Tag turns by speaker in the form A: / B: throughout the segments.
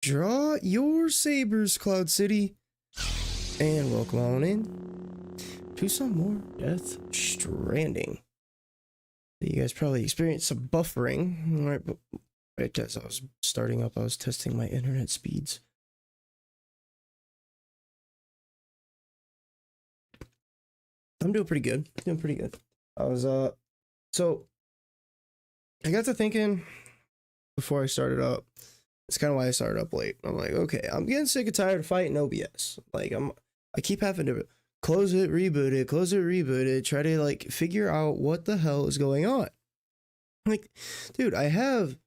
A: Draw your sabers, Cloud City, and welcome on in to some more Death Stranding. You guys probably experienced some buffering, right? But right as I was starting up, I was testing my internet speeds. I'm doing pretty good. I was so I got to thinking before I started up. It's kind of why I started up late. I'm like, okay, I'm getting sick and tired of fighting OBS. Like I keep having to close it, reboot it, try to like figure out what the hell is going on. Like, dude, I have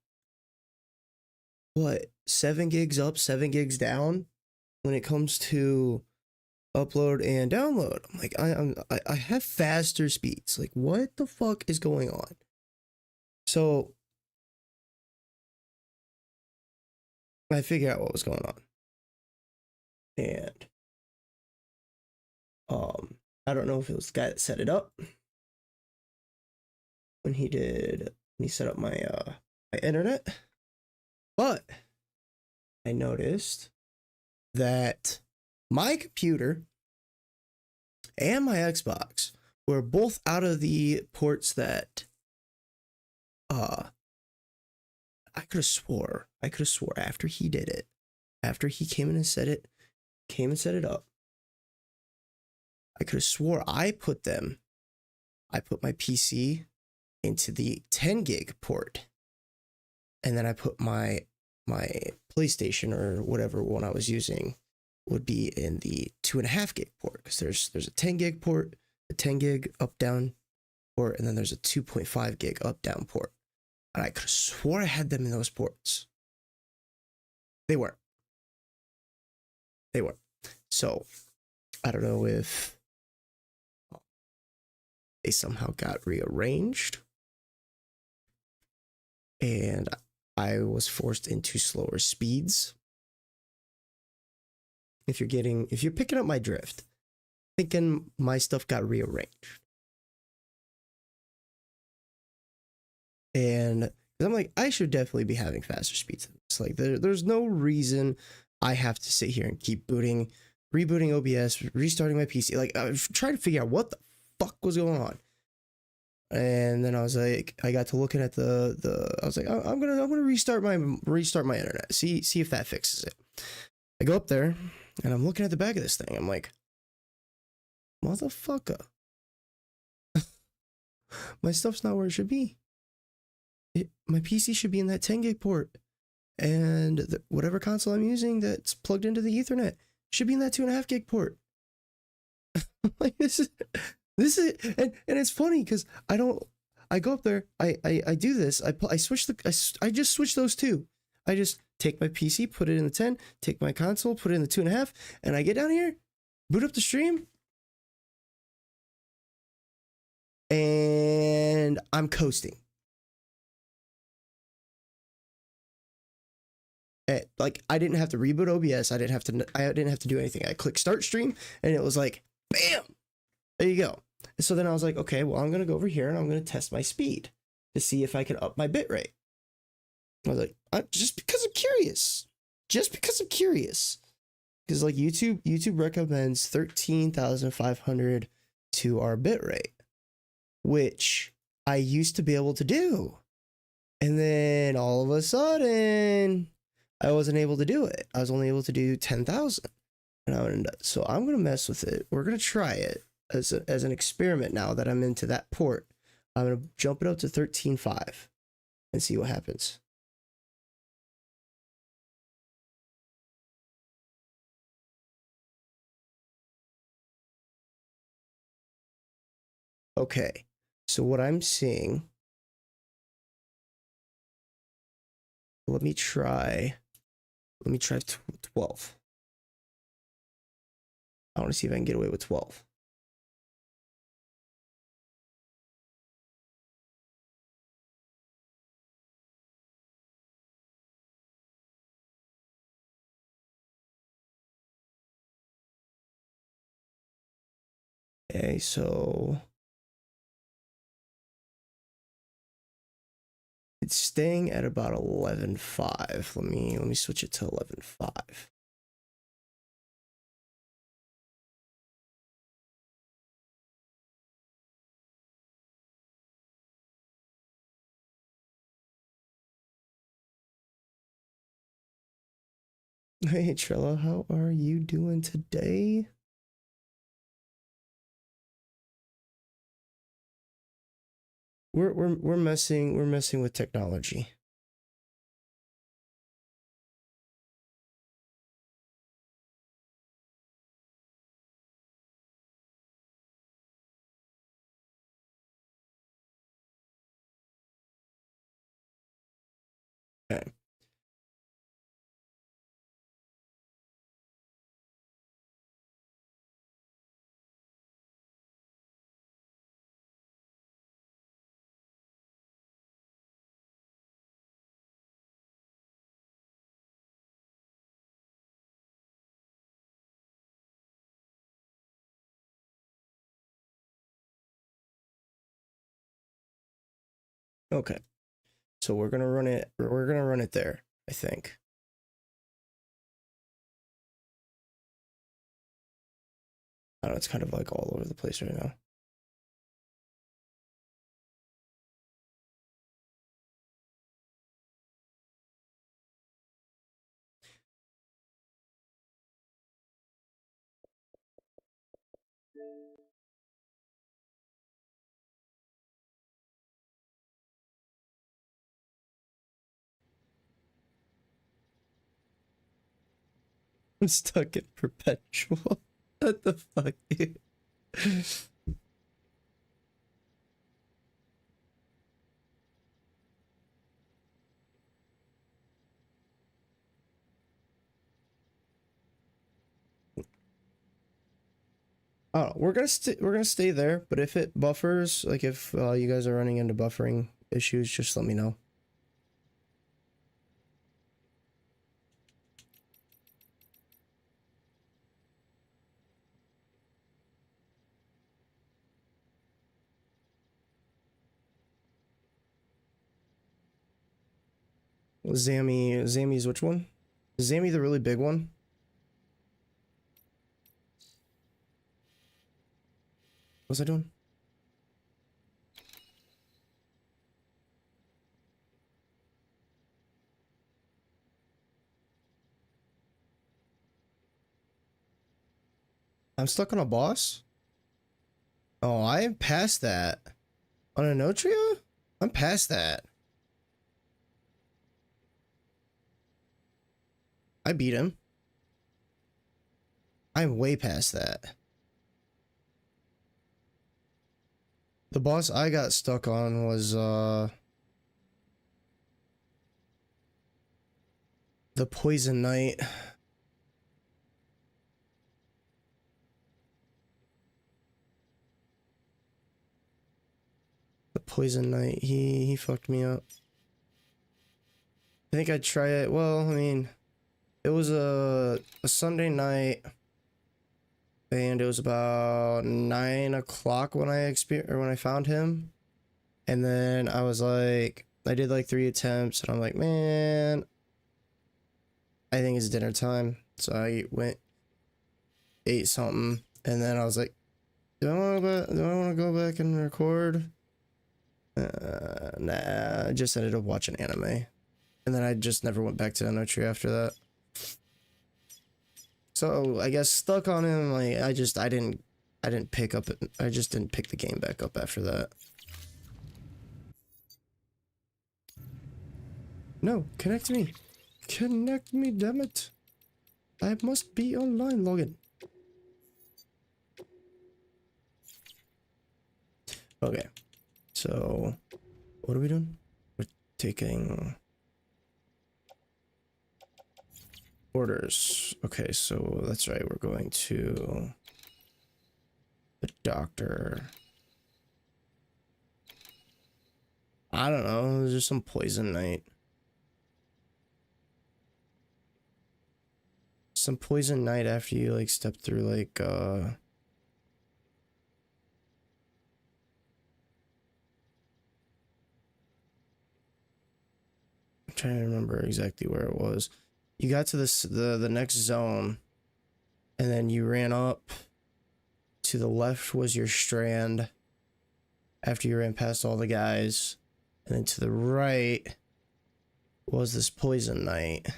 A: what, 7 gigs up, 7 gigs down when it comes to upload and download. I'm like, I have faster speeds. Like, what the fuck is going on? So I figured out what was going on. And I don't know if it was the guy that set it up. When he set up my my internet. But I noticed that my computer and my Xbox were both out of the ports that I could have swore after he did it, after he came and set it up, I could have swore I put my PC into the 10 gig port, and then I put my PlayStation or whatever one I was using would be in the 2.5 gig port, because there's a 10 gig port, a 10 gig up down port, and then there's a 2.5 gig up down port. And I could have swore I had them in those ports. They weren't. So I don't know if they somehow got rearranged and I was forced into slower speeds. If you're picking up my drift, thinking my stuff got rearranged. And I'm like, I should definitely be having faster speeds. It's like there's no reason I have to sit here and keep rebooting OBS, restarting my PC. Like, I've tried to figure out what the fuck was going on. And then I was like, I got to looking at I was like, I'm gonna restart my internet. See if that fixes it. I go up there and I'm looking at the back of this thing. I'm like, motherfucker, my stuff's not where it should be. My PC should be in that 10 gig port, and whatever console I'm using that's plugged into the Ethernet should be in that 2.5 gig port. Like, this is and it's funny because I go up there, I do this, I just switch those two. I just take my PC, put it in the 10, take my console, put it in the 2.5, and I get down here, boot up the stream, and I'm coasting. Like, I didn't have to reboot OBS. I didn't have to do anything. I clicked start stream and it was like, bam, there you go. And so then I was like, okay, well, I'm going to go over here and I'm going to test my speed to see if I can up my bit rate. I was like, just because I'm curious, because like YouTube recommends 13,500 to our bit rate, which I used to be able to do. And then all of a sudden, I wasn't able to do it. I was only able to do 10,000. So I'm going to mess with it. We're going to try it as an experiment now that I'm into that port. I'm going to jump it up to 13.5 and see what happens. Okay. So what I'm seeing, let me try 12. I want to see if I can get away with 12. Okay, so It's staying at about 11.5. Let me switch it to 11.5. Hey Trello, how are you doing today? We're messing with technology. Okay. Okay. So we're gonna run it there, I think. I don't know, it's kind of like all over the place right now. I'm stuck in perpetual. What the fuck, dude? Oh, we're gonna stay there, but if it buffers, like if you guys are running into buffering issues, just let me know. Zammy's which one? Is Zammy the really big one? What was I doing? I'm stuck on a boss? Oh, I am past that. On a Notria? I'm past that. I beat him. I'm way past that. The boss I got stuck on was the Poison Knight. The Poison Knight. He fucked me up. I think I'd try it. Well, I mean, it was a Sunday night, and it was about 9 o'clock when when I found him, and then I was like, I did like 3 attempts, and I'm like, man, I think it's dinner time, so I went, ate something, and then I was like, do I want to go back and record? Nah, I just ended up watching anime, and then I just never went back to Notary after that. So I guess stuck on him. Like I didn't pick up. I just didn't pick the game back up after that. No, connect me, damn it! I must be online. Login. Okay, so what are we doing? We're taking orders. Okay, so that's right. We're going to the doctor. I don't know. There's just some Poison Knight. Some Poison Knight after you like step through like trying to remember exactly where it was. You got to the next zone, and then you ran up. To the left was your strand. After you ran past all the guys, and then to the right was this poison knight.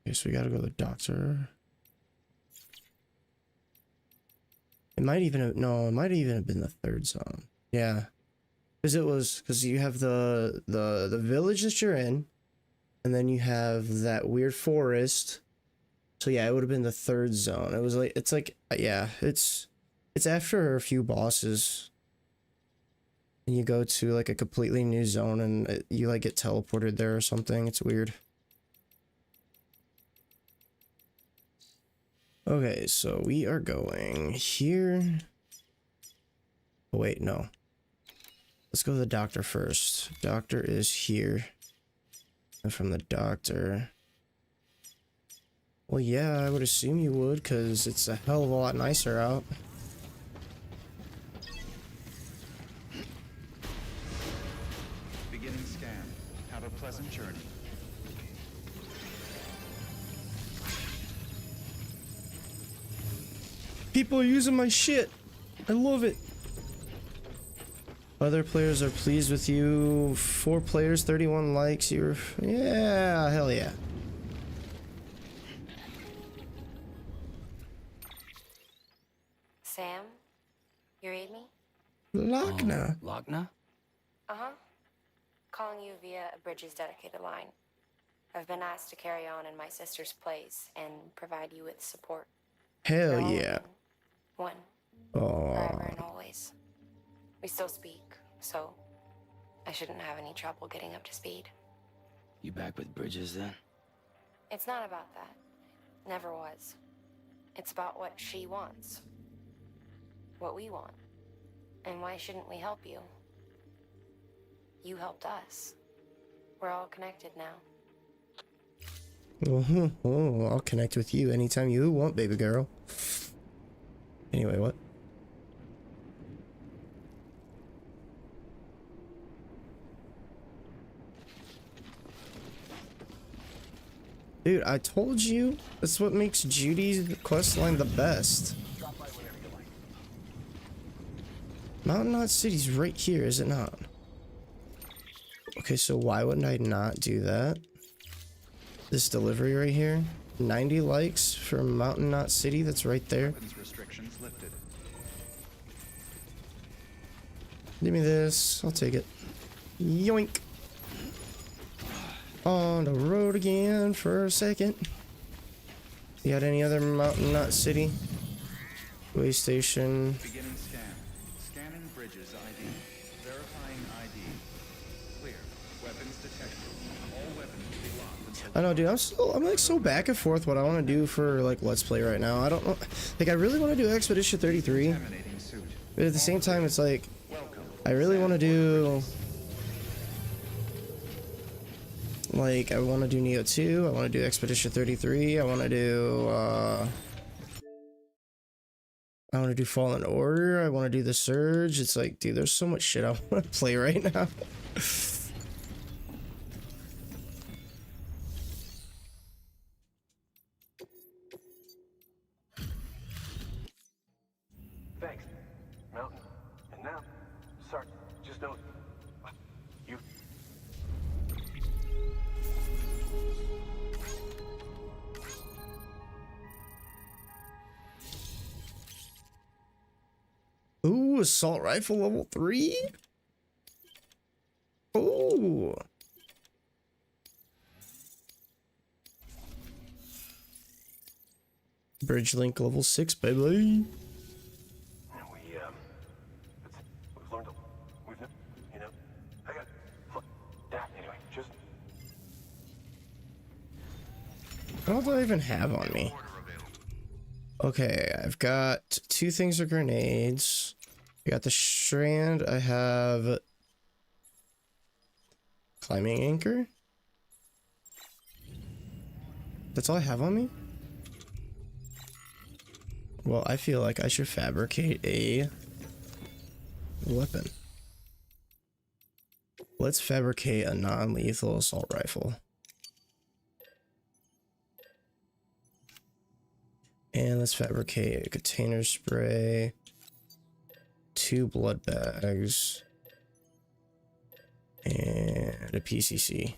A: Okay, so we gotta go to the doctor. It might even have, no, it might even have been the third zone. Yeah. Because you have the village that you're in, and then you have that weird forest. So yeah, it would have been the third zone. It was like, it's like, yeah, it's after a few bosses. And you go to like a completely new zone and you like get teleported there or something. It's weird. Okay, so we are going here. Oh, wait, no. Let's go to the doctor first. Doctor is here. And from the doctor... Well, yeah, I would assume you would, because it's a hell of a lot nicer out.
B: Beginning scan. Have a pleasant journey.
A: People are using my shit. I love it. Other players are pleased with you. 4 players, 31 likes. You're... Yeah, hell yeah.
C: Sam, you read me?
A: Lochna.
D: Lochna?
C: Uh-huh. Calling you via a Bridges dedicated line. I've been asked to carry on in my sister's place and provide you with support.
A: Hell
C: We're all
A: yeah.
C: in one.
A: Aww.
C: Forever and always. We still speak, so I shouldn't have any trouble getting up to speed.
D: You back with Bridges then?
C: It's not about that. Never was. It's about what she wants. What we want. And why shouldn't we help you? You helped us. We're all connected now.
A: Oh, I'll connect with you anytime you want, baby girl. Anyway, what? Dude, I told you. That's what makes Judy's questline the best. Mountain Knot City's right here, is it not? Okay, so why wouldn't I not do that? This delivery right here. 90 likes for Mountain Knot City, that's right there.
B: Restrictions lifted.
A: Give me this, I'll take it. Yoink. On the road again for a second. You got any other Mountain Knot City? Way station.
B: Beginning scan. Scanning Bridges ID. Verifying ID. Clear. Weapons detected. All weapons will be locked until...
A: I know, dude, I'm like so back and forth what I want to do for like Let's Play right now. I don't know. Like, I really want to do Expedition 33.
B: Contaminating suit.
A: But at the same time, it's like,
B: Welcome.
A: I really want to do... Like, I want to do Neo 2, I want to do Expedition 33, I want to do Fallen Order, I want to do The Surge. It's like, dude, there's so much shit I want to play right now.
E: Thanks, Mountain. And now, sorry, just know you.
A: Ooh, assault rifle level 3? Ooh. Bridge link level 6, baby.
E: We've learned, you know, I got, look, that anyway, just.
A: What do I even have on me? Okay, I've got 2 things of grenades. I got the strand. I have climbing anchor. That's all I have on me? Well, I feel like I should fabricate a weapon. Let's fabricate a non-lethal assault rifle. And let's fabricate a container spray, 2 blood bags, and a PCC.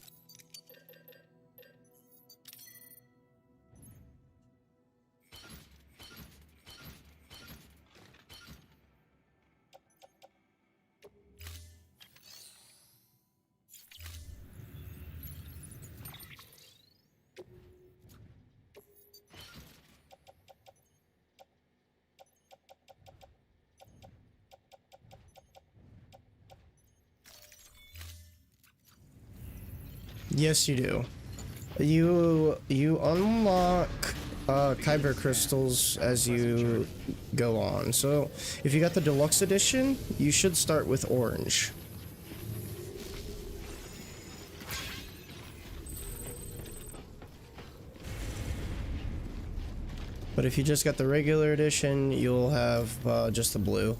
A: Yes, you do. You unlock kyber crystals as you go on. So if you got the deluxe edition, you should start with orange. But if you just got the regular edition, you'll have just the blue.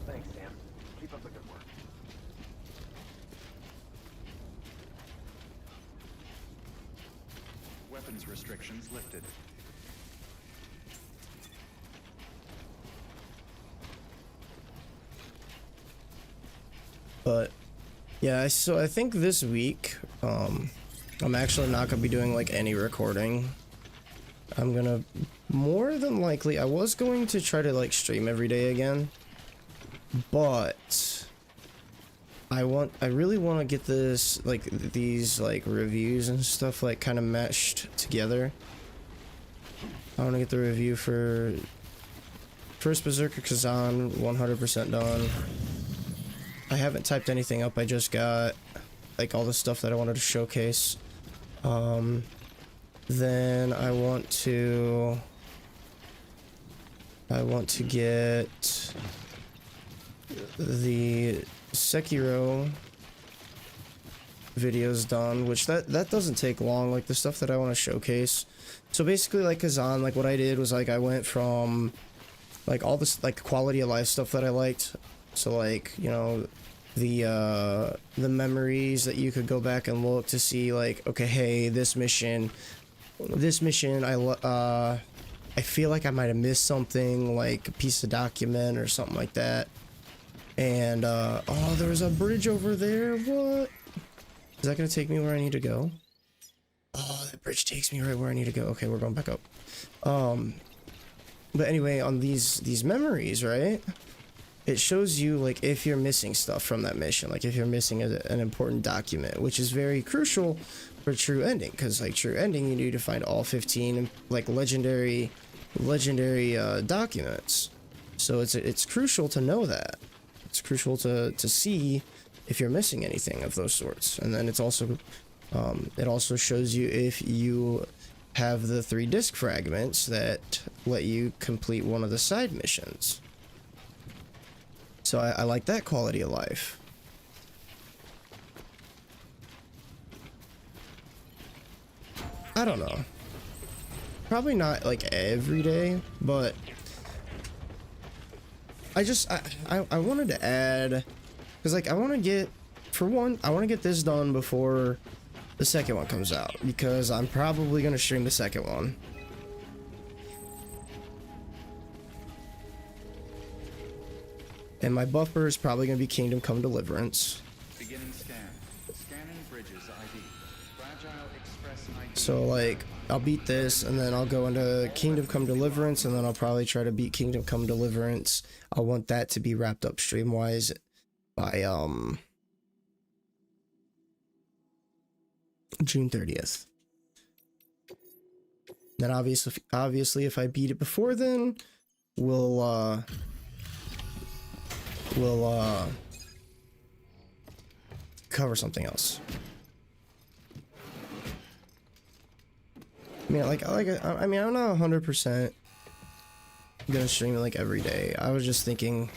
E: Thanks, Sam. Keep up the good work.
B: Weapons restrictions lifted.
A: But yeah, so I think this week, I'm actually not gonna be doing like any recording. I'm gonna more than likely, I was going to try to like stream every day again, but I really want to get this, like these like reviews and stuff like kind of meshed together. I want to get the review for First Berserker Kazan 100% done. I haven't typed anything up, I just got like all the stuff that I wanted to showcase. Then I want to get the Sekiro videos done, which that doesn't take long, like the stuff that I want to showcase. So basically, like Kazan, like what I did was like I went from like all this like quality of life stuff that I liked, so like, you know, the memories that you could go back and look to see like, okay, hey, this mission I feel like I might have missed something, like a piece of document or something like that. And oh, there's a bridge over there. What is that gonna take me where I need to go? Oh, that bridge takes me right where I need to go. Okay, we're going back up. But anyway, on these memories, right, it shows you like if you're missing stuff from that mission, like if you're missing an important document, which is very crucial for true ending, because like true ending, you need to find all 15 like legendary documents. So it's crucial to know that. It's crucial to see if you're missing anything of those sorts. And then it's also it also shows you if you have the 3 disc fragments that let you complete one of the side missions. So I like that quality of life. I don't know. Probably not like every day, but I wanted to add, because like I want to get, for one, I want to get this done before the second one comes out, because I'm probably going to stream the second one. And my buffer is probably going to be Kingdom Come Deliverance.
B: Beginning scan. Scanning bridges ID. Fragile Express ID.
A: So like I'll beat this and then I'll go into Kingdom Come Deliverance, and then I'll probably try to beat Kingdom Come Deliverance. I want that to be wrapped up stream wise by June 30th. Then obviously if I beat it before then, we'll cover something else. I mean, I mean, I'm not 100% gonna stream it like every day. I was just thinking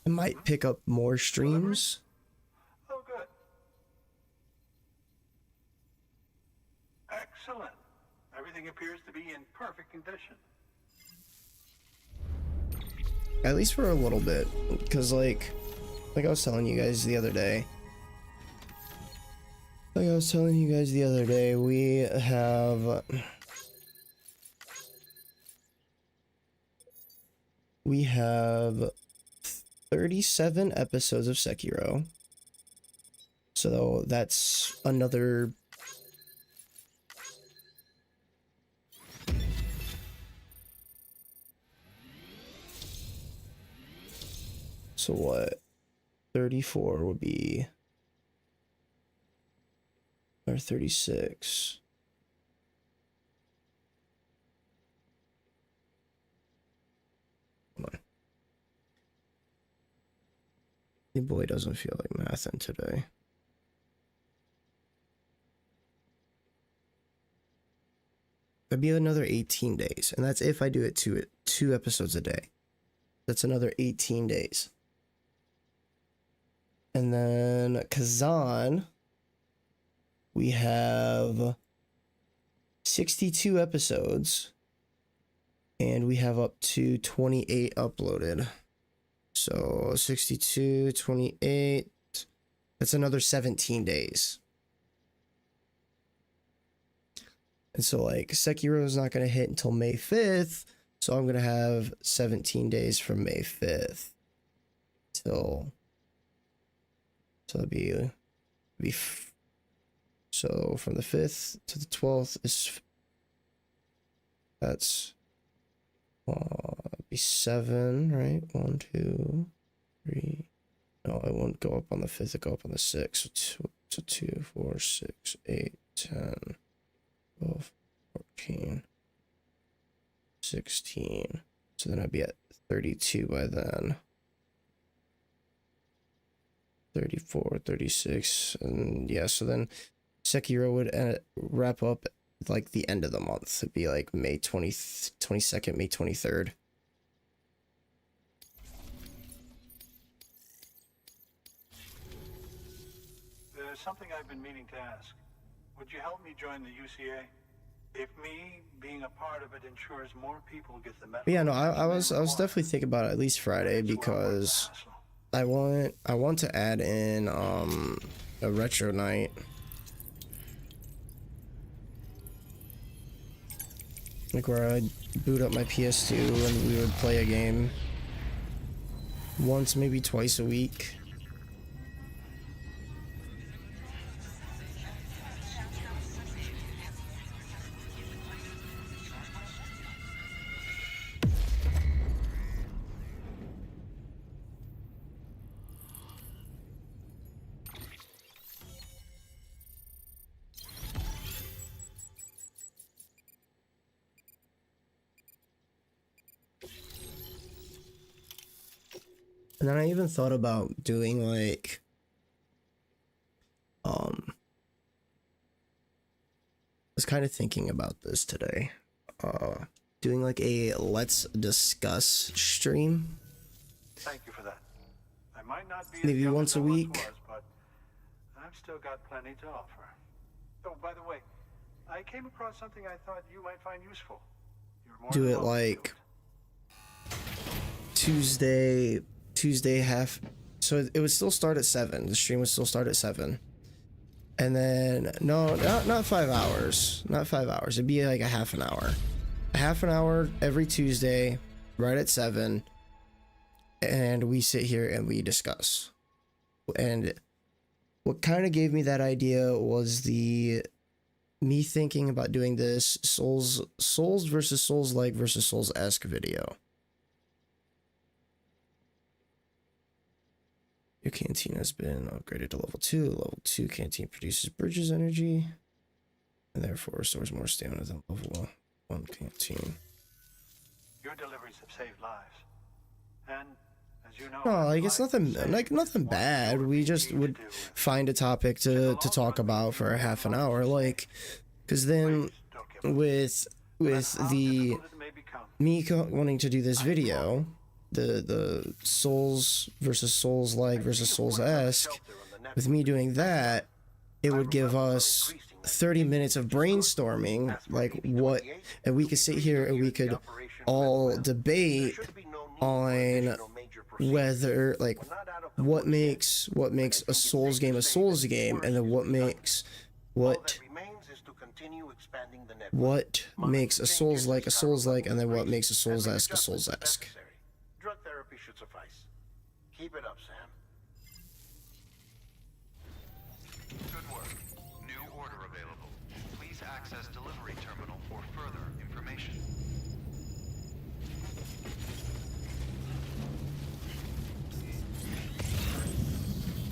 A: I might pick up more streams.
E: Oh, good. Excellent. Everything appears to be in perfect condition.
A: At least for a little bit, because like I was telling you guys the other day. Like I was telling you guys the other day, we have 37 episodes of Sekiro. So that's another so what? 34 would be or 36. Come on. Your boy doesn't feel like mathing today. That'd be another 18 days. And that's if I do it two episodes a day. That's another 18 days. And then Kazan, we have 62 episodes. And we have up to 28 uploaded. So 62, 28. That's another 17 days. And so like Sekiro is not going to hit until May 5th. So I'm going to have 17 days from May 5th till, so it'd be so from the 5th to the 12th is, that's, be 7, right? 1, 2, 3. No, it won't go up on the 5th, it'll go up on the 6th. So 2, 4, 6, 8, 10, 12, 14, 16. So then I'd be at 32 by then. 34, 36, and yeah, so then Sekiro would wrap up like the end of the month. It'd be like May 22nd, May 23rd.
F: There's something I've been meaning to ask. Would you help me join the UCA? If me being a part of it ensures more people get the message.
A: But yeah, no, I was definitely thinking about it at least Friday, because I want to add in a retro night. Like where I'd boot up my PS2 and we would play a game once, maybe twice a week. And then I even thought about doing like, I was kind of thinking about this today, doing like a let's discuss stream.
F: Thank you for that. I might not be
A: Maybe
F: as young
A: once
F: as
A: a
F: I once
A: week.
F: was, but I've still got plenty to offer. Oh, by the way, I came across something I thought you might find useful. You're more
A: Do
F: than
A: it
F: welcome to
A: like
F: it.
A: Tuesday half, so it would still start at 7. The stream would still start at 7, and then no, not 5 hours, not 5 hours. It'd be like a half an hour every Tuesday, right at 7, and we sit here and we discuss. And what kind of gave me that idea was me thinking about doing this Souls versus Souls-like versus Souls-esque video. Your canteen has been upgraded to level 2. Level 2 canteen produces bridges energy, and therefore restores more stamina than level 1 canteen.
F: Your deliveries have saved lives. And as you know,
A: No, like it's
F: life
A: nothing
F: is saved.
A: like nothing bad. We just would find a topic to talk about for a half an hour, like, because then with the me wanting to do this video, the Souls versus Souls-like versus Souls-esque, with me doing that, it would give us 30 minutes of brainstorming, like what, and we could sit here and we could all debate on whether like what makes a Souls game a Souls game, and then what makes a Souls-like a Souls-like, and then what makes a Souls-esque a Souls-esque.
E: Drug therapy should suffice. Keep it up, Sam.
B: Good work. New order available. Please access delivery terminal for further information.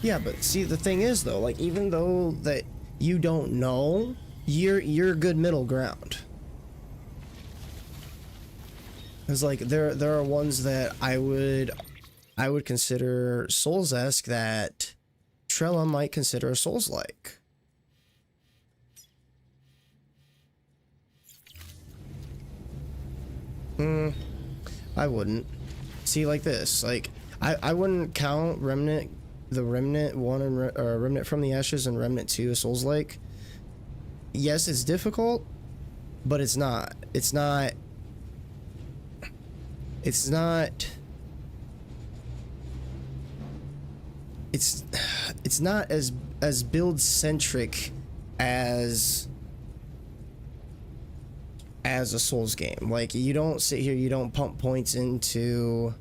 A: Yeah, but see, the thing is though, like, even though that you don't know, you're good middle ground. Because like there are ones that I would consider Souls-esque that Trella might consider a Souls-like. I wouldn't. See, like this, like I wouldn't count Remnant, the Remnant 1 and Remnant from the Ashes and Remnant 2 as Souls-like. Yes, it's difficult, but it's not as build centric as a Souls game. Like, you don't sit here, you don't pump points into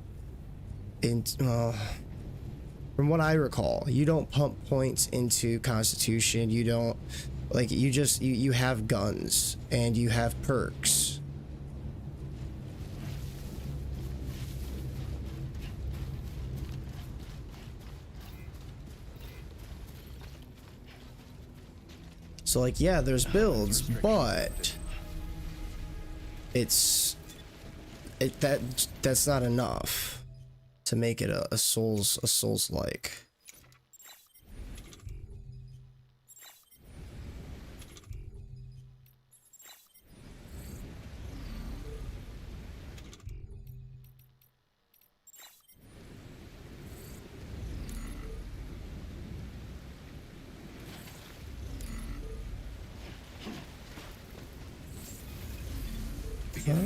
A: from what I recall, you don't pump points into Constitution. You don't, like, you have guns and you have perks. So like, yeah, there's builds, but that's not enough to make it a Souls-like. Yeah.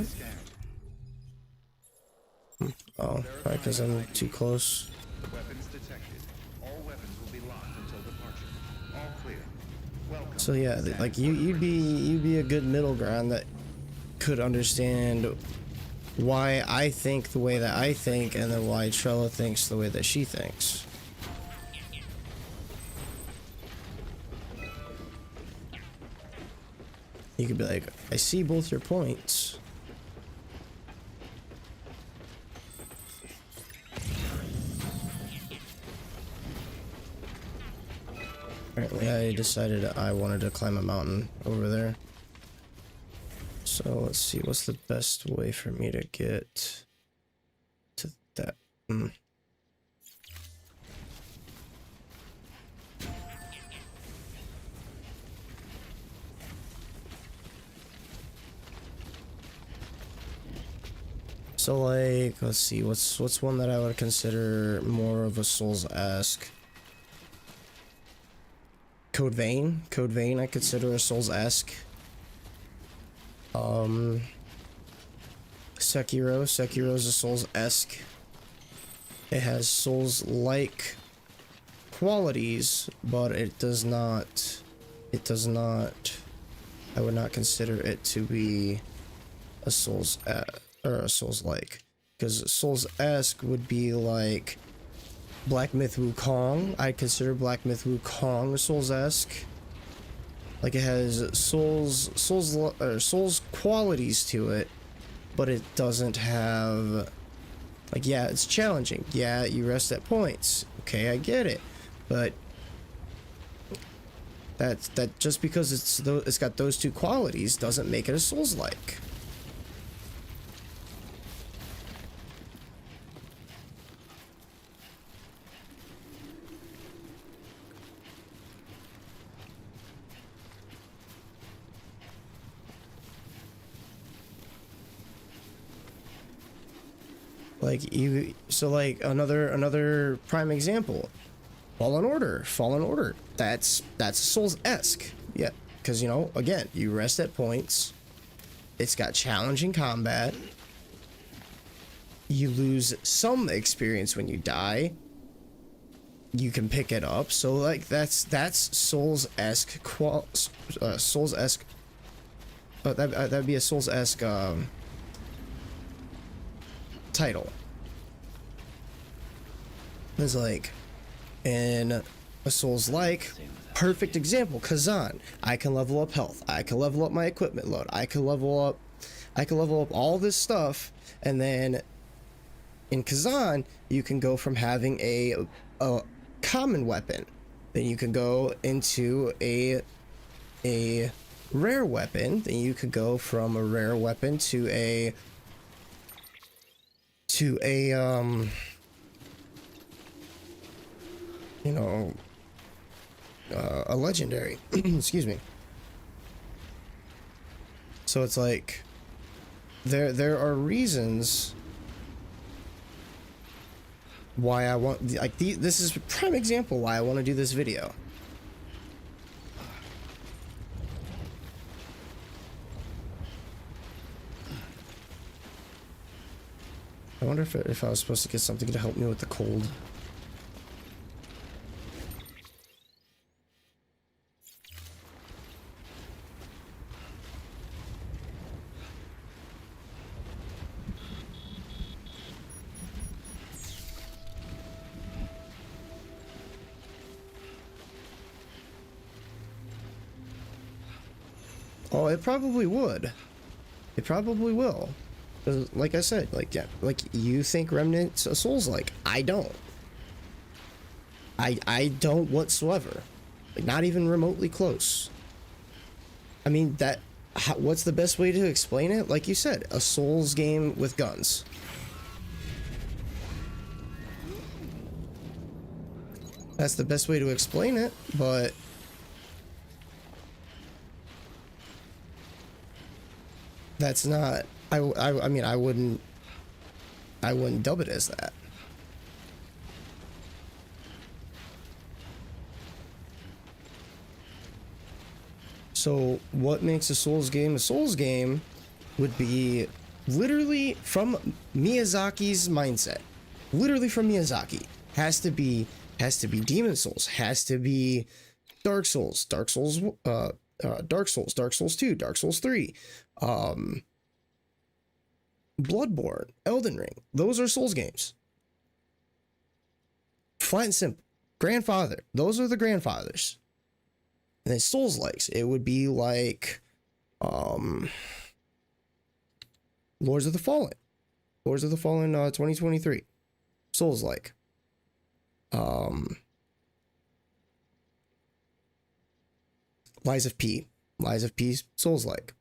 A: Oh, right, because I'm too close.
B: Weapons detected. All weapons will be locked until departure. All clear. Welcome.
A: So yeah, like you'd be a good middle ground that could understand why I think the way that I think, and then why Trella thinks the way that she thinks. You could be like, I see both your points. Apparently I decided I wanted to climb a mountain over there. So let's see, what's the best way for me to get to that? So like, let's see, what's one that I would consider more of a Souls-esque? Code Vein I consider a Souls-esque. Sekiro's a Souls-esque. It has Souls-like qualities, but it does not, I would not consider it to be a Souls-like, because Souls-esque would be like Black Myth Wukong. I consider Black Myth Wukong Souls-esque. Like, it has Souls qualities to it, but it doesn't have, like, yeah, it's challenging. Yeah, you rest at points. Okay, I get it, but that just because it's got those two qualities doesn't make it a Souls-like. Like, so like another prime example, Fallen Order. That's Souls-esque, yeah, because, you know, again, you rest at points. It's got challenging combat. you lose some experience when you die. You can pick it up, so like that's Souls-esque Souls-esque. That'd be a Souls-esque title. It's like in a Souls-like, perfect example, Kazan. I can level up health. I can level up my equipment load. I can level up all this stuff, and then in Kazan you can go from having a common weapon, then you can go into a rare weapon, then you could go from a rare weapon to a you know, a legendary. Excuse me. So it's like there are reasons why I want, like, this is a prime example why I want to do this video. I wonder if I was supposed to get something to help me with the cold. Oh, it probably would. It probably will. 'Cause like I said, like, yeah, like, you think Remnant's a Souls-like. I don't. I don't whatsoever. Like, not even remotely close. I mean, what's the best way to explain it? Like you said, a Souls game with guns. That's the best way to explain it, but that's not, I mean, I wouldn't dub it as that. So what makes a Souls game would be literally from Miyazaki's mindset. Literally from Miyazaki. Has to be Demon Souls, has to be Dark Souls, Dark Souls 2, Dark Souls 3, Bloodborne, Elden Ring. Those are Souls games. Flat and simple. Grandfather. Those are the grandfathers. And then Souls-likes, it would be like Lords of the Fallen. 2023. Souls-like. Lies of P, Souls-like.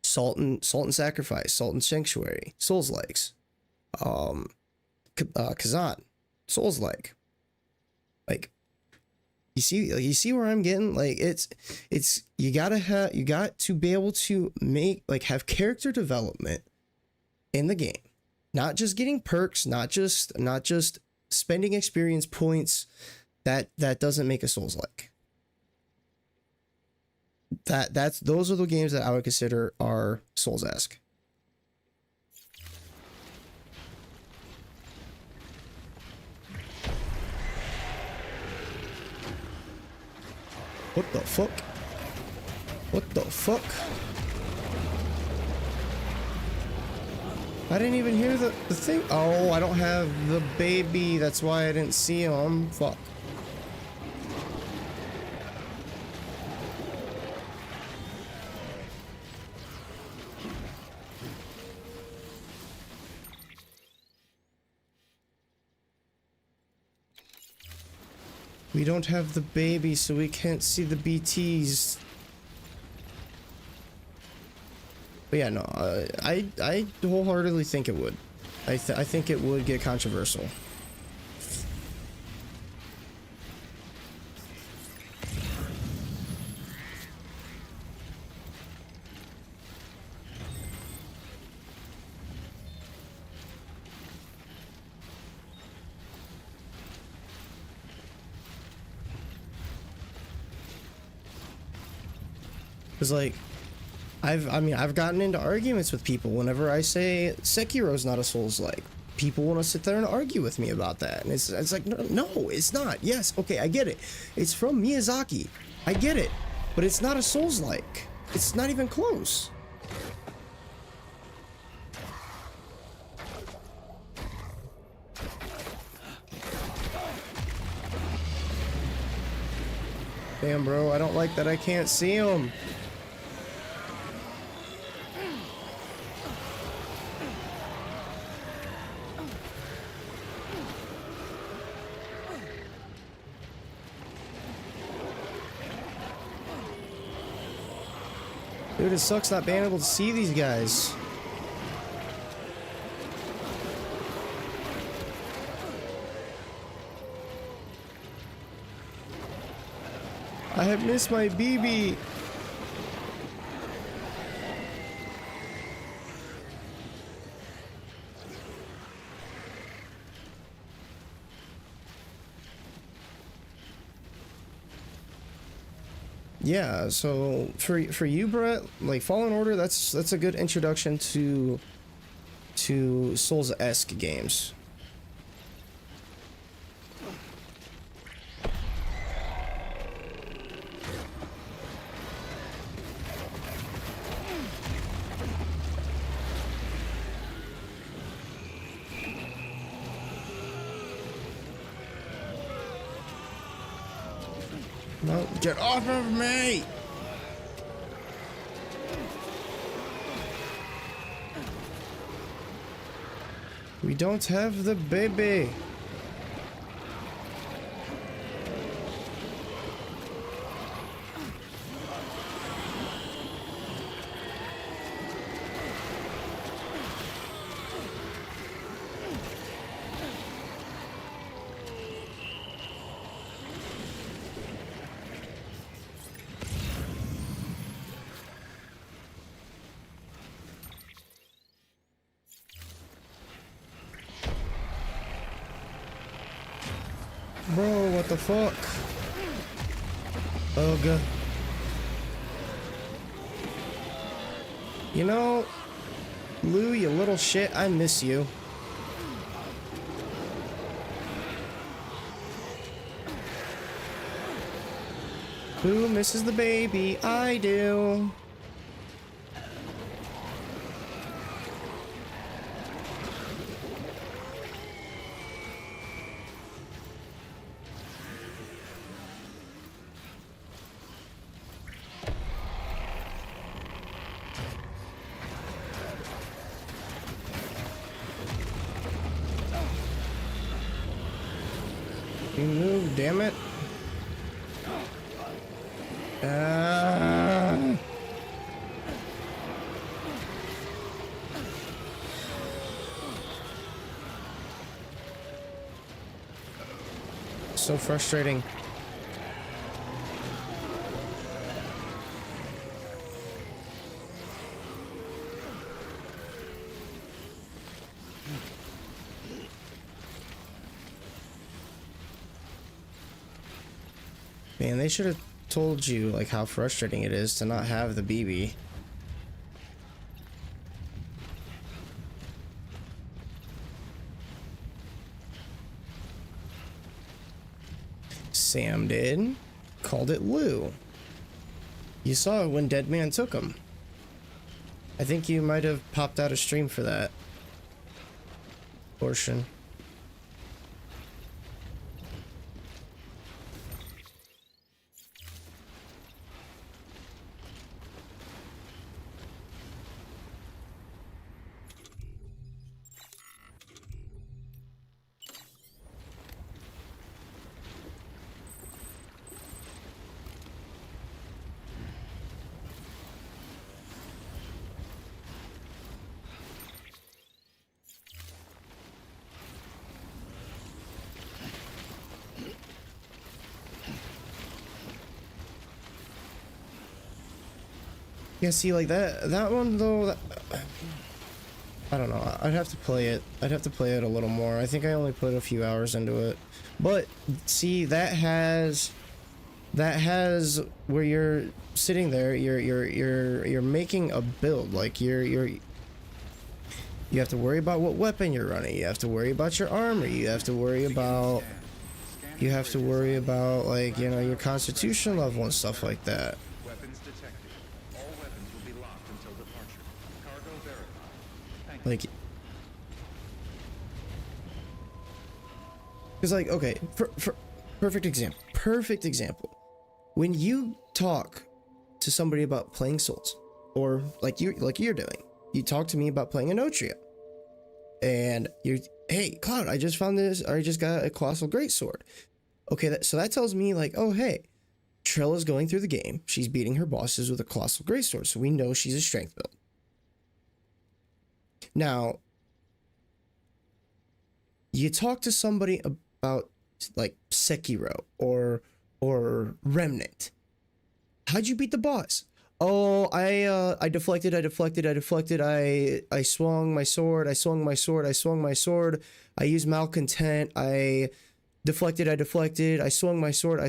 A: Salt and Sacrifice, Salt and Sanctuary, Souls-likes. Kazan, Souls-like. Like, you see where I'm getting? Like, it's you got to be able to have character development in the game. Not just getting perks, not just spending experience points. That doesn't make a Souls-like. Those are the games that I would consider are Souls-esque. What the fuck? What the fuck? I didn't even hear the thing. Oh, I don't have the baby. That's why I didn't see him. Fuck. We don't have the baby, so we can't see the BTs. But yeah, no, I wholeheartedly think it would. I think it would get controversial. Because, like, I mean, I've gotten into arguments with people whenever I say Sekiro's not a Souls-like. People want to sit there and argue with me about that, and it's like, no, it's not. Yes, okay, I get it. It's from Miyazaki. I get it, but it's not a Souls-like. It's not even close. Damn, bro, I don't like that I can't see him. Dude, it sucks not being able to see these guys. I have missed my BB. Yeah, so for you, Brett, like Fallen Order, that's a good introduction to Souls-esque games. No, get off of me! We don't have the baby. Bro, what the fuck? Ugh. You know, Lou, you little shit, I miss you. Who misses the baby? I do. You move, damn it. So frustrating. Man, they should have told you like how frustrating it is to not have the BB. Sam did. Called it Lou. You saw it when Dead Man took him. I think you might have popped out a stream for that portion. Yeah, see, like that one though, I don't know. I'd have to play it. I'd have to play it a little more. I think I only put a few hours into it. But see, that has that has where you're sitting there, you're making a build. Like you have to worry about what weapon you're running. You have to worry about your armor. You have to worry about like, you know, your constitution level and stuff like that.
B: Weapons detected. All weapons will be locked until departure. Cargo verified. Thank you.
A: Like, because like, okay, for perfect example, when you talk to somebody about playing Souls, or like you're doing, you talk to me about playing a no trio, and you're, hey Cloud, I just found this, or I just got a colossal greatsword. Okay, so that tells me like, oh hey, Trilla's going through the game, she's beating her bosses with a colossal greatsword, so we know she's a strength build. Now, you talk to somebody about like Sekiro or Remnant. How'd you beat the boss? Oh, I deflected, I swung my sword, I used malcontent, I deflected, I swung my sword.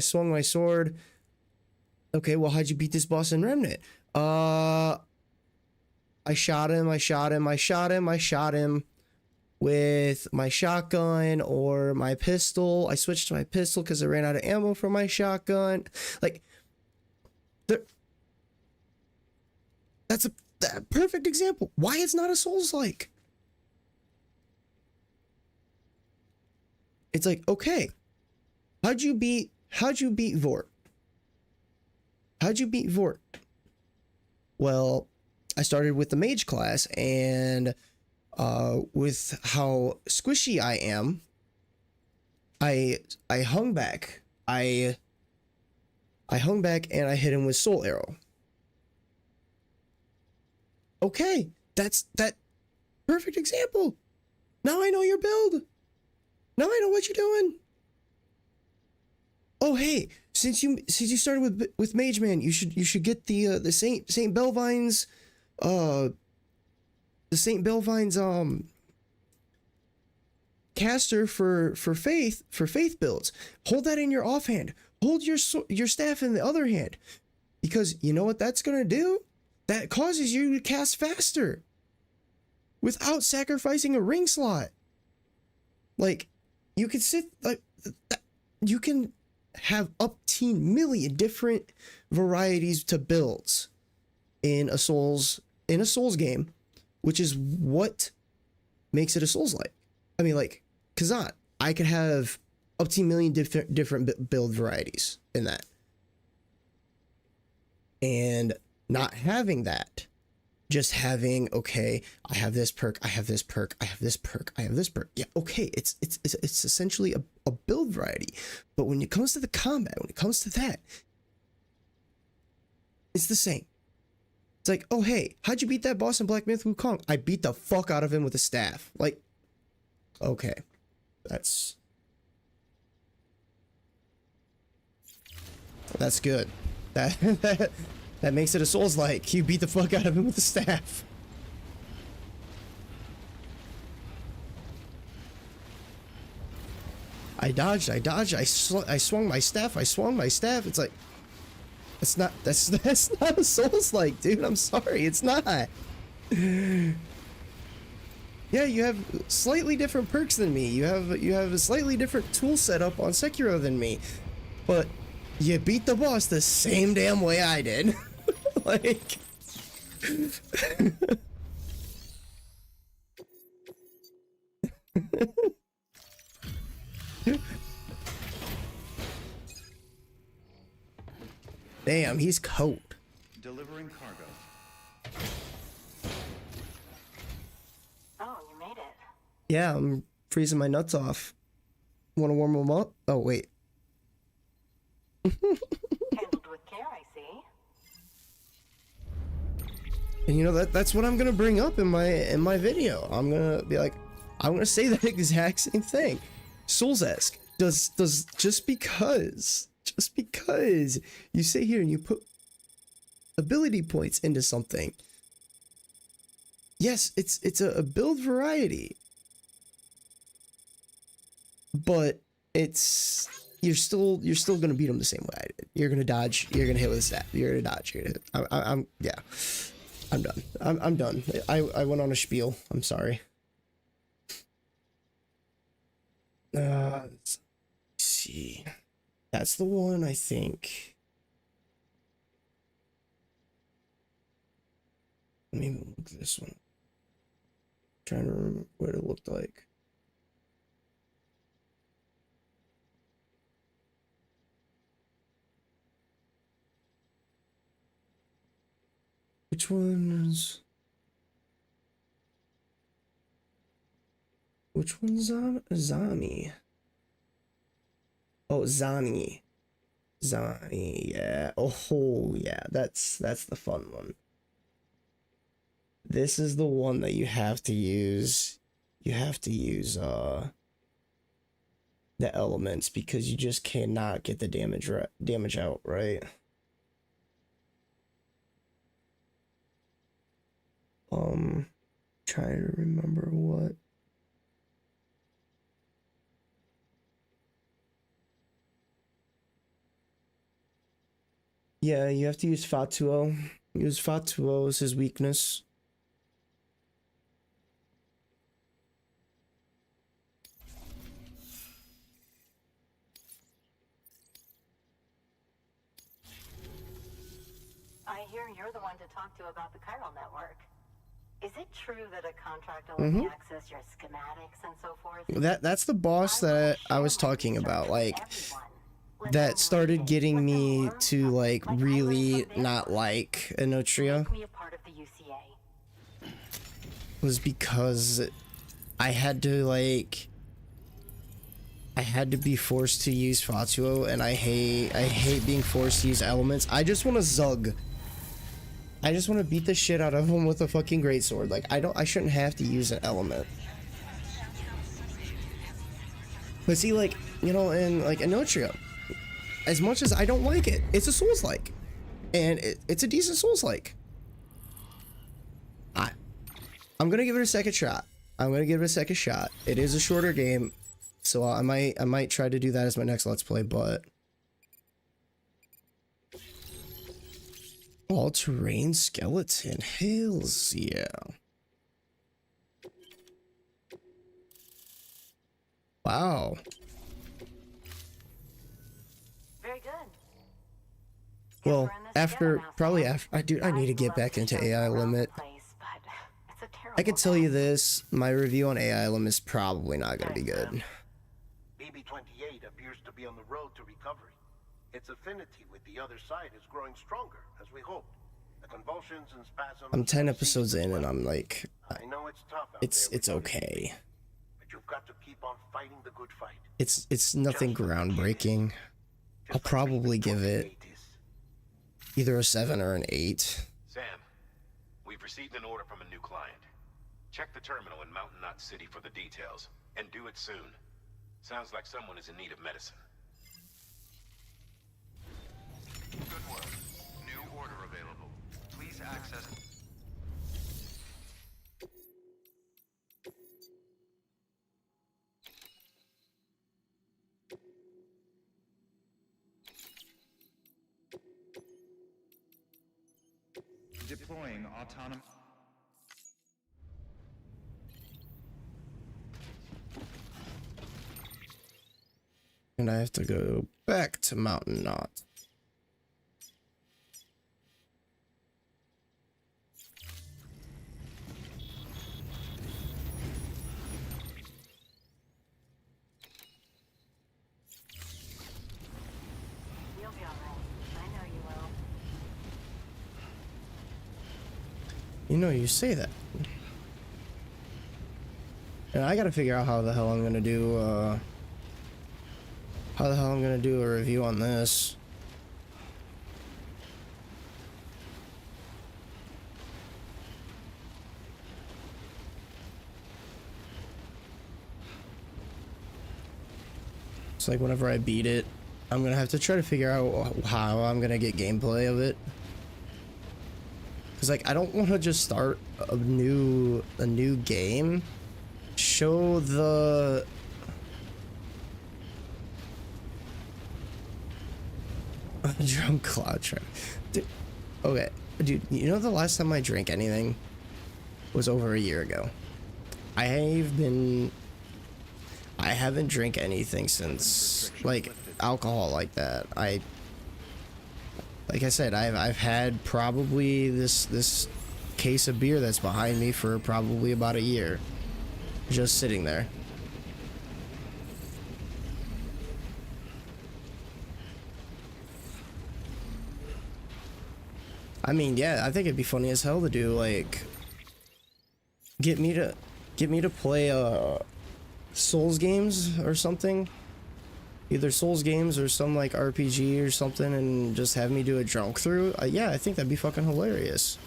A: Okay, well, how'd you beat this boss in Remnant? I shot him with my shotgun or my pistol. I switched to my pistol because I ran out of ammo for my shotgun. Like, that's a perfect example. Why it's not a Souls-like. It's like, okay, how'd you beat Vort? How'd you beat Vort? Well, I started with the mage class, and with how squishy I am, I hung back. I hung back and I hit him with Soul Arrow. Okay, that's that perfect example. Now I know your build. Now I know what you're doing. Oh hey, since you started with Mage Man, you should get the Saint Belvine's caster for faith builds. Hold that in your offhand. Hold your staff in the other hand, because you know what that's gonna do? That causes you to cast faster without sacrificing a ring slot. Like, you can you can have up to million different varieties to builds in a Souls game, which is what makes it a Souls-like. I mean, like Kazan, I could have up to million different build varieties in that, and not having that, just having, okay, I have this perk, I have this perk, I have this perk, I have this perk. Yeah, okay, it's essentially a build variety. But when it comes to the combat, when it comes to that, it's the same. It's like, oh hey, how'd you beat that boss in Black Myth Wukong? I beat the fuck out of him with a staff. Like, okay, that's good. That makes it a Souls-like. You beat the fuck out of him with a staff. I dodged, I swung my staff, It's like, that's not a Souls-like, dude. I'm sorry, it's not. Yeah, you have slightly different perks than me. You have a slightly different tool setup on Sekiro than me. But you beat the boss the same damn way I did. Like, damn, he's cold.
B: Delivering cargo.
G: Oh, you made it.
A: Yeah, I'm freezing my nuts off. Want to warm them up? Oh wait.
G: Handled with care, I see.
A: And you know, that's what I'm gonna bring up in my video. I'm gonna be like, I'm gonna say that exact same thing. Souls-esque. Does just because you sit here and you put ability points into something. Yes, it's a build variety. But it's you're still gonna beat them the same way I did. You're gonna dodge. You're gonna hit with a stab. You're gonna dodge. You're gonna hit. I'm yeah. I'm done. I'm done. I went on a spiel. I'm sorry. Let's see. That's the one I think. Let me look at this one. Trying to remember what it looked like. Which one's Zami? Oh, Zani. Zani, yeah. Oh, yeah. That's the fun one. This is the one that you have to use. You have to use the elements because you just cannot get the damage out, right? Trying to remember what. Yeah, you have to use Fatuo. Use Fatuo as his weakness.
G: I hear you're the one to talk to about the chiral network. Is it true that a contract will let me access your schematics and so forth?
A: That's the boss that I was talking about, like, that started getting me to, like, really not like Enotria. Was because I had to, like, I had to be forced to use Fatuo, and I hate being forced to use elements. I just want to Zug. I just want to beat the shit out of him with a fucking greatsword. Like, I shouldn't have to use an element. But see, like, you know, in, like, Enotria, as much as I don't like it, it's a Souls-like. And it's a decent Souls-like. I'm gonna give it a second shot. It is a shorter game, so I might try to do that as my next Let's Play, but... All-terrain skeleton, hells yeah. Wow.
G: Very good.
A: Well, probably after, I need to get back into AI Limit. I can tell you this, my review on AI Limit is probably not going to be good.
E: BB-28 appears to be on the road to recovery. Its affinity with the other side is growing stronger, as we hoped. The convulsions and spasms...
A: I'm 10 episodes in and I'm like,
E: I know it's tough out
A: it's
E: there,
A: okay.
E: but you've got to keep on fighting the good fight.
A: It's nothing groundbreaking. I'll probably give it either a 7 or an 8.
H: Sam, we've received an order from a new client. Check the terminal in Mountain Knot City for the details, and do it soon. Sounds like someone is in need of medicine.
B: Good work. New order available. Please access... Deploying autonomous...
A: And I have to go back to Mountain Knot.
G: You'll be all right. I know you will.
A: You know, you say that. And I gotta figure out how the hell I'm gonna do, a review on this. It's like whenever I beat it, I'm gonna have to try to figure out how I'm gonna get gameplay of it. Cause like I don't want to just start a new game. Drunk cloud trap. Dude, okay, dude, you know the last time I drank anything was over a year ago. I haven't drank anything since, like, alcohol like that. Like I said, I've had probably this case of beer that's behind me for probably about a year, just sitting there. I mean, yeah, I think it'd be funny as hell to do, like, get me to play Souls games or something. Either Souls games or some like RPG or something, and just have me do a drunk through. Yeah, I think that'd be fucking hilarious.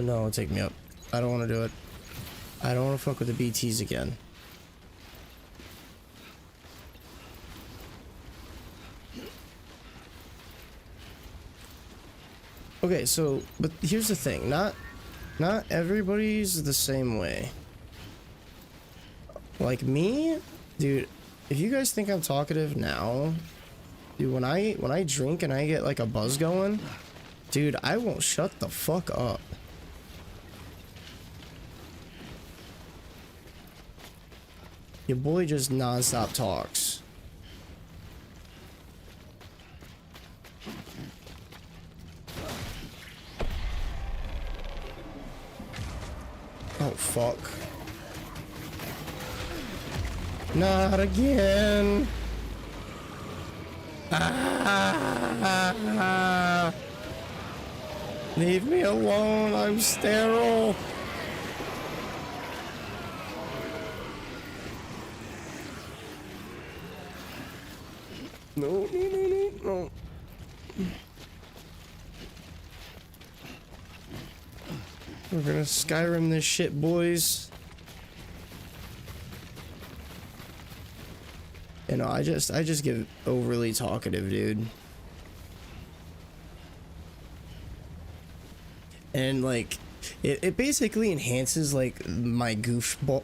A: No, take me up. I don't want to do it. I don't want to fuck with the BTs again. Okay, so, but here's the thing. Not everybody's the same way. Like me, dude, if you guys think I'm talkative now, dude, when I drink and I get like a buzz going, dude, I won't shut the fuck up. Your boy just non-stop talks. Oh, fuck. Not again. Ah. Leave me alone, I'm sterile. No. We're gonna Skyrim this shit, boys. You know, I just get overly talkative, dude. And like, it basically enhances like my goofball.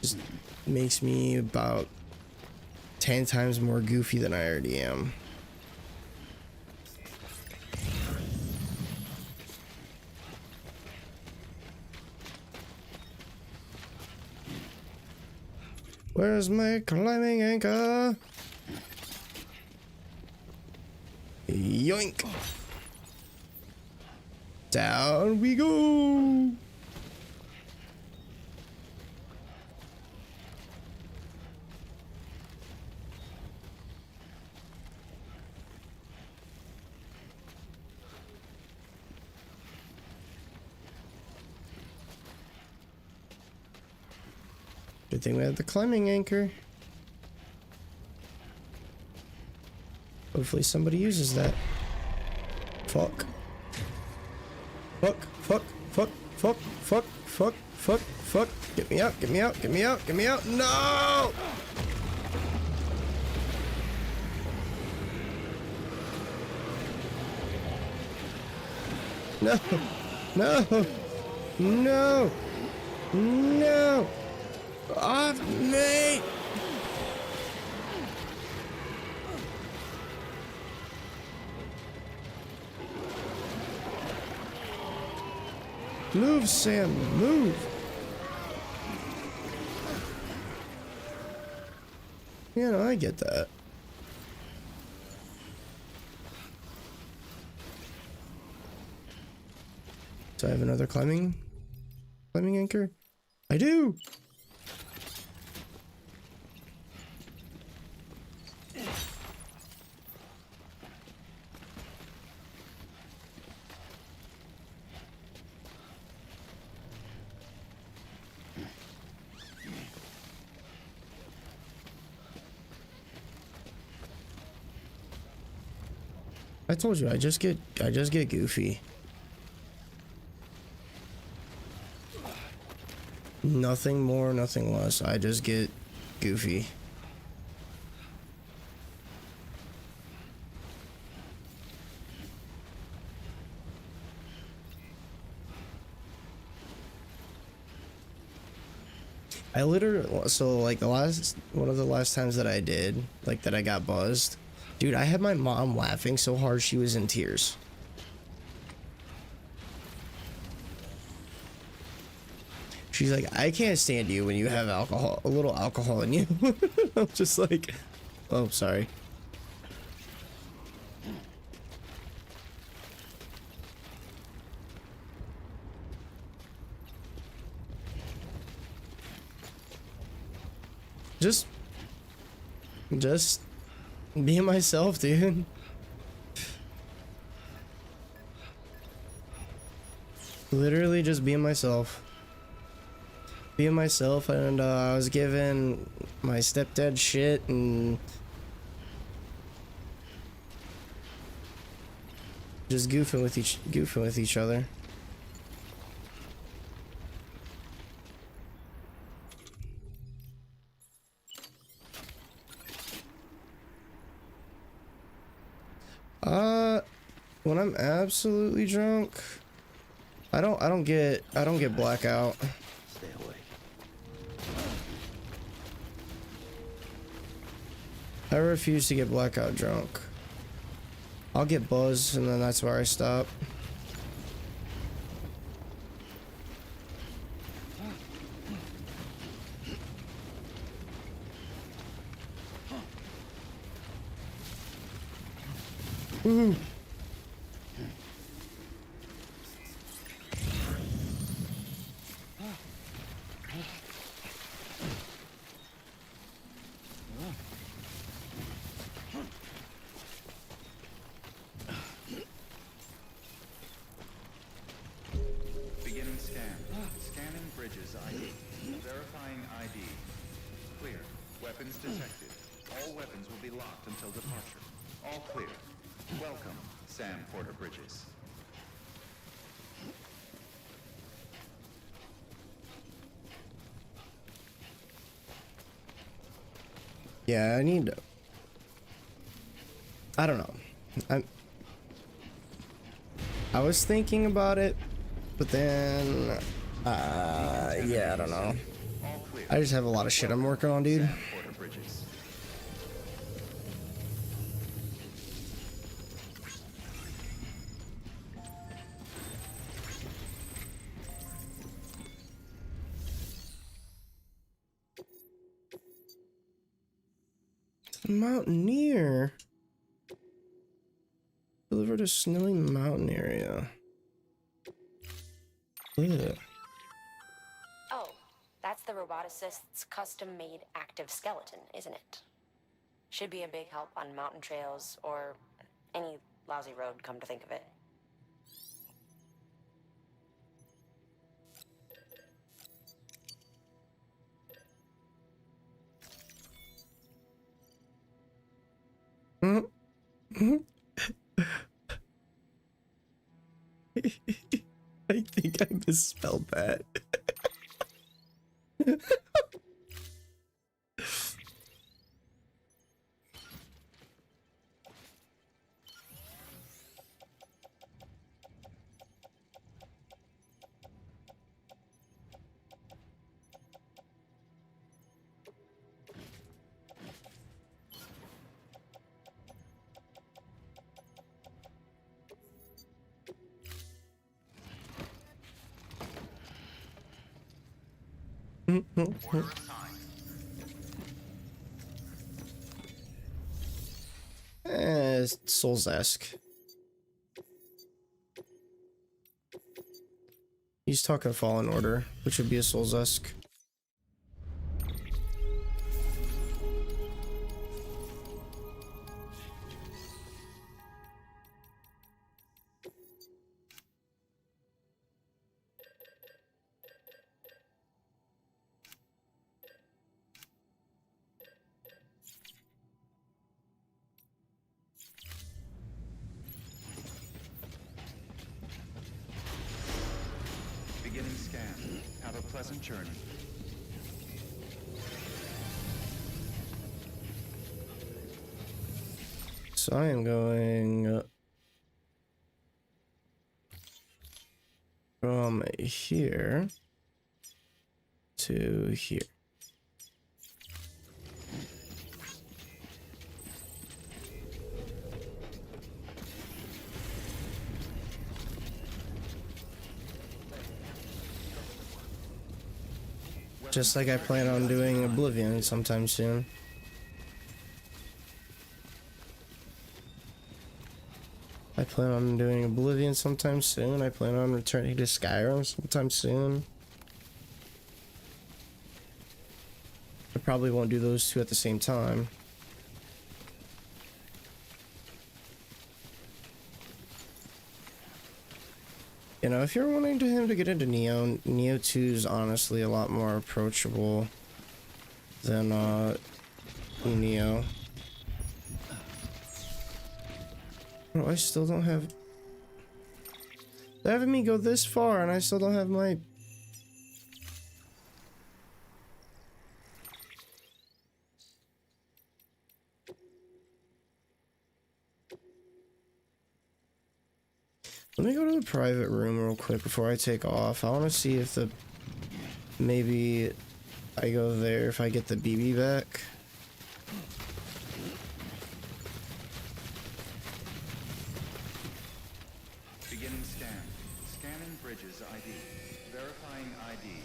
A: Just makes me about 10 times more goofy than I already am. Where's my climbing anchor? Yoink! Down we go! Good thing we have the climbing anchor. Hopefully somebody uses that. Fuck. Fuck, fuck, fuck, fuck, fuck, fuck, fuck, fuck. Get me out, get me out, get me out, get me out. No! No! No! No! No! Off me! Move, Sam, move! Yeah, no, I get that. Do I have another climbing anchor? I do! I told you, I just get goofy. Nothing more, nothing less. I just get goofy. I literally, so like one of the last times that I did, like that I got buzzed, dude, I had my mom laughing so hard she was in tears. She's like, I can't stand you when you have alcohol, a little alcohol in you. I'm just like, oh, sorry. Just being myself, dude. Literally just being myself. Being myself, and I was given my stepdad shit and just goofing with each other. When I'm absolutely drunk, I don't get blackout.
D: Stay awake.
A: I refuse to get blackout drunk. I'll get buzzed and then that's where I stop. Woohoo!
B: Beginning scan. Scanning bridges ID. Verifying ID. Clear. Weapons detected. All weapons will be locked until departure. All clear. Welcome, Sam Porter Bridges.
A: Yeah, I don't know. I was thinking about it, but then yeah, I don't know.
B: All clear.
A: I just have a lot of shit I'm working on, dude.
B: Sam Porter Bridges.
A: Mountaineer. Delivered a snowy mountain area. Yeah.
C: Oh, that's the roboticist's custom-made active skeleton, isn't it? Should be a big help on mountain trails or any lousy road, come to think of it.
A: I think I misspelled that.
B: Order assigned.
A: Souls-esque. He's talking Fallen Order, which would be a Souls-esque.
B: Beginning scan. Have a pleasant journey.
A: So I am going from here to here. Just like I plan on doing Oblivion sometime soon. I plan on doing Oblivion sometime soon. I plan on returning to Skyrim sometime soon. I probably won't do those two at the same time. You know, if you're wanting him to get into Neo, Neo 2 is honestly a lot more approachable than Neo. Oh, I still don't have... They're having me go this far and I still don't have my... Let me go to the private room real quick before I take off. I want to see if the... Maybe I go there if I get the BB back.
B: Beginning scan. Scanning bridges ID. Verifying ID.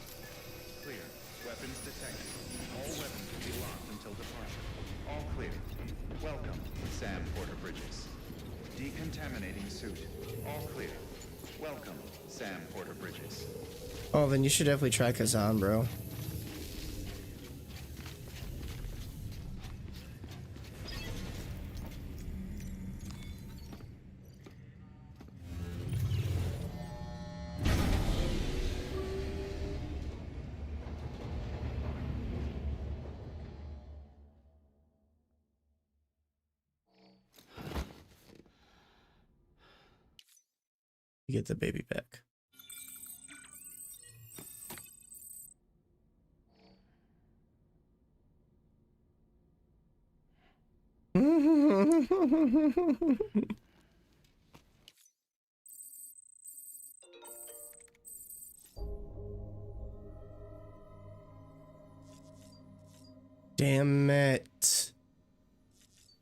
B: Clear. Weapons detected. All weapons will be locked until departure. All clear. Welcome, Sam Porter Bridges. Decontaminating suit. All clear. Welcome, Sam Porter Bridges.
A: Oh, then you should definitely try Kazan, bro. You get the baby back. Damn it.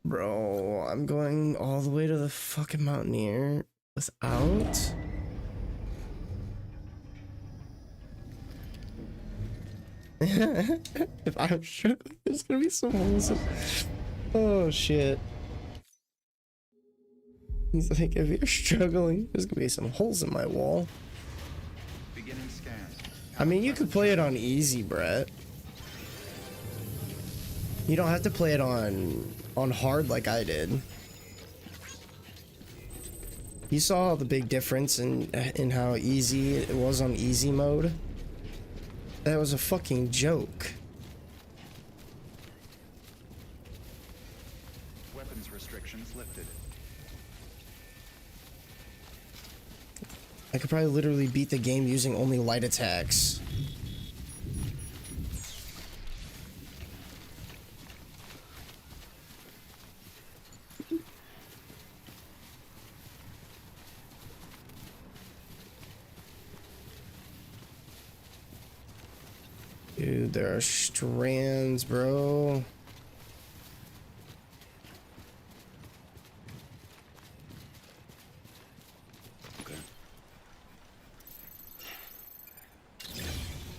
A: Bro, I'm going all the way to the fucking Mountaineer without... If I'm sure there's gonna be some holes in... Oh shit. He's like, if you're struggling, there's gonna be some holes in my wall.
B: Beginning scan.
A: I mean, you could play it on easy, Brett. You don't have to play it on hard like I did. You saw the big difference in how easy it was on easy mode. That was a fucking joke.
B: Weapons restrictions lifted.
A: I could probably literally beat the game using only light attacks. Dude, there are strands, bro.
D: Okay.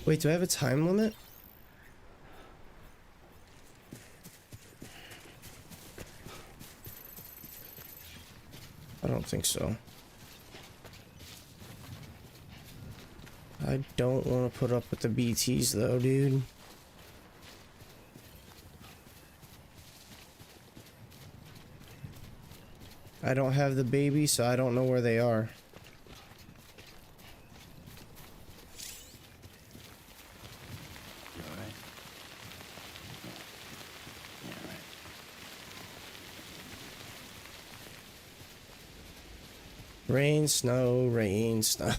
A: Wait, do I have a time limit? I don't think so. I don't want to put up with the BTs though, dude. I don't have the baby, so I don't know where they are.
D: You alright? Yeah, right.
A: Rain, snow, rain, snow.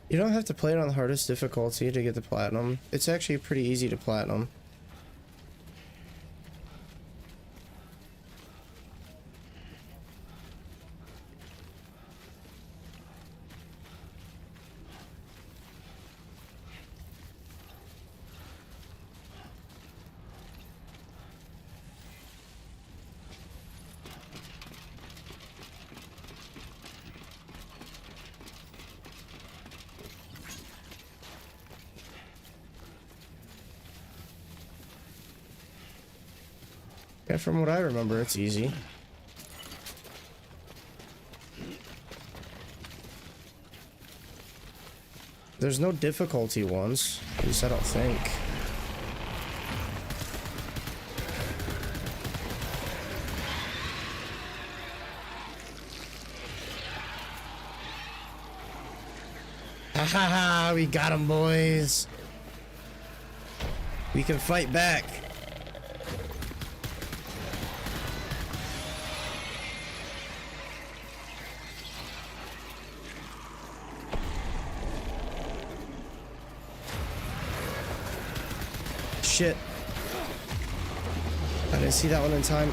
A: You don't have to play it on the hardest difficulty to get the platinum. It's actually pretty easy to platinum. Yeah, from what I remember, it's easy. There's no difficulty ones. At least I don't think. Ha ha ha! We got him, boys! We can fight back! Shit. I didn't see that one in time.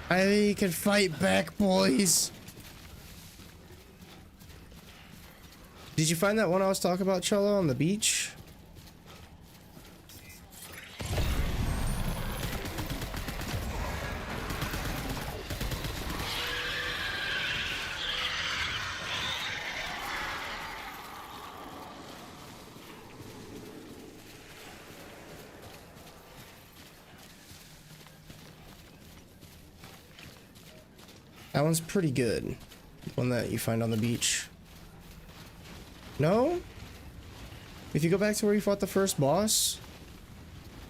A: I can fight back, boys. Did you find that one I was talking about, Cholo, on the beach? That one's pretty good. One that you find on the beach. No? If you go back to where you fought the first boss,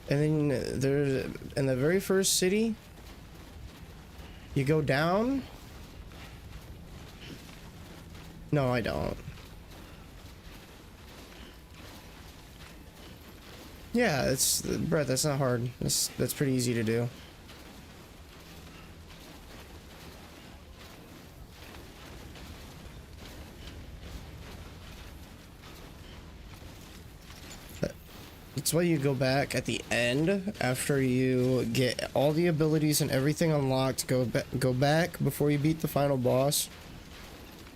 A: and then there's in the very first city, you go down. No, I don't. Yeah, it's Brett. That's not hard. That's pretty easy to do. That's why you go back at the end after you get all the abilities and everything unlocked. Go back before you beat the final boss.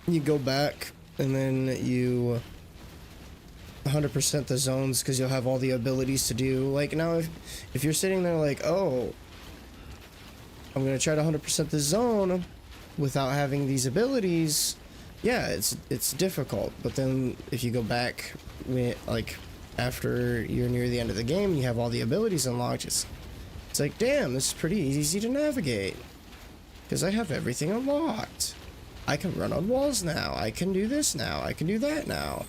A: You go back and then you 100% the zones because you'll have all the abilities to do. Like now, if you're sitting there like, oh, I'm gonna try to 100% the zone without having these abilities, yeah, it's difficult. But then if you go back, like, after you're near the end of the game, you have all the abilities unlocked. It's like, damn, this is pretty easy to navigate because I have everything unlocked. I can run on walls now. I can do this now. I can do that now.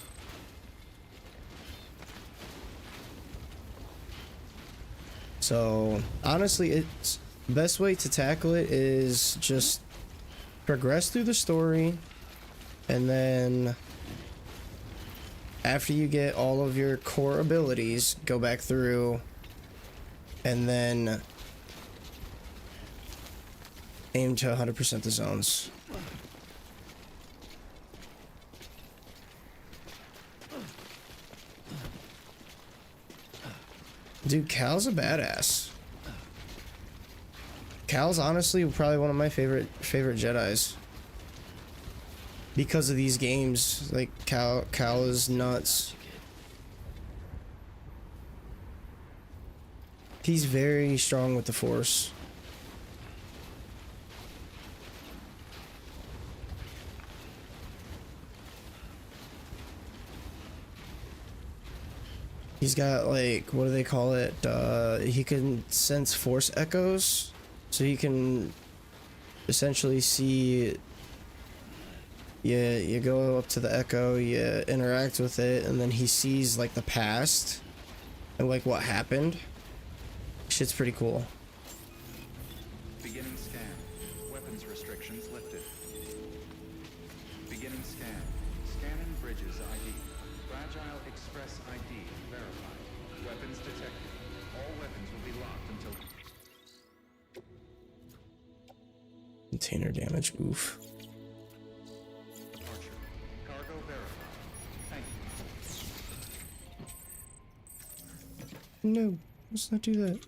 A: So honestly, it's the best way to tackle it is just progress through the story, and then after you get all of your core abilities, go back through and then aim to 100% the zones. Dude, Cal's a badass. Cal's honestly probably one of my favorite Jedis. Because of these games, like Cal is nuts. He's very strong with the Force. He's got, like, what do they call it? He can sense Force echoes, so he can essentially see, you go up to the Echo, you interact with it, and then he sees like the past and like what happened. Shit's pretty cool.
B: Beginning scan. Weapons restrictions lifted. Beginning scan. Scanning bridges ID. Fragile Express ID verified. Weapons detected. All weapons will be locked until...
A: Container damage, oof.
B: Departure. Cargo verified. Thank you.
A: No, let's not do that.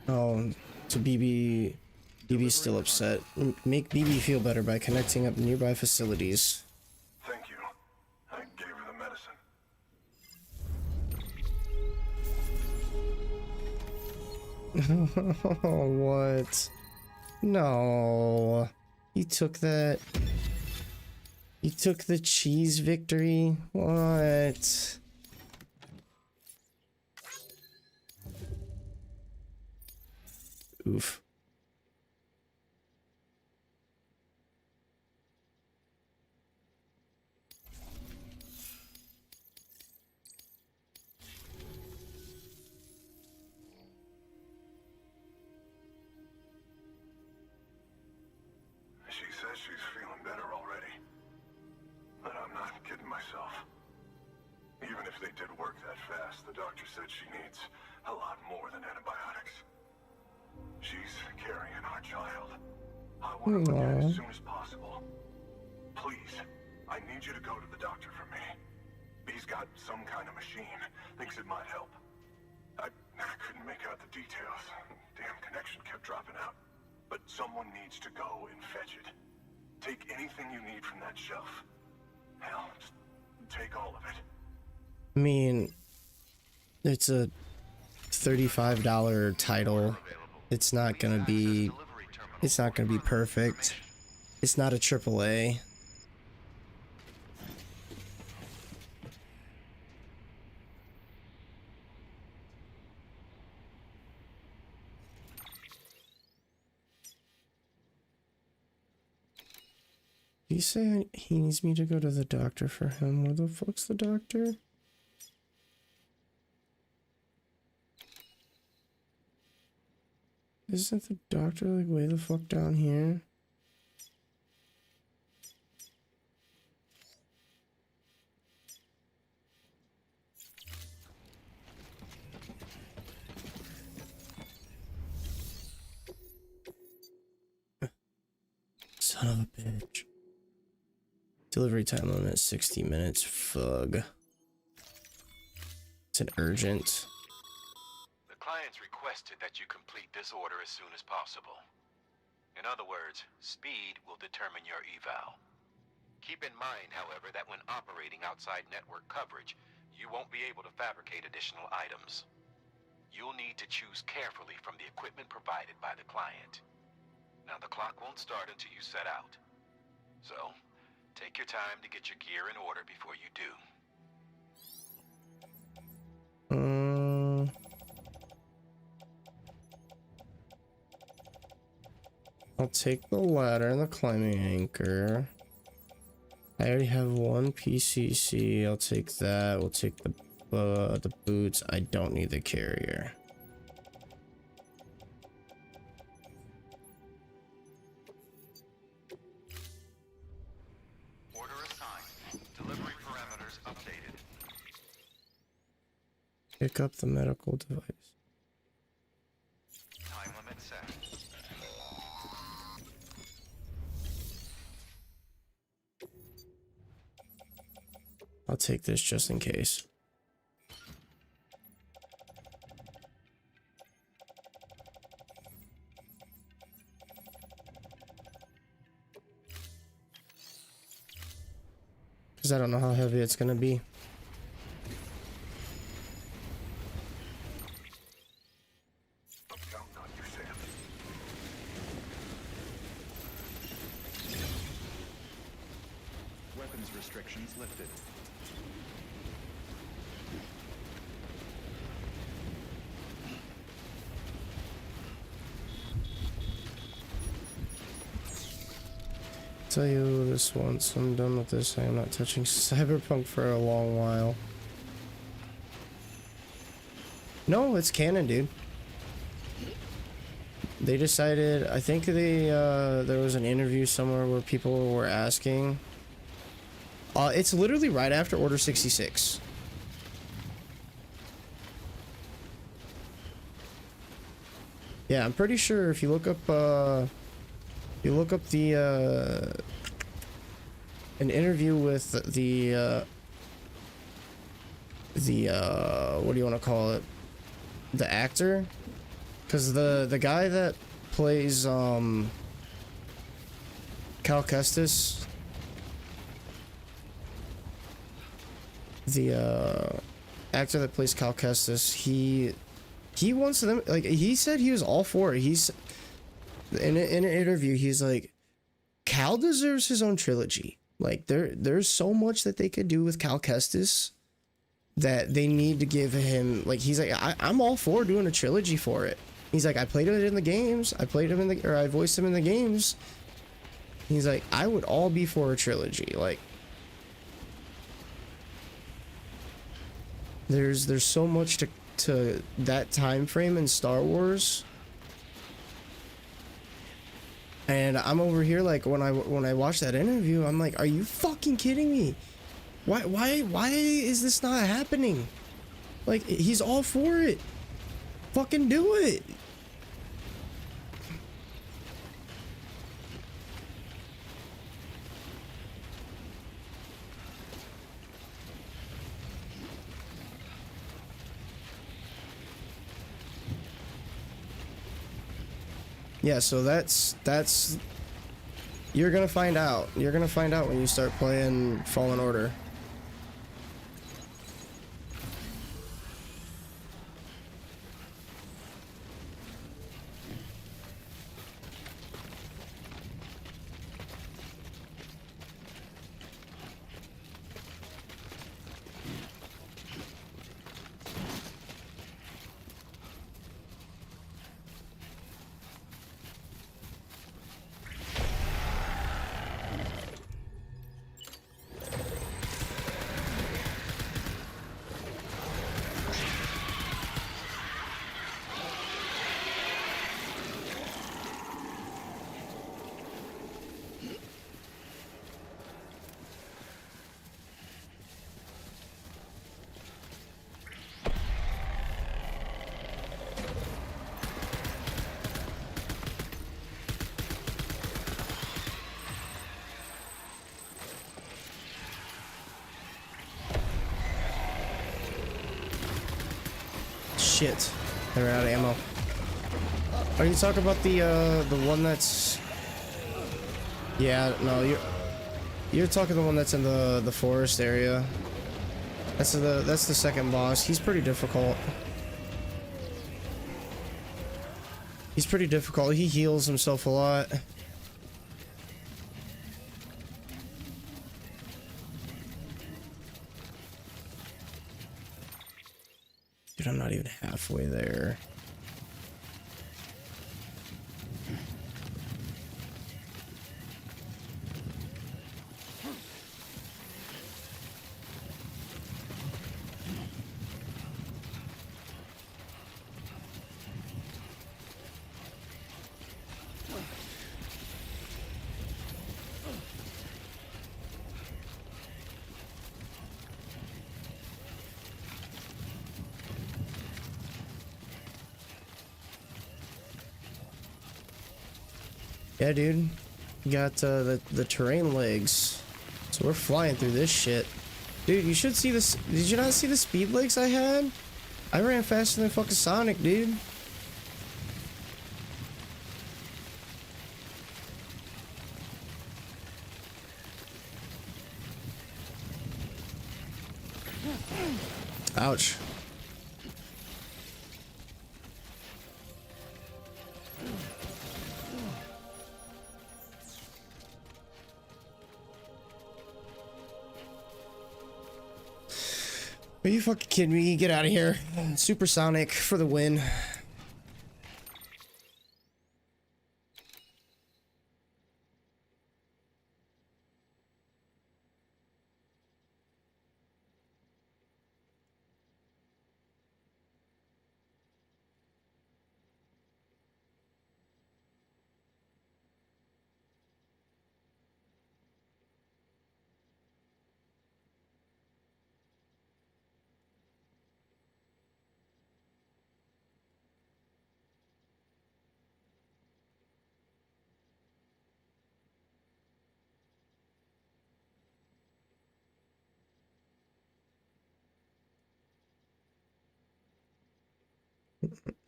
A: Oh, so BB's still upset. Make BB feel better by connecting up nearby facilities.
E: Thank you. I gave her the medicine.
A: Oh, what? No. He took that. He took the cheese victory? What? Oof.
E: She says she's feeling better already. But I'm not kidding myself. Even if they did work that fast, the doctor said she needs a lot more than antibiotics. She's carrying our child. I want to look at it as soon as possible. Please, I need you to go to the doctor for me. He's got some kind of machine. Thinks it might help. I couldn't make out the details. Damn connection kept dropping out. But someone needs to go and fetch it. Take anything you need from that shelf. Hell, just take all of it.
A: I mean, it's a $35 title. It's not gonna be perfect. It's not a AAA. You say he needs me to go to the doctor for him. Where the fuck's the doctor? Isn't the doctor like way the fuck down here? Son of a bitch. Delivery time limit 60 minutes. Fug. It's an urgent.
H: The clients requested that you complete this order as soon as possible. In other words, speed will determine your eval. Keep in mind, however, that when operating outside network coverage, you won't be able to fabricate additional items. You'll need to choose carefully from the equipment provided by the client. Now, the clock won't start until you set out. So, take your time to get your gear in order before you do.
A: I'll take the ladder and the climbing anchor. I already have one PCC. I'll take that. We'll take the boots. I don't need the carrier.
B: Order assigned. Delivery parameters updated.
A: Pick up the medical device.
B: Time limit set.
A: I'll take this just in case. Because I don't know how heavy it's going to be.
B: restrictions lifted.
A: Tell you this once, I'm done with this. I am not touching Cyberpunk for a long while. No, it's canon, dude. They decided, I think there was an interview somewhere where people were asking. It's literally right after Order 66. Yeah, I'm pretty sure if you look up, the, an interview with the, what do you want to call it? The actor? Because the guy that plays, Cal Kestis, the, actor that plays Cal Kestis, he wants them, like, he said he was all for it. He's, in an interview, he's like, Cal deserves his own trilogy. Like, there's so much that they could do with Cal Kestis that they need to give him, like, he's like, I'm all for doing a trilogy for it. He's like, I played it in the games. I voiced him in the games. He's like, I would all be for a trilogy. Like, there's so much to that time frame in Star Wars. And I'm over here like when I watched that interview, I'm like, are you fucking kidding me? Why is this not happening? Like, he's all for it. Fucking do it. Yeah, so that's you're gonna find out. You're gonna find out when you start playing Fallen Order. Shit, I ran out of ammo. Are you talking about the one that's? Yeah, no, you're talking the one that's in the forest area. That's the second boss. He's pretty difficult. He's pretty difficult. He heals himself a lot. Dude, I'm not even halfway there. Yeah, dude. You got the terrain legs. So we're flying through this shit. Dude, you should see this. Did you not see the speed legs I had? I ran faster than fucking Sonic, dude. Ouch. Are you fucking kidding me? Get out of here. Supersonic for the win.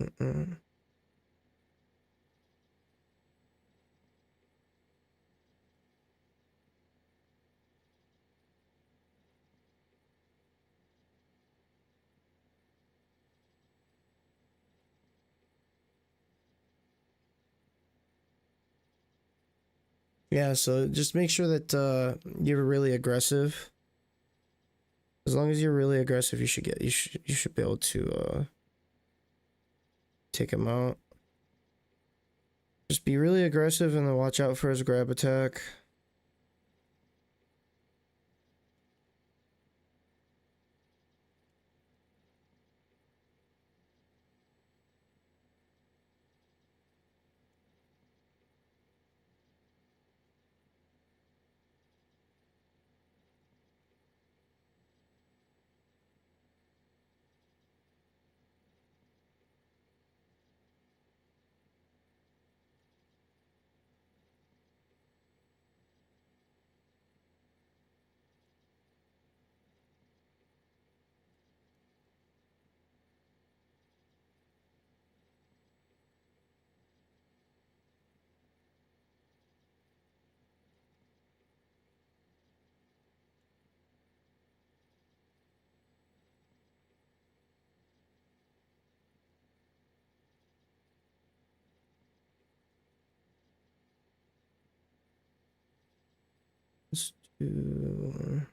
A: Mm-mm. Yeah, so just make sure that you're really aggressive. As long as you're really aggressive, you should be able to take him out. Just be really aggressive and then watch out for his grab attack. Let's do...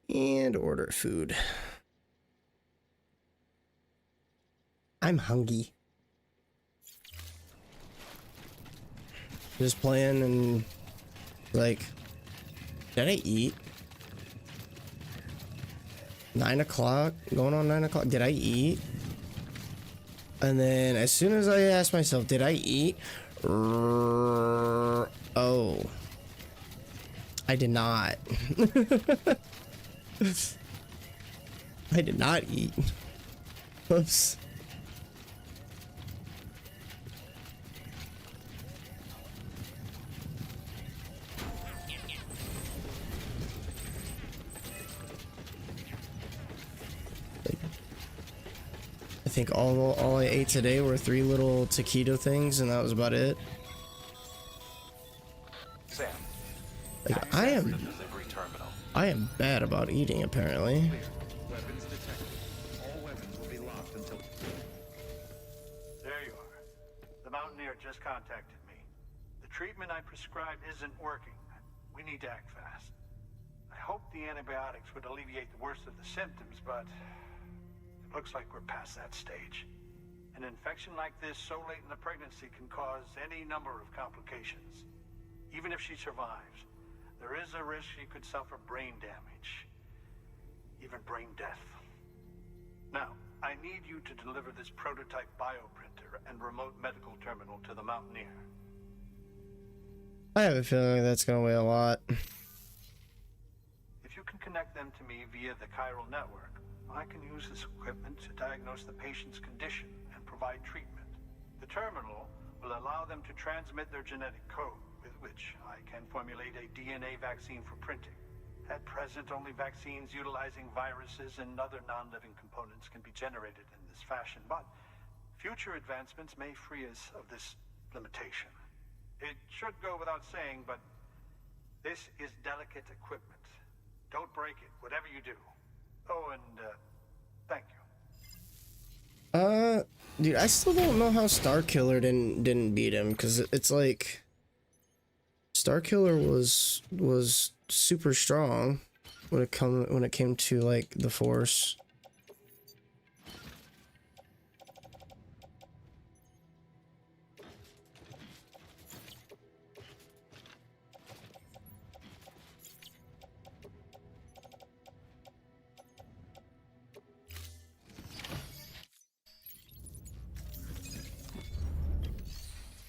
A: And order food. I'm hungry. Just playing and like, did I eat? 9 o'clock, going on 9 o'clock. Did I eat? And then as soon as I asked myself, did I eat? Oh, I did not. I did not eat. Oops. I think all I ate today were 3 little taquito things, and that was about it.
H: Sam,
A: Like
H: access the delivery terminal.
A: I am bad about eating, apparently.
B: Weapons detected. All weapons will be locked until...
F: There you are. The Mountaineer just contacted me. The treatment I prescribed isn't working. We need to act fast. I hoped the antibiotics would alleviate the worst of the symptoms, but it looks like we're past that stage. An infection like this so late in the pregnancy can cause any number of complications. Even if she survives, there is a risk she could suffer brain damage, even brain death. Now, I need you to deliver this prototype bioprinter and remote medical terminal to the Mountaineer.
A: I have a feeling that's gonna weigh a lot.
F: If you can connect them to me via the chiral network, I can use this equipment to diagnose the patient's condition and provide treatment. The terminal will allow them to transmit their genetic code, with which I can formulate a DNA vaccine for printing. At present, only vaccines utilizing viruses and other non-living components can be generated in this fashion, but future advancements may free us of this limitation. It should go without saying, but this is delicate equipment. Don't break it, whatever you do. Oh, and thank you.
A: Dude, I still don't know how Starkiller didn't beat him, because it's like Starkiller was super strong when it came to like the Force.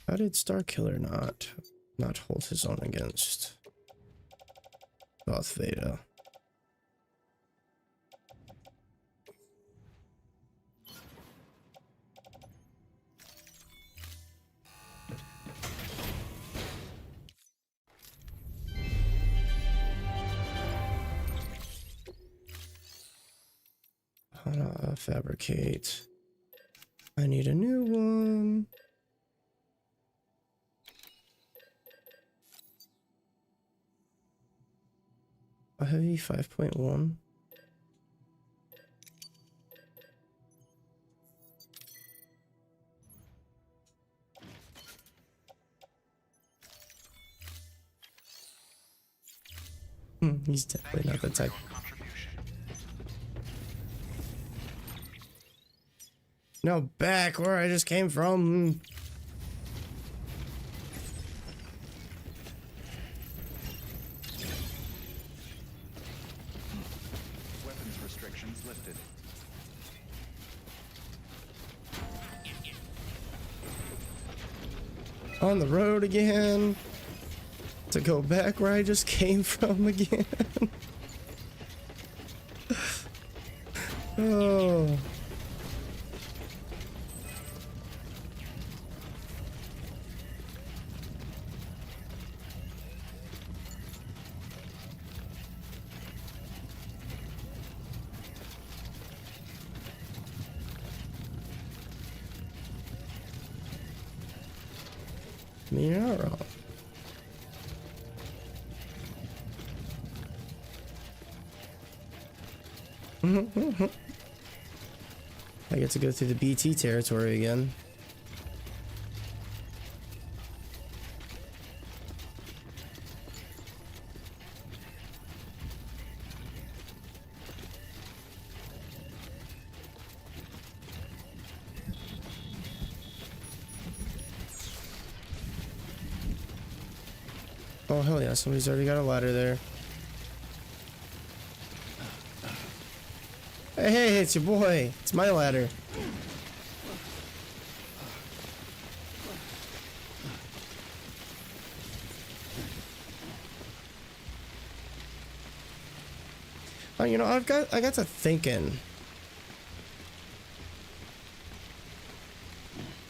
A: How did Starkiller not hold his own against Darth Vader? Fabricate. I need a new one. A heavy 5.1. He's definitely not the type. No, back where I just came from.
B: Weapons restrictions lifted.
A: On the road again. To go back where I just came from again. Oh. I mean, you're not wrong. I get to go through the BT territory again. Oh hell yeah, somebody's already got a ladder there. Hey, it's your boy. It's my ladder. Oh, you know, I got to thinking.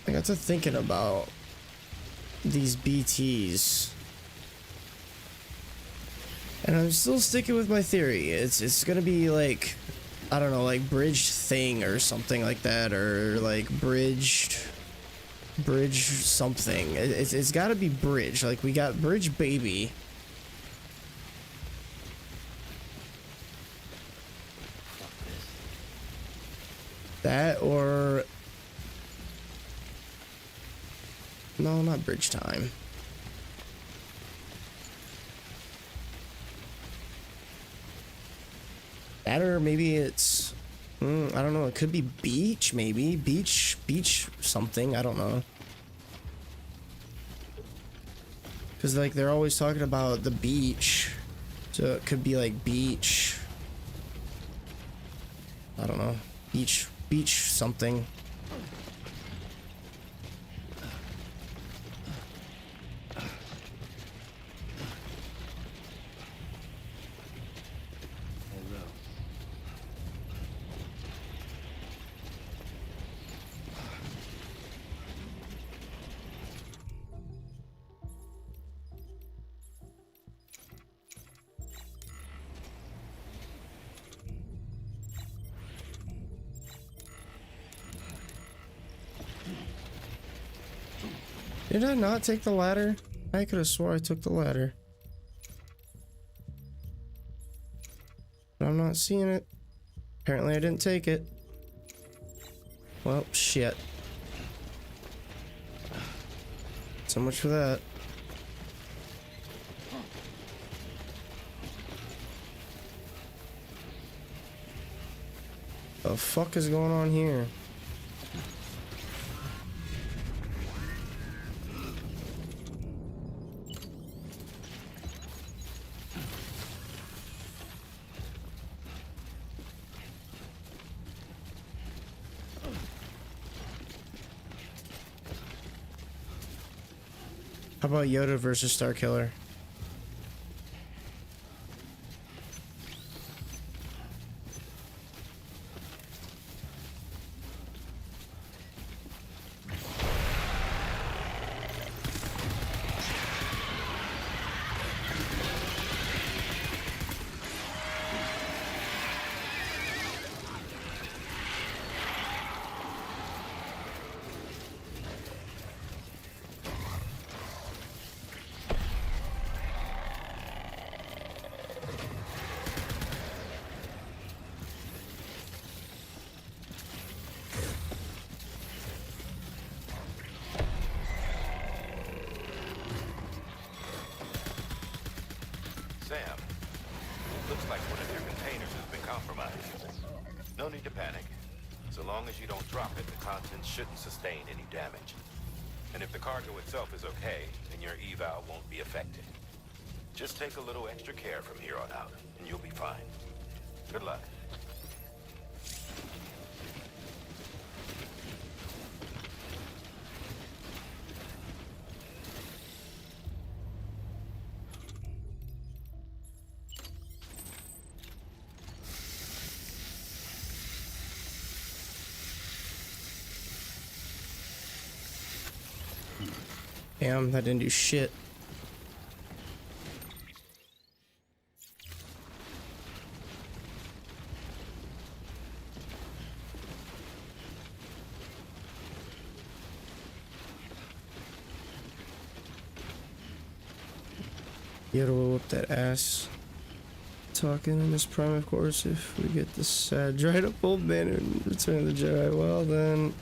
A: I got to thinking about these BTs. And I'm still sticking with my theory. It's gonna be like, I don't know, like bridged thing or something like that, or like bridge something. It's got to be bridge. Like we got bridge baby. That or no, not bridge time. That or maybe it's, I don't know. It could be beach, maybe beach something. I don't know. Because like they're always talking about the beach, so it could be like beach. I don't know. Beach something. Did I not take the ladder? I could have swore I took the ladder. But I'm not seeing it. Apparently I didn't take it. Well, shit. So much for that. The fuck is going on here? How about Yoda versus Starkiller?
H: Sam, looks like one of your containers has been compromised. No need to panic. So long as you don't drop it, the contents shouldn't sustain any damage. And if the cargo itself is okay, then your eval won't be affected. Just take a little extra care from here on out, and you'll be fine. Good luck.
A: Damn, that didn't do shit. Yoda will whoop that ass. Talking in this prime, of course, if we get this sad dried up old man in Return of the Jedi, well then...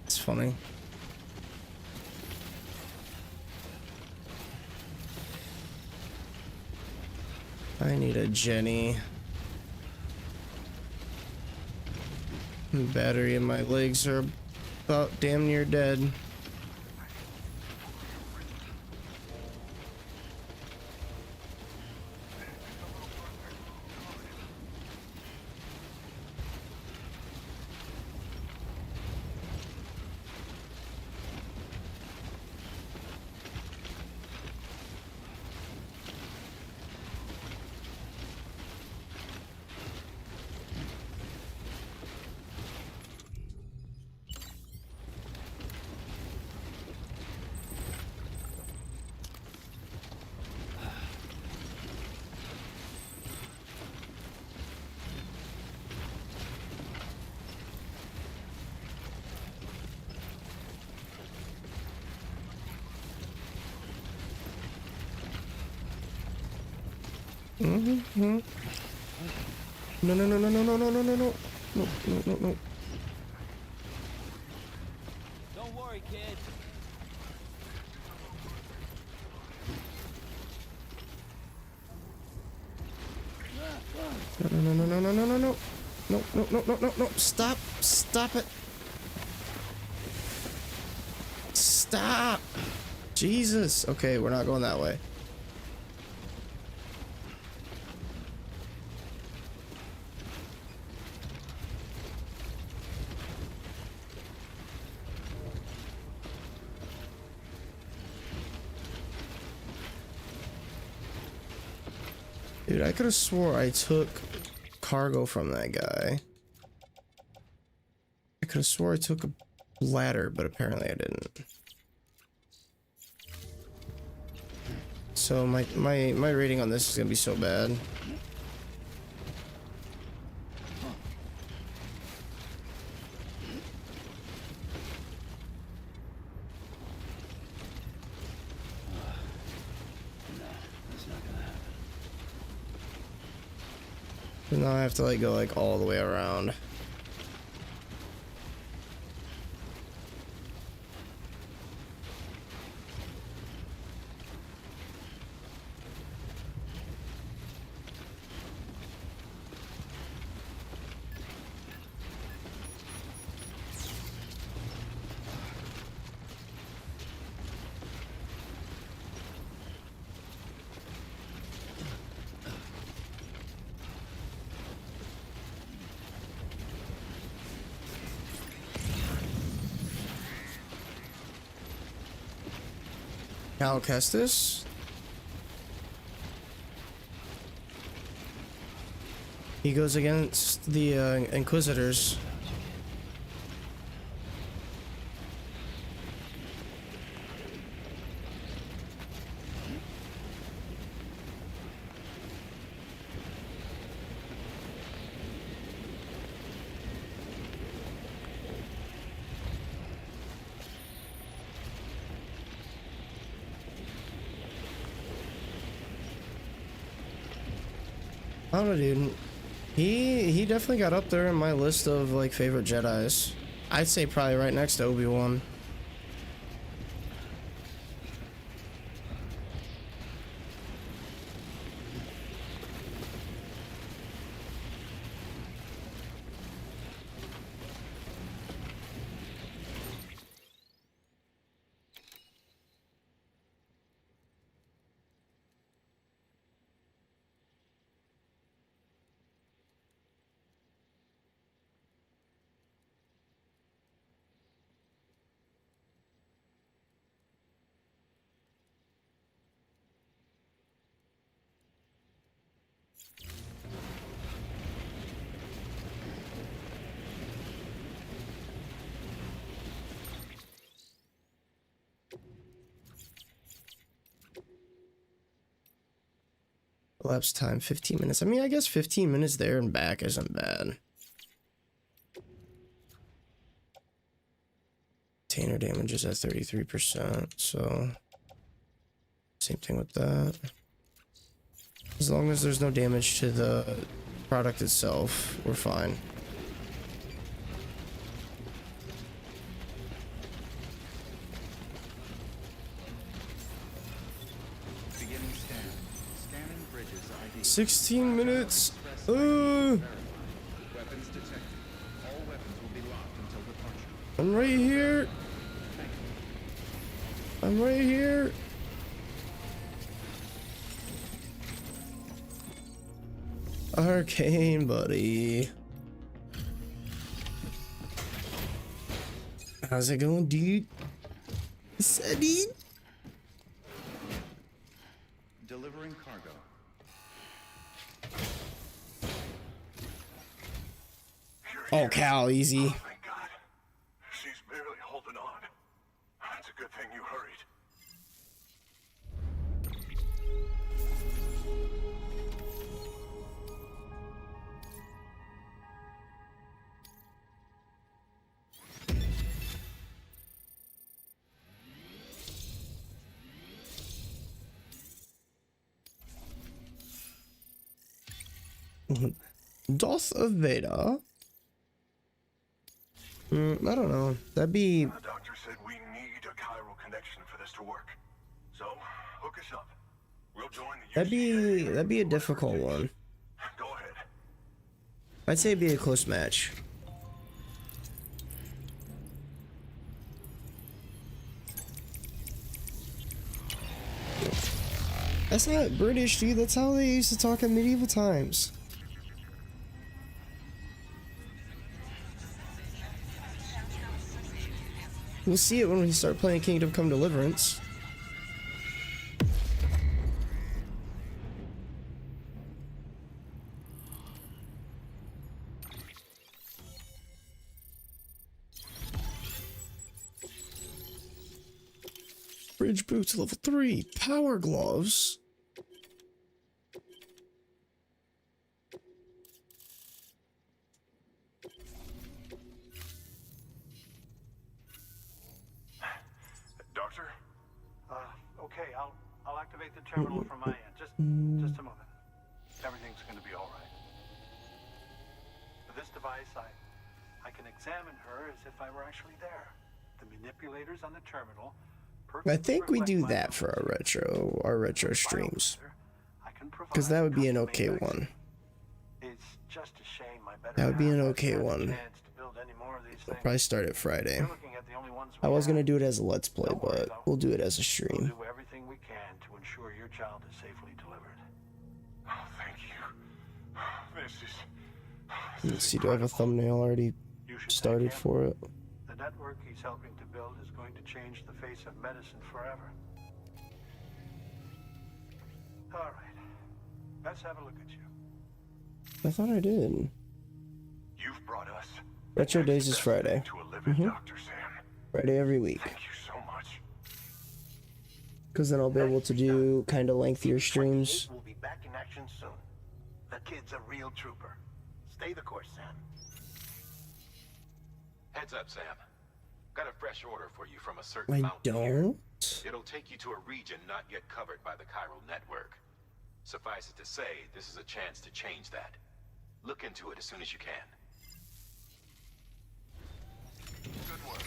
A: It's funny. I need a Jenny. Battery in my legs are about damn near dead. Mm-hmm. No, no, no, no, no, no, no, no, no, no, no, no, no, no.
I: Don't worry, kid.
A: No, no, no, no, no, no, no, no, no, no, no, no, no, no, stop, stop it. Stop. Jesus. Okay, we're not going that way. Dude, I could have swore I took cargo from that guy. I could have swore I took a ladder, but apparently I didn't. So my rating on this is gonna be so bad. Now I have to like go like all the way around. Cal Kestis. He goes against the Inquisitors. I don't know, dude. He definitely got up there in my list of like favorite Jedis. I'd say probably right next to Obi-Wan. Elapsed time 15 minutes. I mean, I guess 15 minutes there and back isn't bad. Container damage is at 33%, so same thing with that. As long as there's no damage to the product itself, we're fine.
B: Beginning scan. Scanning bridges ID.
A: 16 minutes.
B: Weapons detected. All weapons will be locked until departure.
A: I'm right here. I'm right here. Arcane, buddy. How's it going, dude? Dude.
B: Delivering cargo.
A: Oh, Cal, easy.
E: Thank God. She's barely holding on. It's a good thing you hurried.
A: Darth Vader. I don't know. That'd be.
E: The doctor said we need a chiral connection for this to work. So, hook us up. We'll join the
A: That'd be a difficult one.
E: Go ahead.
A: I'd say it'd be a close match. That's not British, dude. That's how they used to talk in medieval times. We'll see it when we start playing Kingdom Come Deliverance. Bridge boots level 3. Power gloves.
E: Doctor?
F: Okay, I'll activate the terminal from my end. Just a moment. Everything's gonna be all right. device, I can examine her as if I were actually there. The manipulators on the terminal.
A: I think we do that for our retro streams, because that would be an okay one.
F: It's just a shame my better
A: That would be an
F: half
A: okay
F: hasn't had a
A: one.
F: chance to build any more of these
A: We'll
F: things.
A: probably start it Friday.
F: We're looking at the only ones
A: I
F: we
A: was
F: have.
A: gonna do it as a let's play,
F: Don't worry,
A: but
F: though.
A: we'll do it as a
F: We'll
A: stream.
F: do everything we can to ensure your child is safely delivered.
E: Oh, thank you.
A: Let's see, do I have a thumbnail already
F: You should
A: started
F: thank him.
A: for it?
F: The network he's helping to build is going to change the face of medicine forever. All right, let's have a look at you.
A: I thought I did.
E: You've brought us.
A: Retro Days is Friday.
E: To a living Dr. Sam.
A: Friday every week.
E: Thank you so much.
A: Because then I'll be able to do kind of lengthier streams.
J: We'll be back in action soon. The kid's a real trooper. Stay the course, Sam.
H: Heads up, Sam. Got a fresh order for you from a certain
A: I
H: mountaineer.
A: don't.
H: It'll take you to a region not yet covered by the chiral network. Suffice it to say, this is a chance to change that. Look into it as soon as you can.
B: Good work.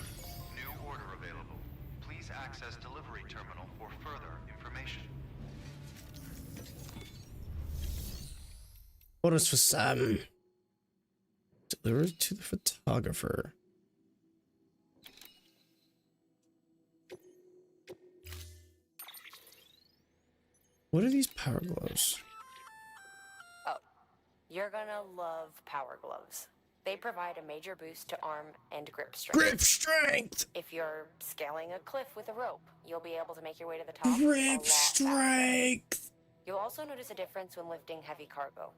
B: New order available. Please access delivery terminal for further information.
A: Orders for Sam. Delivered to the photographer. What are these power gloves?
C: Oh, you're gonna love power gloves. They provide a major boost to arm and grip strength.
A: Grip strength!
C: If you're scaling a cliff with a rope, you'll be able to make your way to the top a lot
A: Grip
C: faster.
A: strength!
C: You'll also notice a difference when lifting heavy cargo.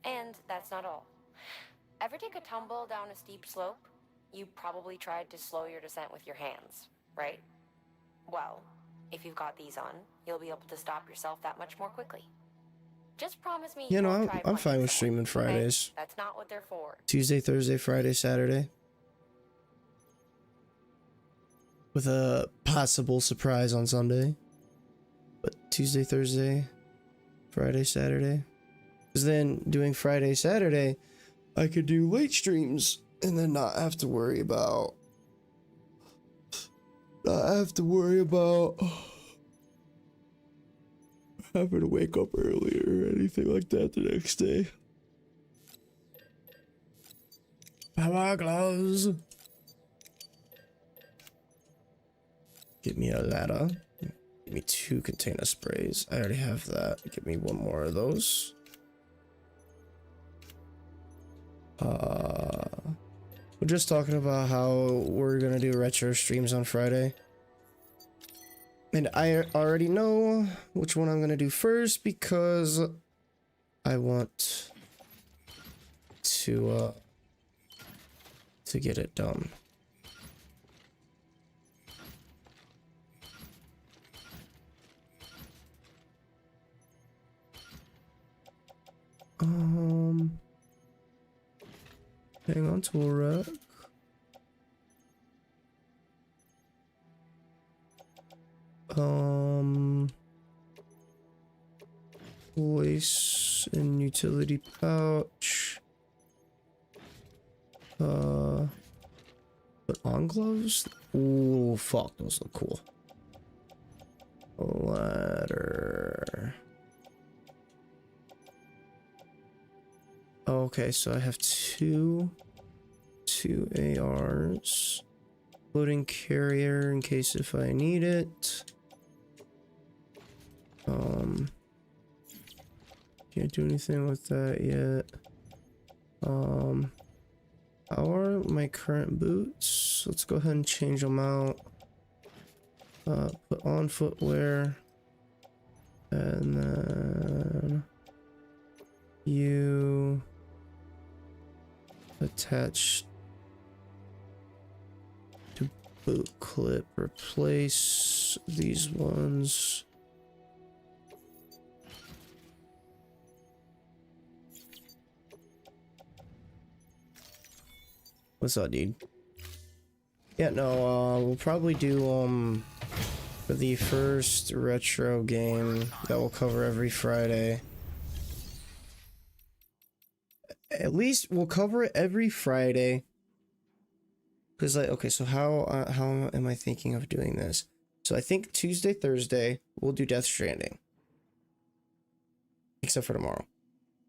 C: And that's not all. Ever take a tumble down a steep slope? You probably tried to slow your descent with your hands, right? Well, if you've got these on, you'll be able to stop yourself that much more quickly. Just promise me
A: You know,
C: won't try
A: I'm
C: punching
A: fine with
C: someone,
A: streaming
C: okay?
A: Fridays.
C: That's not what they're for.
A: Tuesday, Thursday, Friday, Saturday. With a possible surprise on Sunday. But Tuesday, Thursday, Friday, Saturday. Because then doing Friday, Saturday, I could do late streams and then not have to worry about having to wake up earlier or anything like that the next day. Power gloves. Give me a ladder. Give me 2 container sprays. I already have that. Give me 1 more of those. We're just talking about how we're gonna do retro streams on Friday. And I already know which one I'm gonna do first because I want to get it done. Hang on to a rack. Place in utility pouch. Put on gloves? Ooh, fuck, those look cool. Ladder. Okay, so I have two ARs. Loading carrier in case if I need it. Can't do anything with that yet. How are my current boots? Let's go ahead and change them out. Put on footwear. And then you attach to boot clip. Replace these ones. What's up, dude? Yeah, no, we'll probably do, for the first retro game that we'll cover every Friday. at least we'll cover it every Friday. Because like, okay, so how am I thinking of doing this? So I think Tuesday, Thursday, we'll do Death Stranding. Except for tomorrow,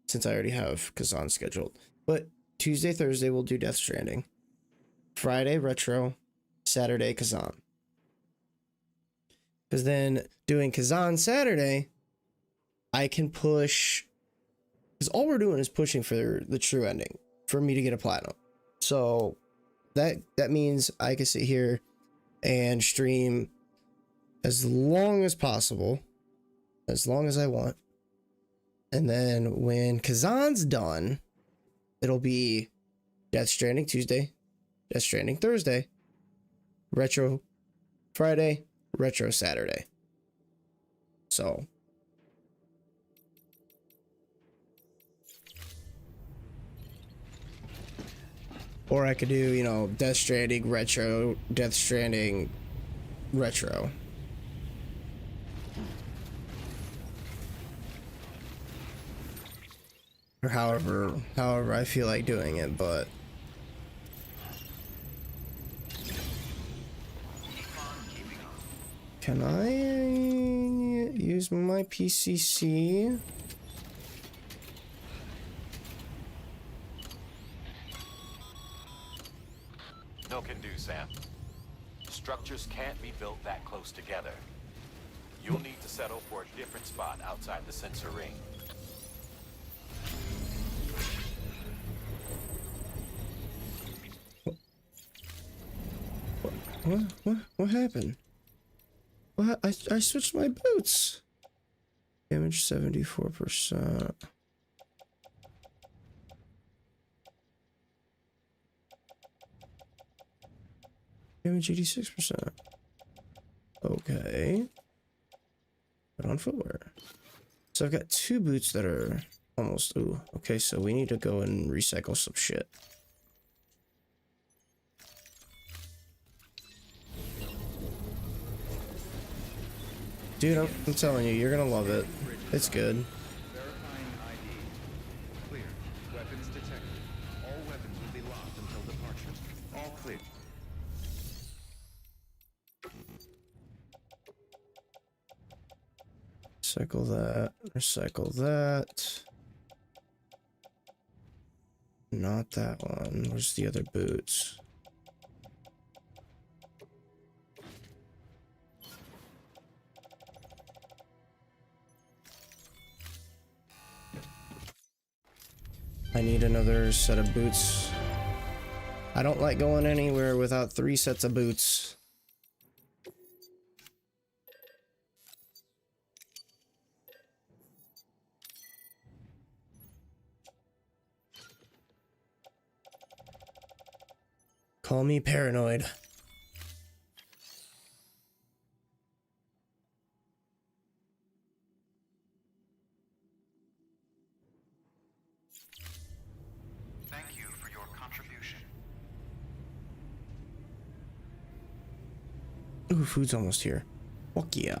A: since I already have Kazan scheduled. But Tuesday, Thursday, we'll do Death Stranding. Friday, Retro. Saturday, Kazan. Because then doing Kazan Saturday, I can push... Because all we're doing is pushing for the true ending. For me to get a platinum. So that means I can sit here and stream as long as possible. As long as I want. And then when Kazan's done, it'll be Death Stranding Tuesday, Death Stranding Thursday, Retro Friday, Retro Saturday. So. Or I could do, you know, Death Stranding, Retro, Death Stranding, Retro. Or however I feel like doing it, but can I use my PCC?
H: No can do, Sam. Structures can't be built that close together. You'll need to settle for a different spot outside the sensor ring.
A: What happened? What? I switched my boots. Damage 74%. Damage 86%. Okay. Put on footwear. So I've got two boots that are almost... Ooh, okay, so we need to go and recycle some shit. Dude, I'm telling you, you're gonna love it. It's good.
B: Verifying ID. Clear. Weapons detected. All weapons will be locked until departure. All clear.
A: Recycle that. Recycle that. Not that one. Where's the other boots? I need another set of boots. I don't like going anywhere without 3 sets of boots. Call me paranoid.
B: Thank you for your contribution.
A: Ooh, food's almost here. Fuck yeah.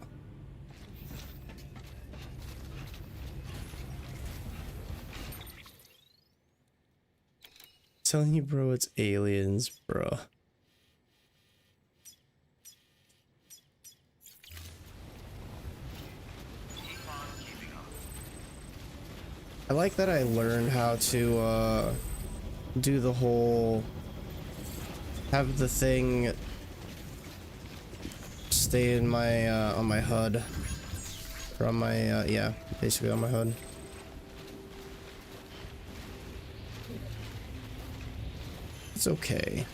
A: Telling you, bro, it's aliens, bro. I like that I learned how to do the whole have the thing stay in my on my HUD, or on my yeah, basically on my HUD. It's okay.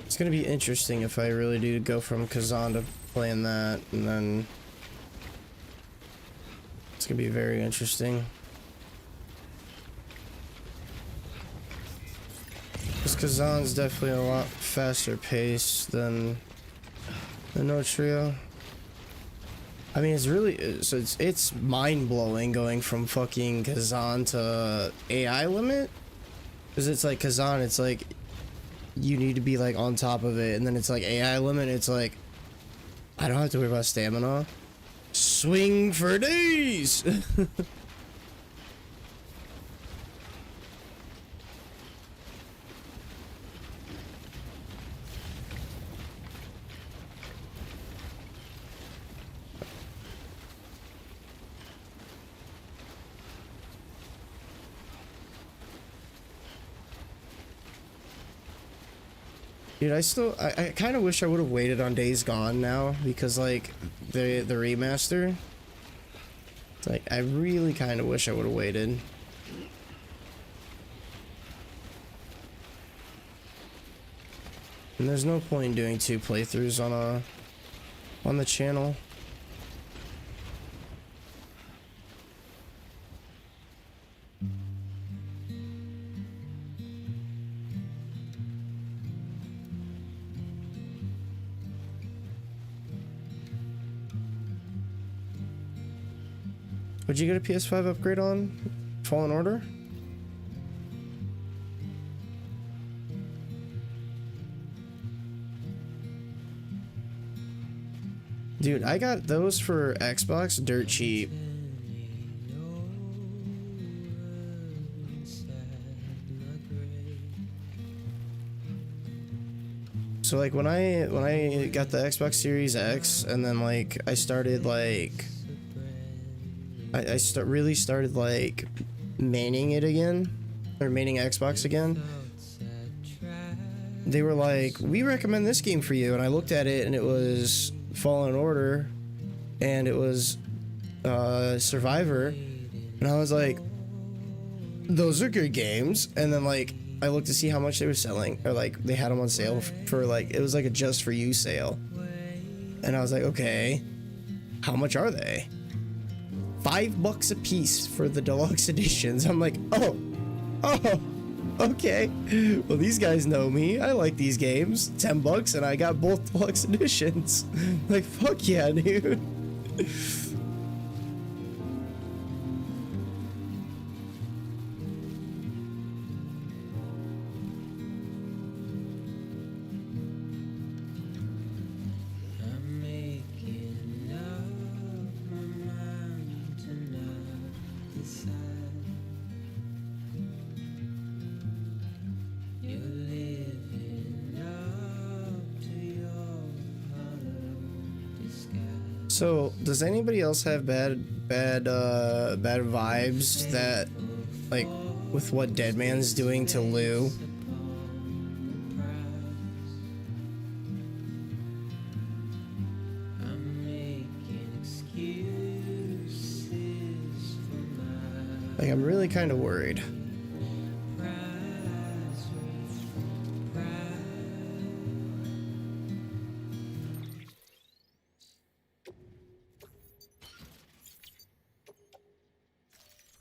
A: It's gonna be interesting if I really do go from Kazan to playing that, and then it's gonna be very interesting. Because Kazan's definitely a lot faster paced than No Trio. I mean, it's really so it's mind blowing going from fucking Kazan to AI limit, because it's like Kazan, it's like you need to be like on top of it, and then it's like AI limit, it's like I don't have to worry about stamina. Swing for days. Dude, I kind of wish I would have waited on Days Gone now, because like the remaster, it's like I really kind of wish I would have waited. And there's no point in doing 2 playthroughs on the channel. Would you get a PS5 upgrade on Fallen Order? Dude, I got those for Xbox dirt cheap. So like when I got the Xbox Series X, and then like I started like really started like maining it again, or maining Xbox again. They were like, we recommend this game for you, and I looked at it and it was Fallen Order and it was Survivor, and I was like, those are good games. And then like I looked to see how much they were selling, or like they had them on sale for like, it was like a just for you sale, and I was like, okay, how much are they? $5 a piece for the deluxe editions. I'm like, oh, okay. Well, these guys know me. I like these games. $10, and I got both deluxe editions. Like, fuck yeah, dude. So, does anybody else have bad vibes that, like, with what Deadman's doing to Lou? Like, I'm really kind of worried.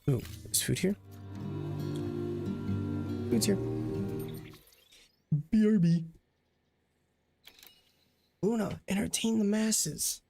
A: Ooh, is food here? Food's here. BRB. Luna, entertain the masses.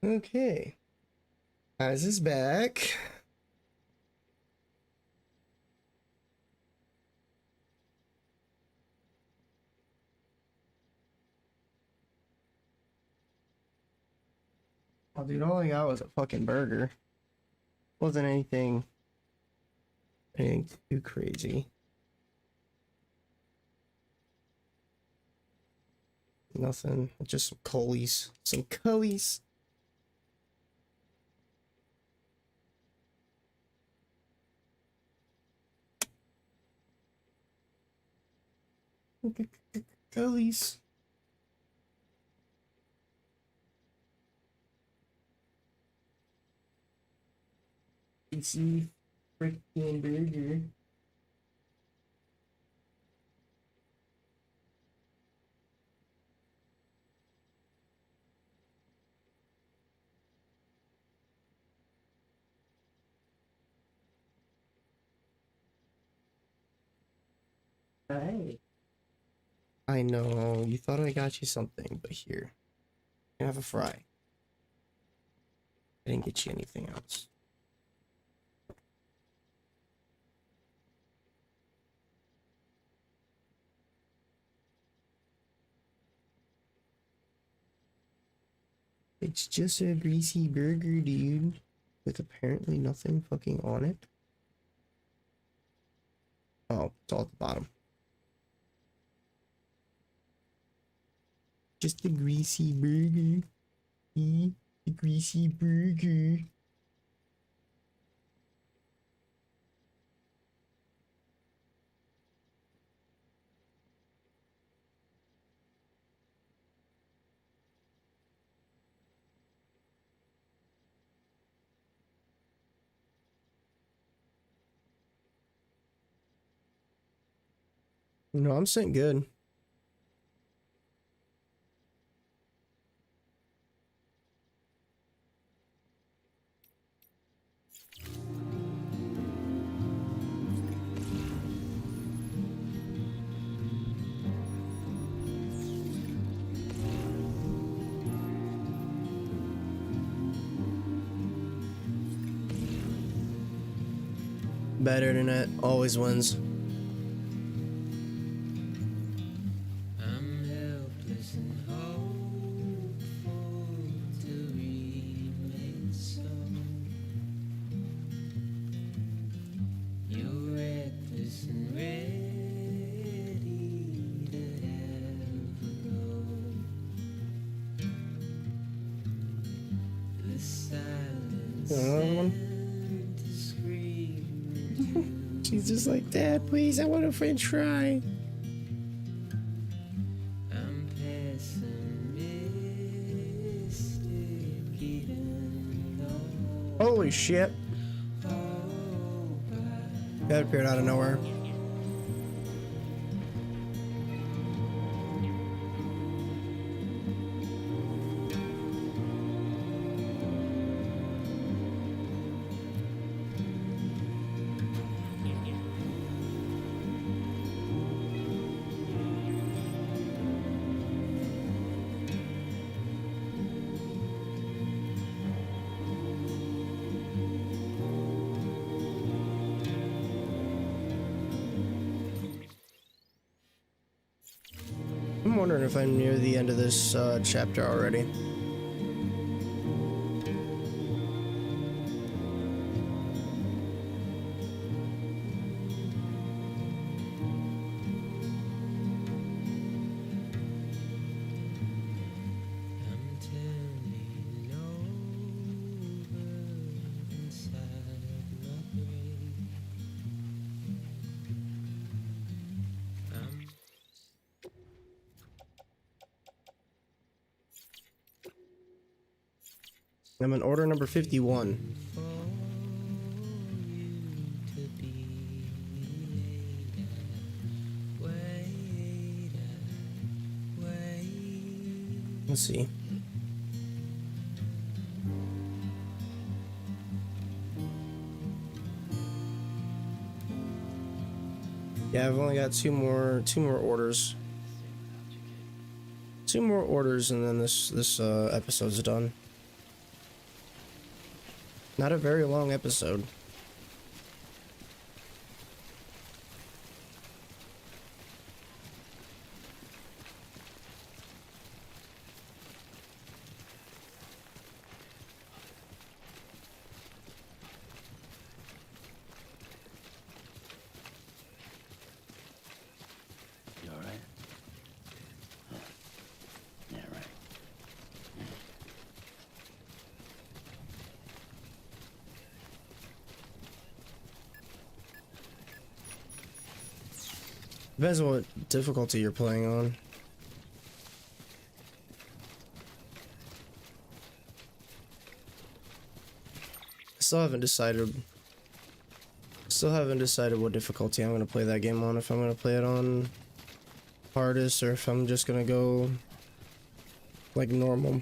A: Okay. Eyes is back. Oh, dude, all I got was a fucking burger. Wasn't anything too crazy. Nothing. Just some coolies. Some coolies. Coolies. PC freaking burger. Hey. I know, you thought I got you something, but here. You have a fry. I didn't get you anything else. It's just a greasy burger, dude. With apparently nothing fucking on it. Oh, it's all at the bottom. Just a greasy burger. A greasy burger. No, I'm sitting good. Better internet always wins.
K: I'm helpless and hopeful to remain so. You're reckless and ready to have a go. The silence
A: Another one?
K: to scream.
A: She's just like, Dad, please, I want a french fry.
K: I'm pessimistic even though
A: Holy shit. That appeared out of nowhere. I'm wondering if I'm near the end of this chapter already.
K: I'm turning over inside my brain.
A: I'm in order number 51. Let's see. Yeah, I've only got two more orders. Two more orders and then this episode's done. Not a very long episode.
D: You all right? Yeah, right.
A: Depends on what difficulty you're playing on. Still haven't decided what difficulty I'm gonna play that game on. If I'm gonna play it on hardest or if I'm just gonna go like normal.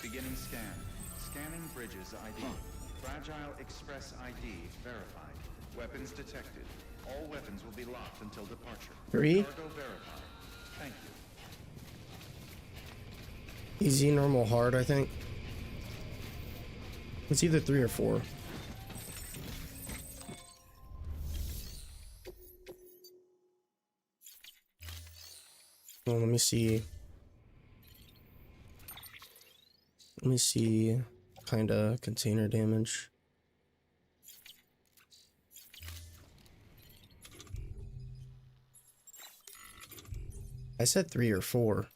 B: Beginning scan. Scanning bridges ID. Fragile Express ID verified. Weapons detected. All weapons will be locked until departure.
A: 3.
B: Cargo verified. Thank you.
A: Easy, normal, hard, I think. It's either 3 or 4. Well, let me see. Kinda container damage. I said 3 or 4.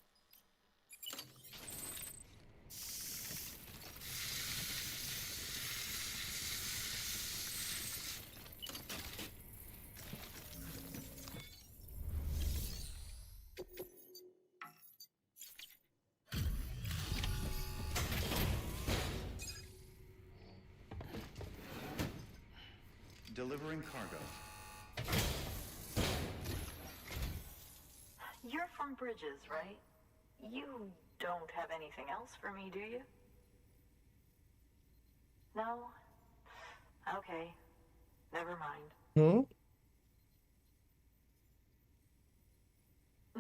B: Delivering cargo.
G: You're from Bridges, right? You don't have anything else for me, do you? No? Okay. Never mind.
A: Hmm?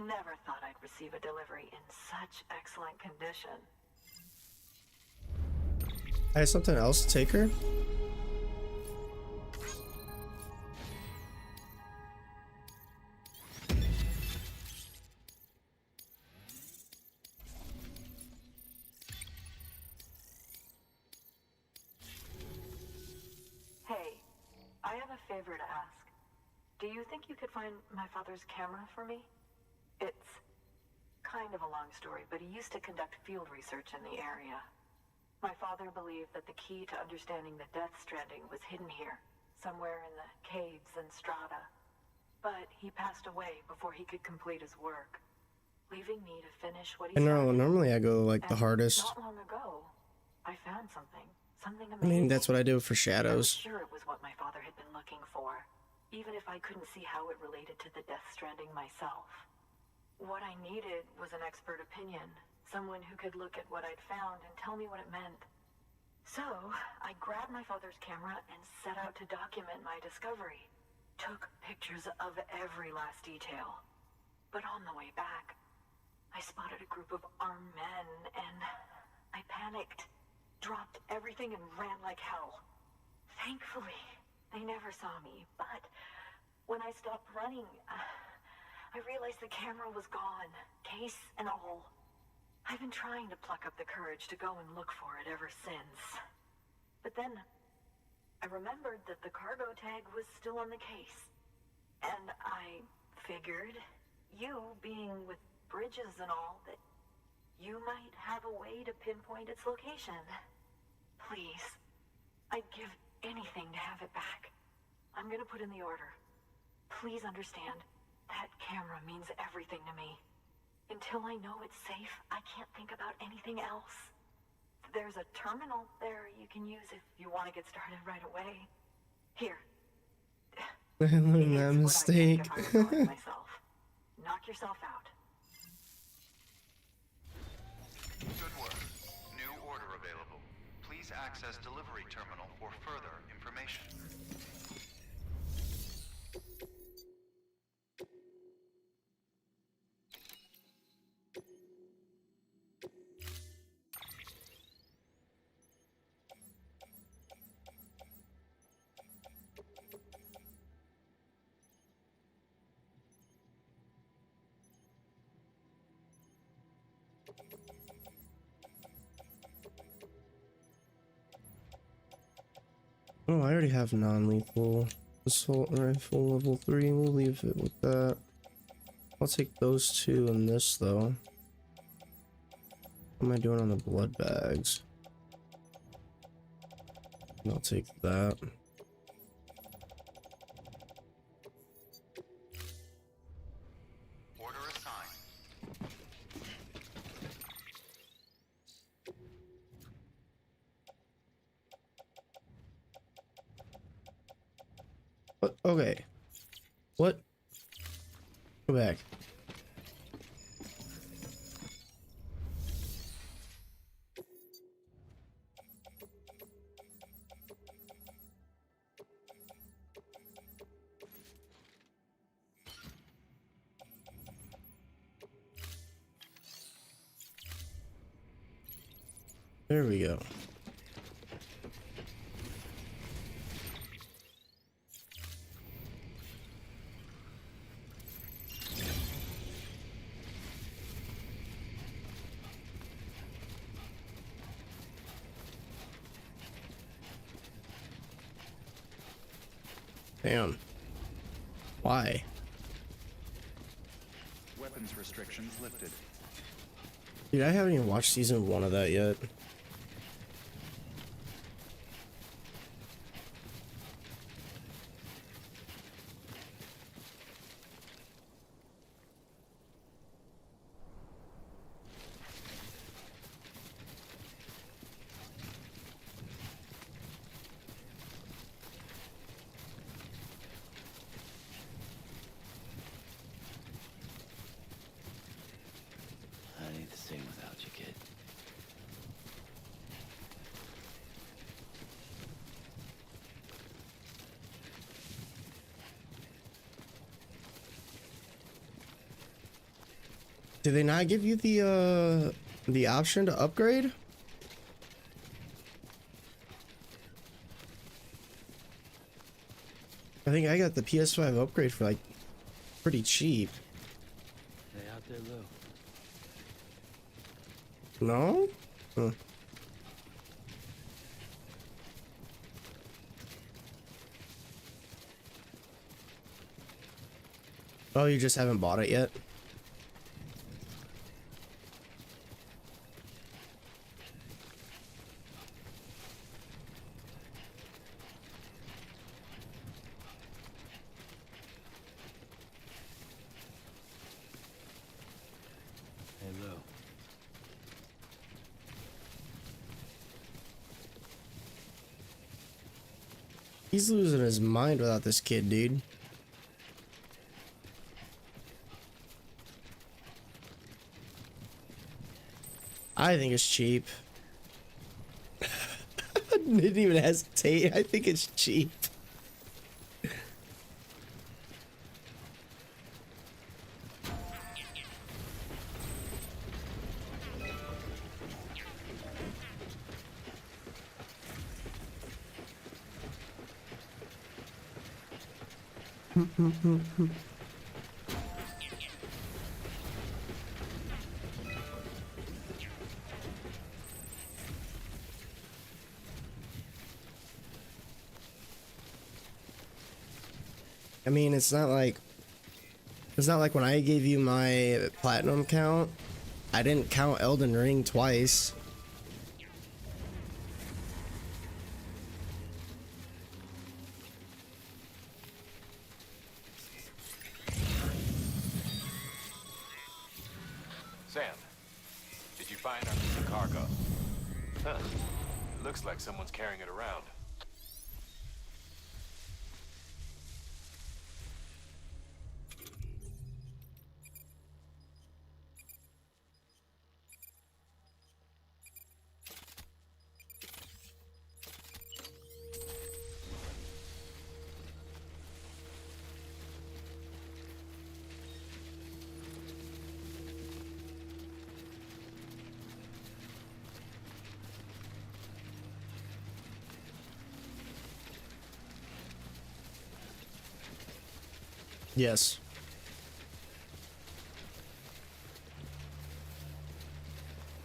G: Never thought I'd receive a delivery in such excellent condition.
A: I have something else to take her?
G: Hey, I have a favor to ask. Do you think you could find my father's camera for me? It's kind of a long story, but he used to conduct field research in the area. My father believed that the key to understanding the Death Stranding was hidden here, somewhere in the caves and strata. But he passed away before he could complete his work, leaving me to finish what he
A: I
G: started.
A: know, normally I go like the
G: And
A: hardest.
G: not long ago, I found something
A: I
G: amazing.
A: mean, that's what I do for
G: I was
A: shadows.
G: sure it was what my father had been looking for, even if I couldn't see how it related to the Death Stranding myself. What I needed was an expert opinion, someone who could look at what I'd found and tell me what it meant. So, I grabbed my father's camera and set out to document my discovery. Took pictures of every last detail. But on the way back, I spotted a group of armed men and I panicked. Dropped everything and ran like hell. Thankfully, they never saw me, but when I stopped running, I realized the camera was gone, case and all. I've been trying to pluck up the courage to go and look for it ever since. But then, I remembered that the cargo tag was still on the case. And I figured, you being with Bridges and all, that you might have a way to pinpoint its location. Please, I'd give anything to have it back. I'm gonna put in the order. Please understand, that camera means everything to me. Until I know it's safe, I can't think about anything else. There's a terminal there you can use if you want to get started right away. Here.
A: I learned that
G: It's
A: mistake.
G: what I think if I were calling myself. Knock yourself out.
B: Good work. New order available. Please access delivery terminal for further information.
A: Oh, I already have non-lethal assault rifle level 3. We'll leave it with that. I'll take those two and this though. What am I doing on the blood bags? I'll take that.
B: Order assigned.
A: What? Okay. What? Go back. There we go. Damn. Why?
B: Weapons restrictions lifted.
A: Dude, I haven't even watched season 1 of that yet.
D: I need to sing without you, kid.
A: Did they not give you the option to upgrade? I think I got the PS5 upgrade for like pretty cheap.
D: Stay out there, Lou.
A: No? Huh. Oh, you just haven't bought it yet?
D: Hey, Lou.
A: He's losing his mind without this kid, dude. I think it's cheap. Didn't even hesitate. I think it's cheap. I mean, it's not like when I gave you my platinum count, I didn't count Elden Ring twice.
H: Sam, did you find our missing cargo? Huh. Looks like someone's carrying it around.
A: Yes.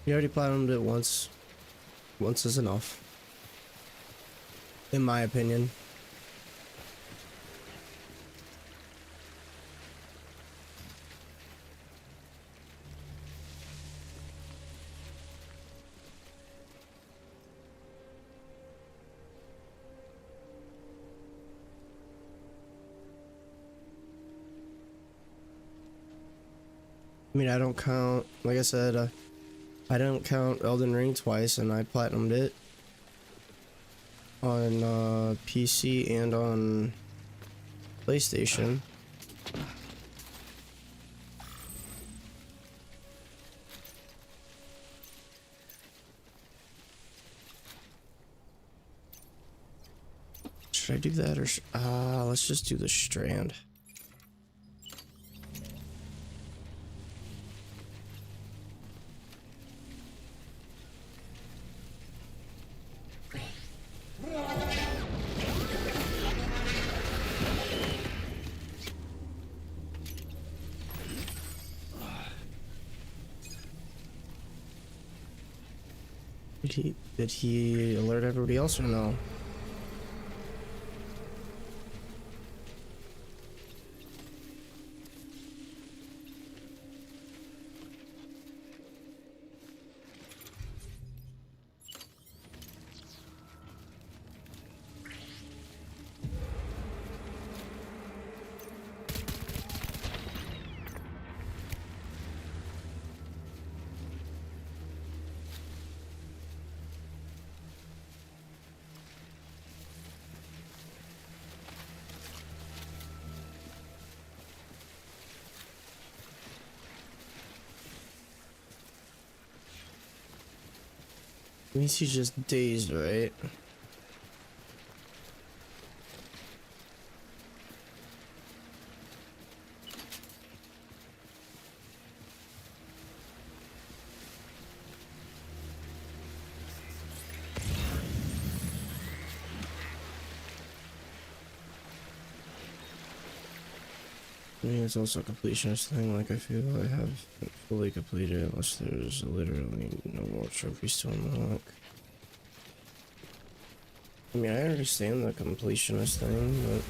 A: You already platinumed it once. Once is enough. In my opinion. I mean, I don't count, like I said, I don't count Elden Ring twice, and I platinumed it on PC and on PlayStation. Should I do that or let's just do the Strand. Did he alert everybody else or no? Means he's just dazed, right? I mean, it's also a completionist thing. Like, I feel I haven't fully completed it unless there's literally no more trophies to unlock. I mean, I understand the completionist thing, but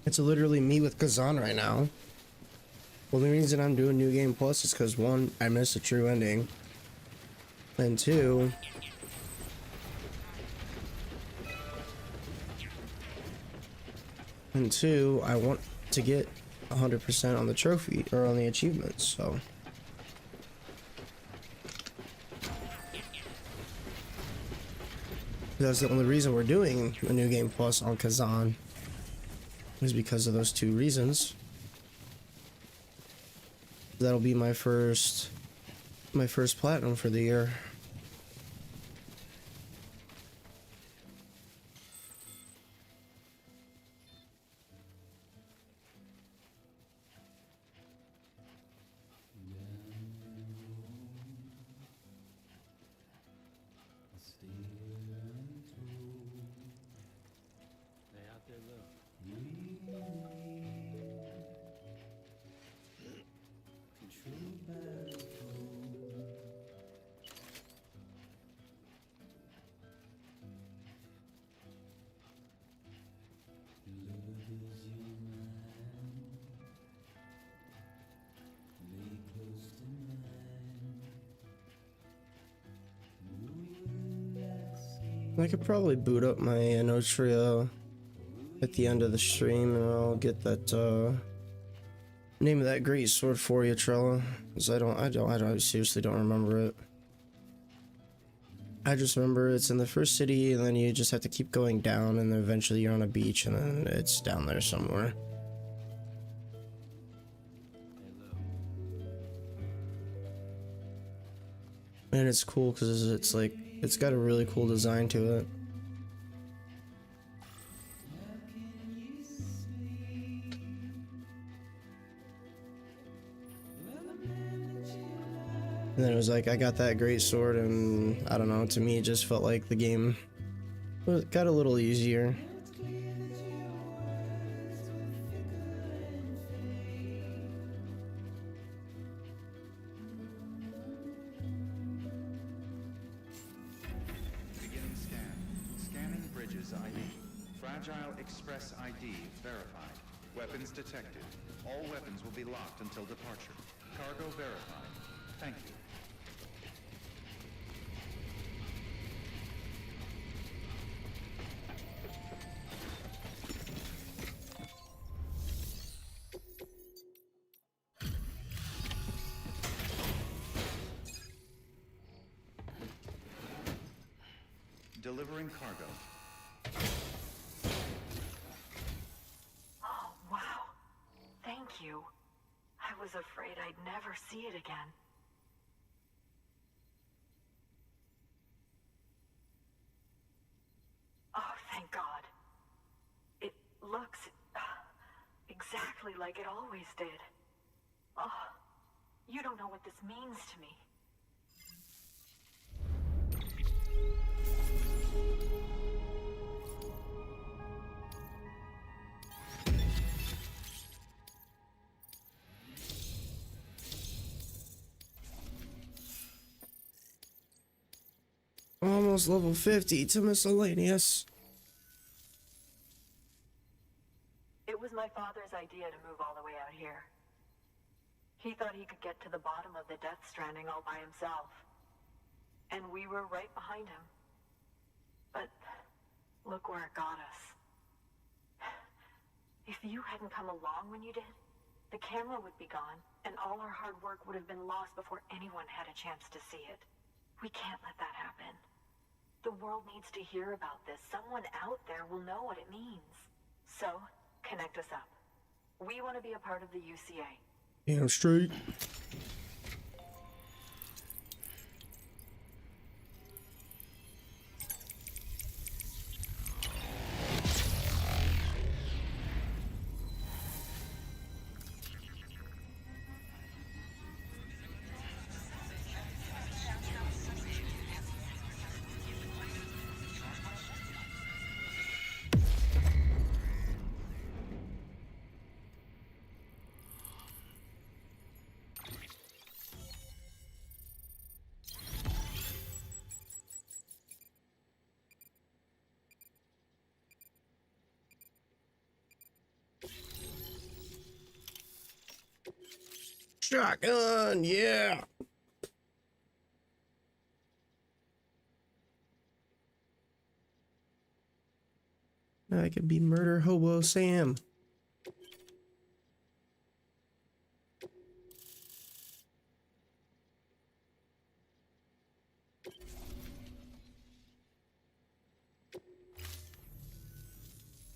A: it's literally me with Kazan right now. Well, the reason I'm doing New Game Plus is because one, I missed a true ending, and two, I want to get 100% on the trophy or on the achievements. So that's the only reason we're doing a New Game Plus on Kazan. Is because of those two reasons. That'll be my first platinum for the year.
D: Stay out there, look.
A: I could probably boot up my Notria at the end of the stream, and I'll get that name of that great sword for you, Trella. Cause I seriously don't remember it. I just remember it's in the first city, and then you just have to keep going down, and then eventually you're on a beach, and then it's down there somewhere. And it's cool because it's like, it's got a really cool design to it. And then it was like I got that great sword, and I don't know, to me it just felt like the game got a little easier.
B: Beginning scan. Scanning bridges ID. Fragile Express ID verified. Weapons detected. All weapons will be locked until departure. Cargo verified. Thank you. Delivering cargo.
G: Oh, wow. Thank you. I was afraid I'd never see it again. Oh, thank God. It looks exactly like it always did. Oh, you don't know what this means to me.
A: Almost level 50 to miscellaneous.
G: It was my father's idea to move all the way out here. He thought he could get to the bottom of the Death Stranding all by himself. And we were right behind him. But look where it got us. If you hadn't come along when you did, the camera would be gone, and all our hard work would have been lost before anyone had a chance to see it. We can't let that happen. The world needs to hear about this. Someone out there will know what it means. So, connect us up. We want to be a part of the UCA.
A: Damn straight. Shotgun, yeah. Now I could be Murder Hobo Sam.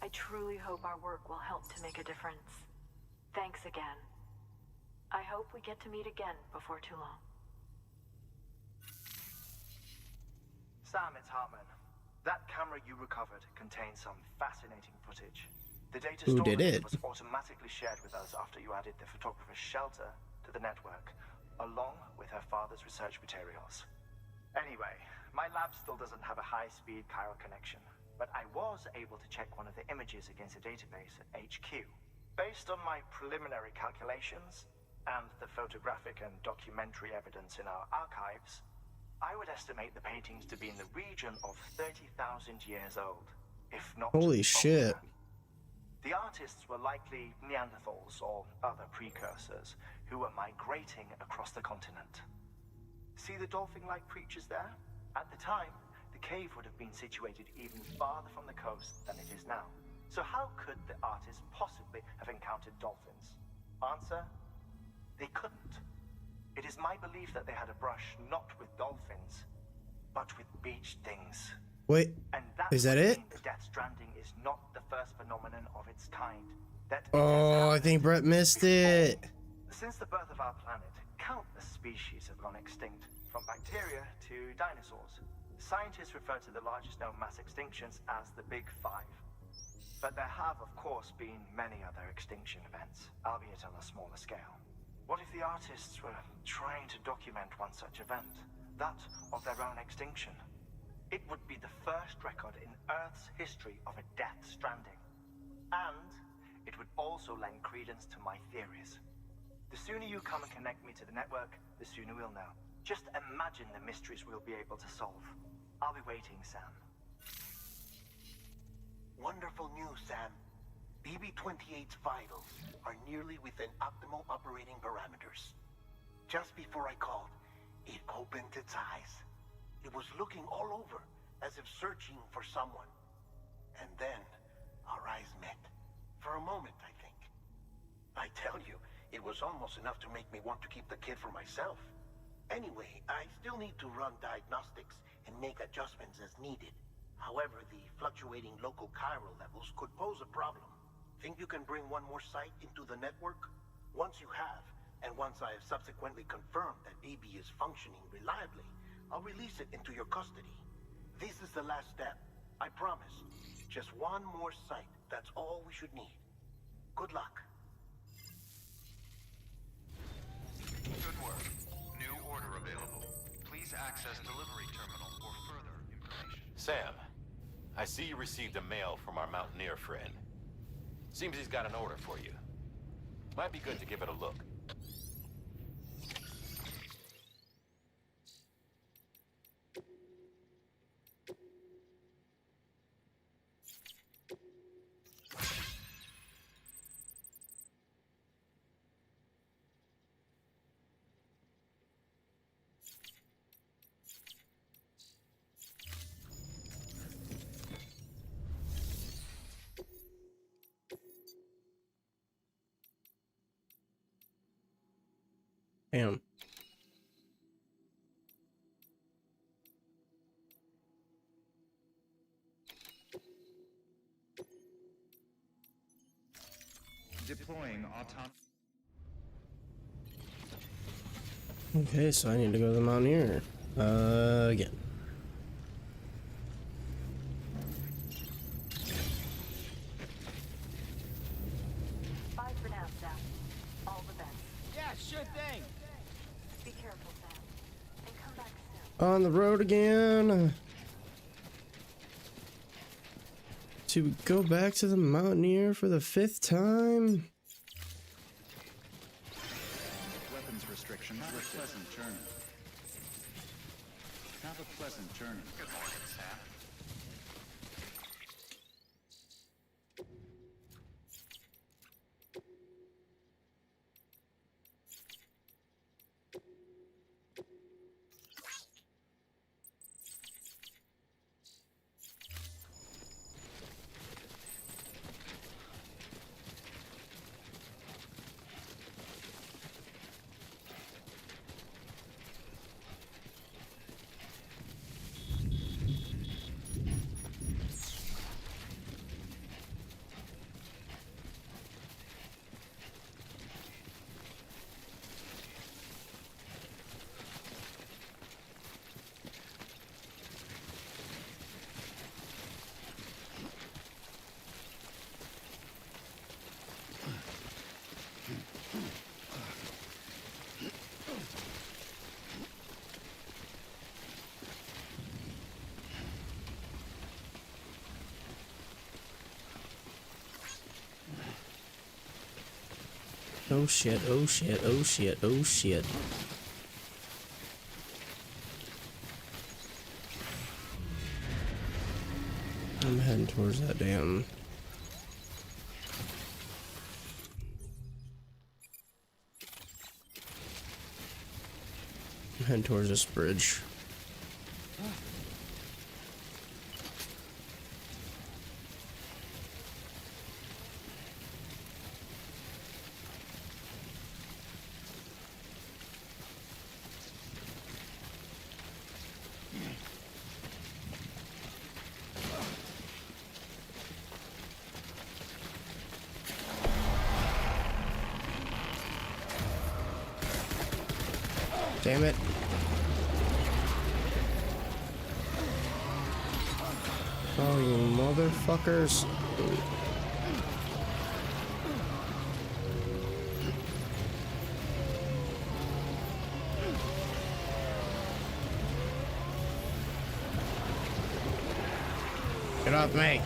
G: I truly hope our work will help to make a difference. Thanks again. I hope we get to meet again before too long.
L: Sam, it's Hartman. That camera you recovered contains some fascinating footage. The data
A: Who
L: stored
A: did
L: in
A: it?
L: was automatically shared with us after you added the photographer's shelter to the network, along with her father's research materials. Anyway, my lab still doesn't have a high-speed chiral connection, but I was able to check one of the images against a database at HQ. Based on my preliminary calculations, and the photographic and documentary evidence in our archives, I would estimate the paintings to be in the region of 30,000 years old, if not
A: Holy shit.
L: older. The artists were likely Neanderthals or other precursors who were migrating across the continent. See the dolphin-like creatures there? At the time, the cave would have been situated even farther from the coast than it is now. So how could the artists possibly have encountered dolphins? Answer: they couldn't. It is my belief that they had a brush not with dolphins, but with beach things.
A: Wait,
L: And
A: is that it?
L: The Death Stranding is not the first phenomenon of its kind. That it
A: Oh,
L: has
A: I think Brett missed it.
L: Since the birth of our planet, countless species have gone extinct, from bacteria to dinosaurs. Scientists refer to the largest known mass extinctions as the Big Five. But there have, of course, been many other extinction events, albeit on a smaller scale. What if the artists were trying to document one such event, that of their own extinction? It would be the first record in Earth's history of a death stranding. And it would also lend credence to my theories. The sooner you come and connect me to the network, the sooner we'll know. Just imagine the mysteries we'll be able to solve. I'll be waiting, Sam.
J: Wonderful news, Sam. BB-28's vitals are nearly within optimal operating parameters. Just before I called, it opened its eyes. It was looking all over, as if searching for someone. And then, our eyes met. For a moment, I think. I tell you, it was almost enough to make me want to keep the kid for myself. Anyway, I still need to run diagnostics and make adjustments as needed. However, the fluctuating local chiral levels could pose a problem. Think you can bring one more site into the network? Once you have, and once I have subsequently confirmed that BB is functioning reliably, I'll release it into your custody. This is the last step. I promise. Just one more site. That's all we should need. Good luck.
B: Good work. New order available. Please access delivery terminal for further information.
H: Sam, I see you received a mail from our Mountaineer friend. Seems he's got an order for you. Might be good to give it a look.
A: Damn.
B: Deploying autonomous.
A: Okay, so I need to go to the Mountaineer. Again.
G: Bye for now, Sam. All the best.
I: Yeah, sure thing.
G: Be careful, Sam. And come back soon.
A: On the road again. To go back to the Mountaineer for the 5th time.
B: Weapons restrictions. Have a pleasant journey. Have a pleasant journey. Good morning, Sam.
A: Oh shit, oh shit, oh shit, oh shit. I'm heading towards that damn... I'm heading towards this bridge. Damn it. Oh, you motherfuckers. Get off me.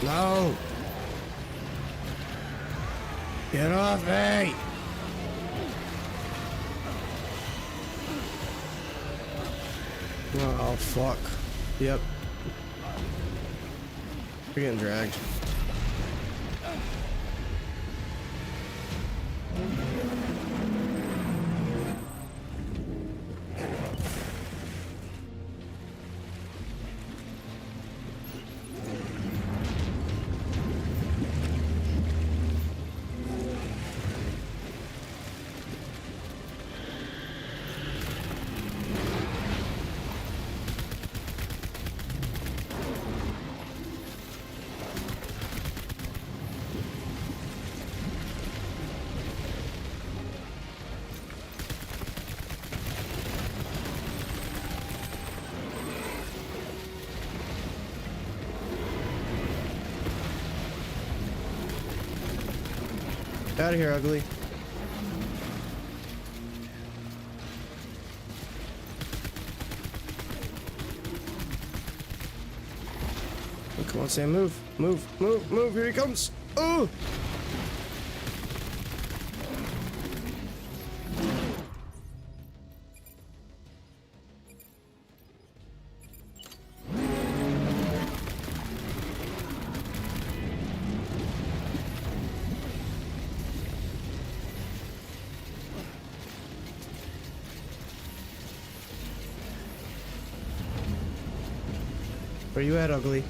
A: No. Get off me. Oh, fuck. Yep. You're getting dragged. Out of here, ugly. Oh, come on, Sam, move. Move, move, move. Here he comes. Oh! Where you at, ugly?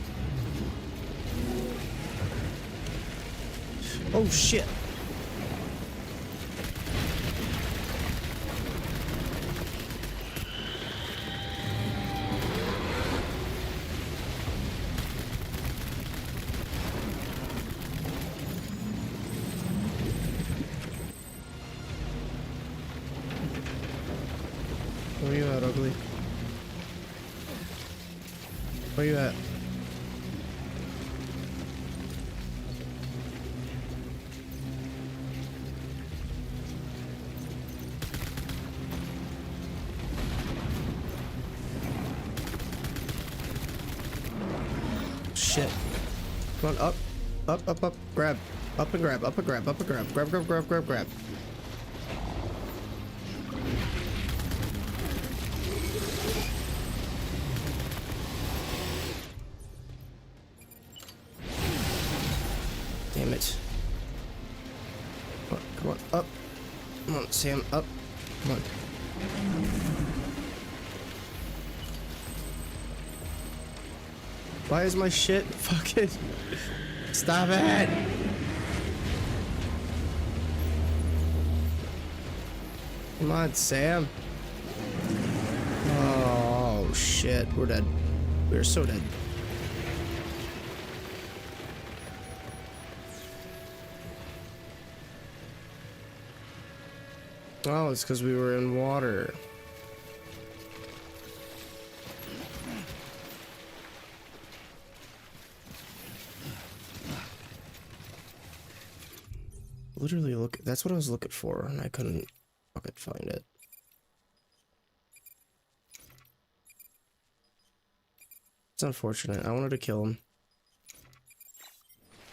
A: Oh, shit. Where you at, ugly? Where you at? Shit. Come on, up. Up, up, up. Grab. Up and grab, up and grab, up and grab. Grab, grab, grab, grab, grab. Damn it. Come on, up. Come on, Sam, up. Come on. Why is my shit fucking... Stop it! Come on, Sam. Oh, shit. We're dead. We're so dead. Oh, it's because we were in water. Literally look, that's what I was looking for, and I couldn't fucking find it. It's unfortunate. I wanted to kill him.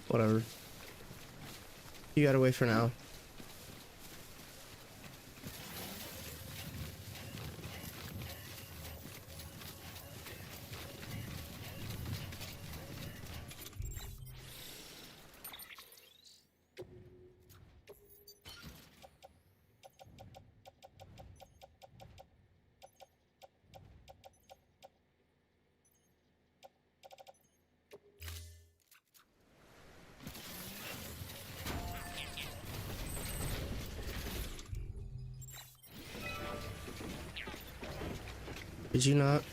A: Whatever. You got away for now. Did you not?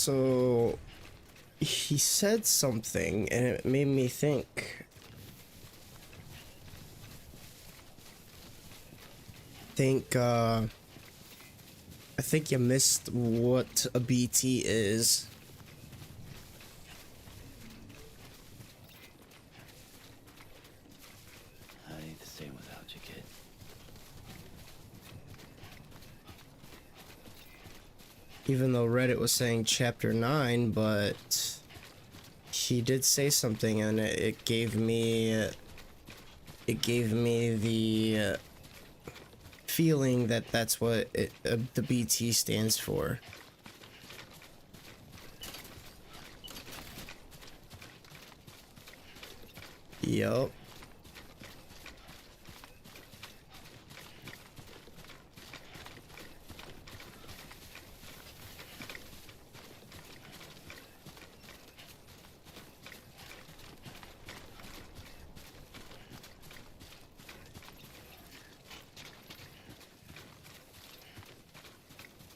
A: So he said something and it made me think. I think you missed what a BT is.
D: I ain't the same without you, kid.
A: Even though Reddit was saying chapter 9, but he did say something and it gave me the feeling that that's what the BT stands for. Yup.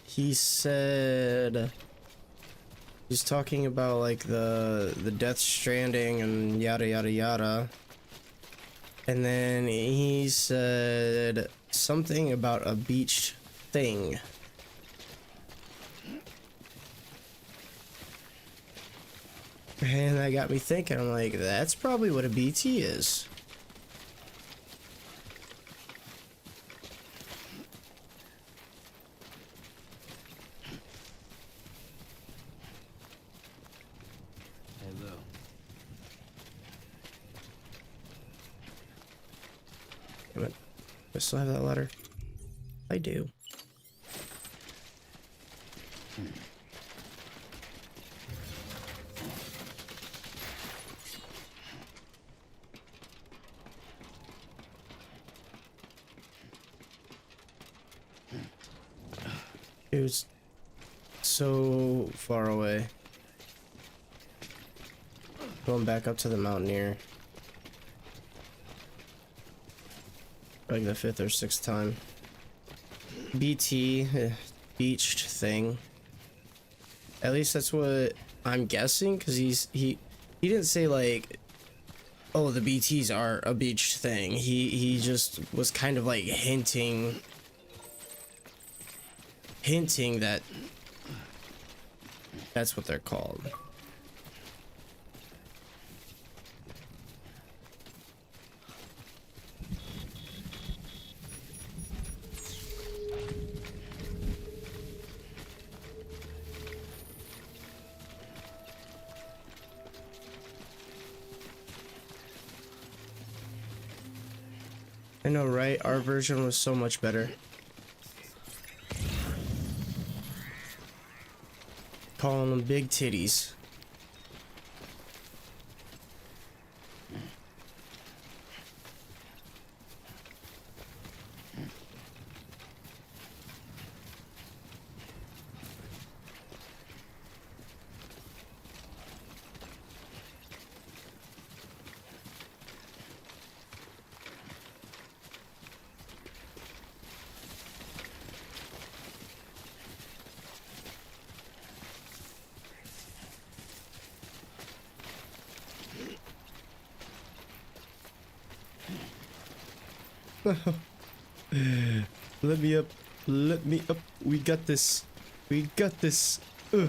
A: He said he's talking about like the Death Stranding and yada yada yada, and then he said something about a beach thing. And that got me thinking. I'm like, that's probably what a BT is.
D: Hello.
A: Damn it. Do I still have that letter? I do. It was so far away. Going back up to the Mountaineer. Like the 5th or 6th time. BT, beached thing. At least that's what I'm guessing, because he didn't say like, oh, the BTs are a beached thing. He just was kind of like hinting that that's what they're called. I know, right? Our version was so much better. Calling them big titties. Let me up. Let me up. We got this. We got this. Ugh.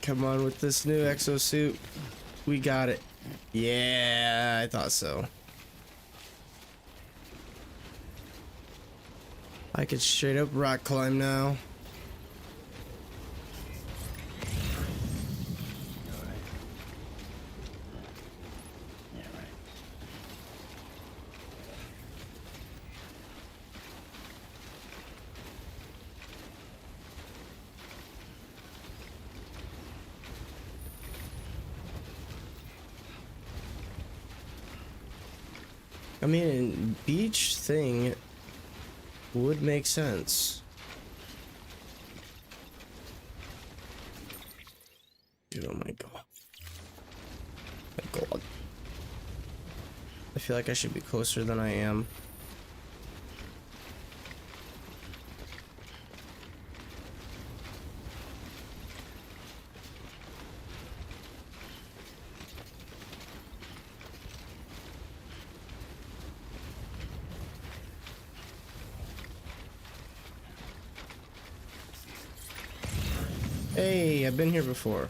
A: Come on with this new exosuit. We got it. Yeah, I thought so. I could straight up rock climb now. I mean, beach thing would make sense. Dude, oh my god. My god. I feel like I should be closer than I am. Hey, I've been here before.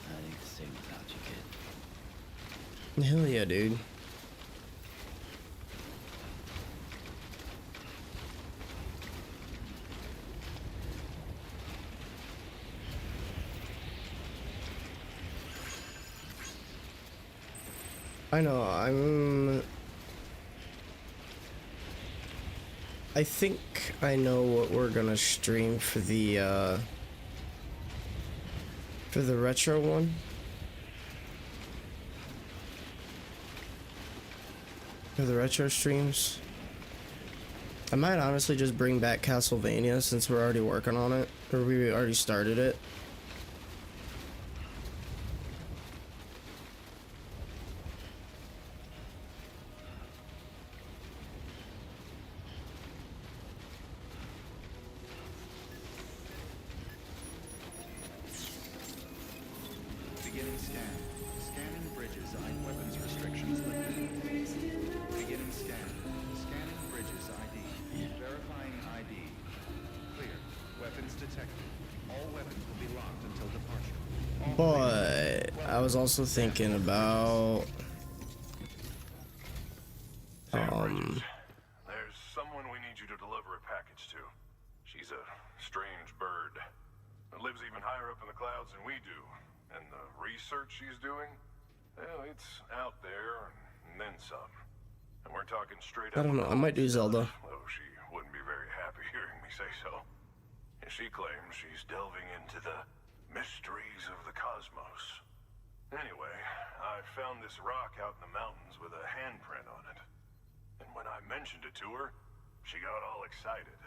D: I ain't the same without you, kid.
A: Hell yeah, dude. I know, I think I know what we're gonna stream for the retro one. For the retro streams. I might honestly just bring back Castlevania since we're already working on it, or we already started it.
B: Beginning scan. Scanning bridges. Weapons restrictions lifted. Beginning scan. Scanning bridges ID. Verifying ID. Clear. Weapons detected. All weapons will be locked until departure.
A: But I was also thinking about
E: There's someone we need you to deliver a package to. She's a strange bird that lives even higher up in the clouds than we do. And the research she's doing, well, it's out there and then some. And we're talking straight up.
A: I don't know, I might do Zelda.
E: Though she wouldn't be very happy hearing me say so. And she claims she's delving into the mysteries of the cosmos. Anyway, I found this rock out in the mountains with a handprint on it. And when I mentioned it to her, she got all excited.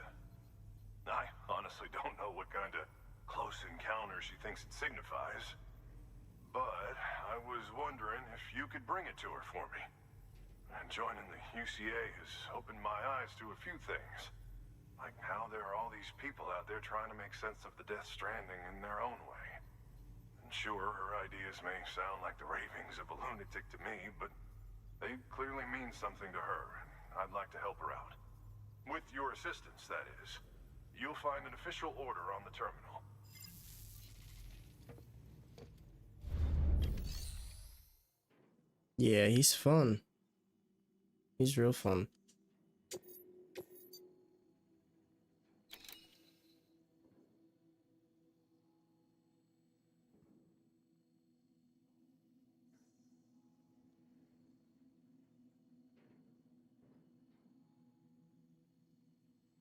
E: I honestly don't know what kind of close encounter she thinks it signifies. But I was wondering if you could bring it to her for me. And joining the UCA has opened my eyes to a few things. Like how there are all these people out there trying to make sense of the Death Stranding in their own way. And sure, her ideas may sound like the ravings of a lunatic to me, but they clearly mean something to her, and I'd like to help her out. With your assistance, that is. You'll find an official order on the terminal.
A: Yeah, he's fun. He's real fun.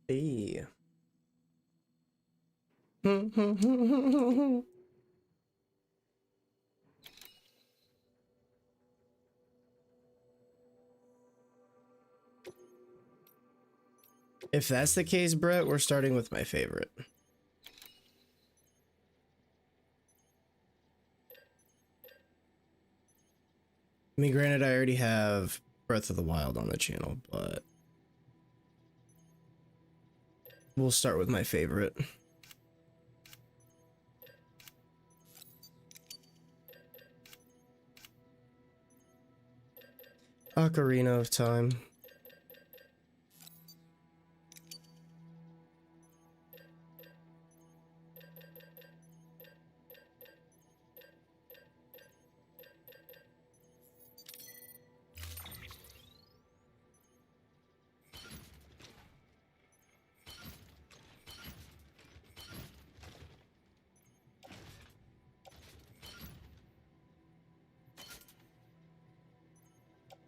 A: Hey. If that's the case, Brett, we're starting with my favorite. I mean, granted, I already have Breath of the Wild on the channel, but we'll start with my favorite. Ocarina of Time.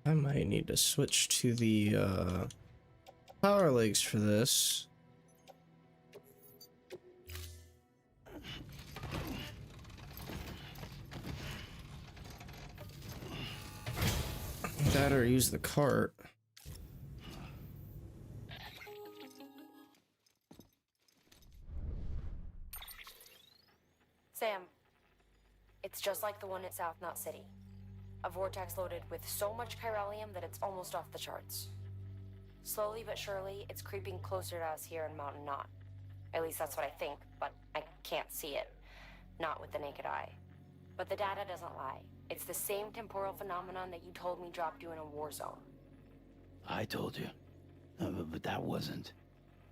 A: I might need to switch to the power legs for this. That or use the cart.
C: Sam, it's just like the one at South Knot City. A vortex loaded with so much chiralium that it's almost off the charts. Slowly but surely, it's creeping closer to us here in Mountain Knot. At least that's what I think, but I can't see it. Not with the naked eye. But the data doesn't lie. It's the same temporal phenomenon that you told me dropped you in a war zone.
D: I told you. But that wasn't.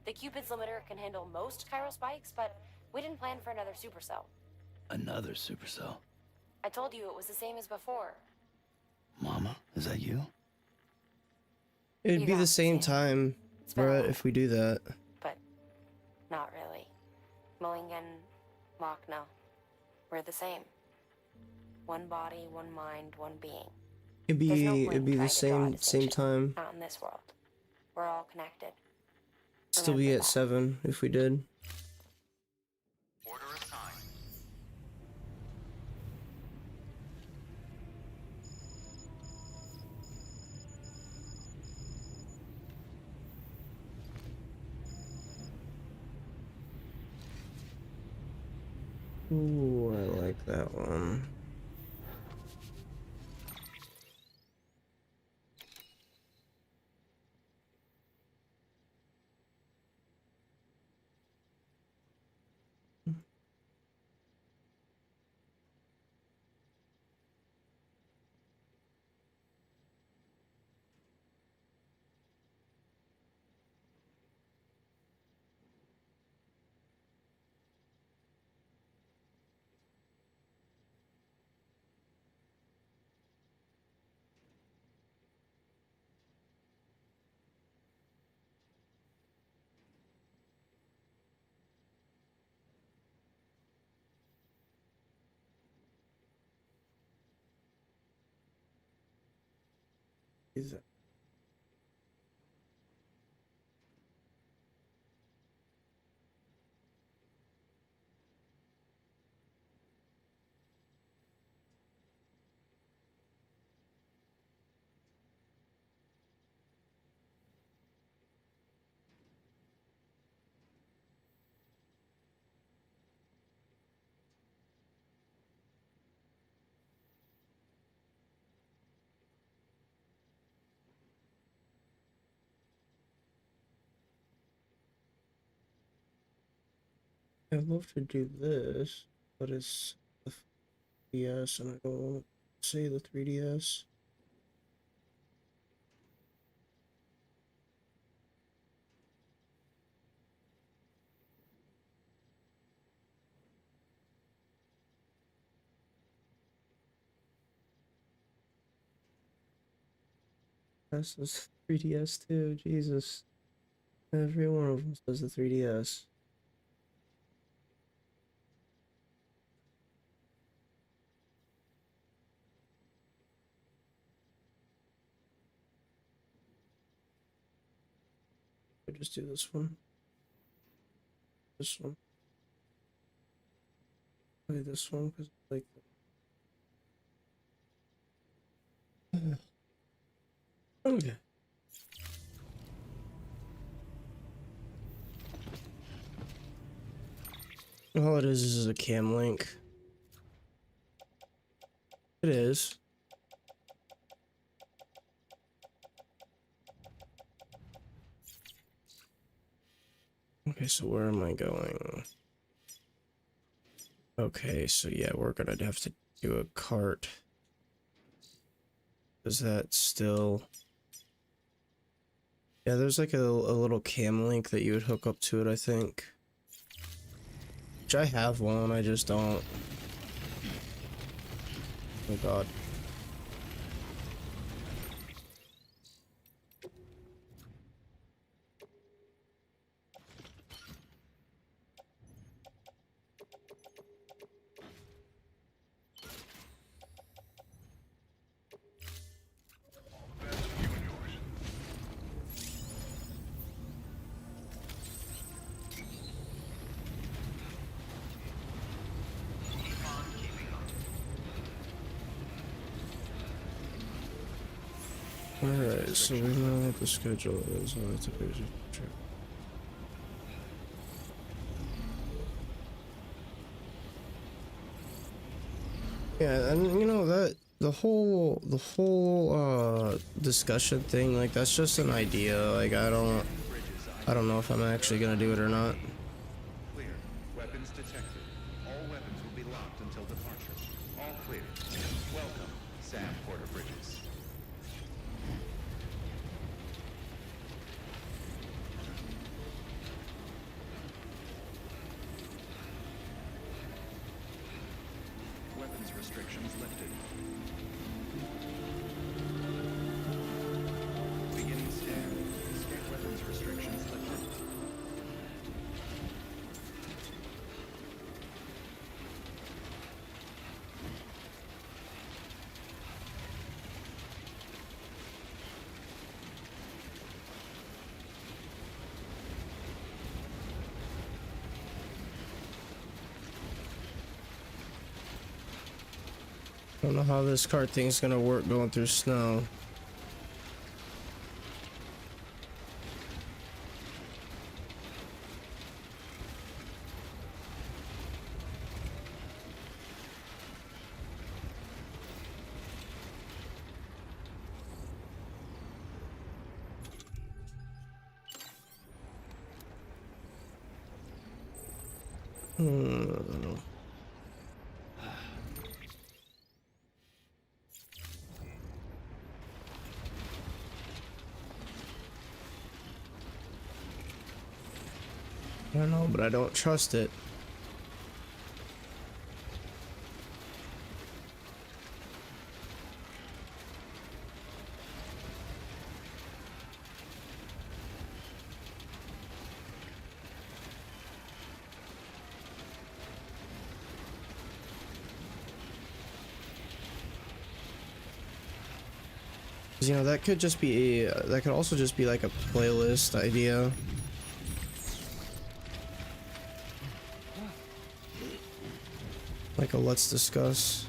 C: The Cupid's limiter can handle most chiral spikes, but we didn't plan for another supercell.
D: Another supercell.
C: I told you it was the same as before.
D: Mama, is that you?
A: It'd
C: You
A: be
C: got
A: the
C: it,
A: same
C: Sam.
A: time,
C: It's been a
A: Brett,
C: while.
A: if we do that.
C: But not really. Mulligan, Lochna, we're the same. One body, one mind, one being.
A: It'd
C: There's no
A: be
C: point
A: it'd be
C: in
A: the
C: trying to draw a
A: same
C: distinction.
A: time.
C: Not in this world. We're all connected.
A: Still be
C: Remember
A: at
C: that.
A: 7 if we did.
B: Order assigned.
A: Ooh, I like that one. Is that? I'd love to do this, but it's the 3DS and I don't want to say the 3DS. This is 3DS too, Jesus. Every one of them says the 3DS. I just do this one. This one. Play this one because I like that. Okay. All it is a cam link. It is. Okay, so where am I going? Okay, so yeah, we're gonna have to do a cart. Is that still... Yeah, there's like a little cam link that you would hook up to it, I think. Which I have one, I just don't. Oh god. Alright, so we know what the schedule is. Oh, that's a busy trip. Yeah, and you know that the whole discussion thing, like that's just an idea. Like I don't know if I'm actually gonna do it or not.
B: Clear. Weapons detected. All weapons will be locked until departure. All clear. Welcome, Sam Porter Bridges. Weapons restrictions lifted. Beginning scan. Escape weapons restrictions lifted.
A: I don't know how this cart thing's gonna work going through snow. I don't know, but I don't trust it. You know, that could just be that could also just be like a playlist idea. Like a let's discuss.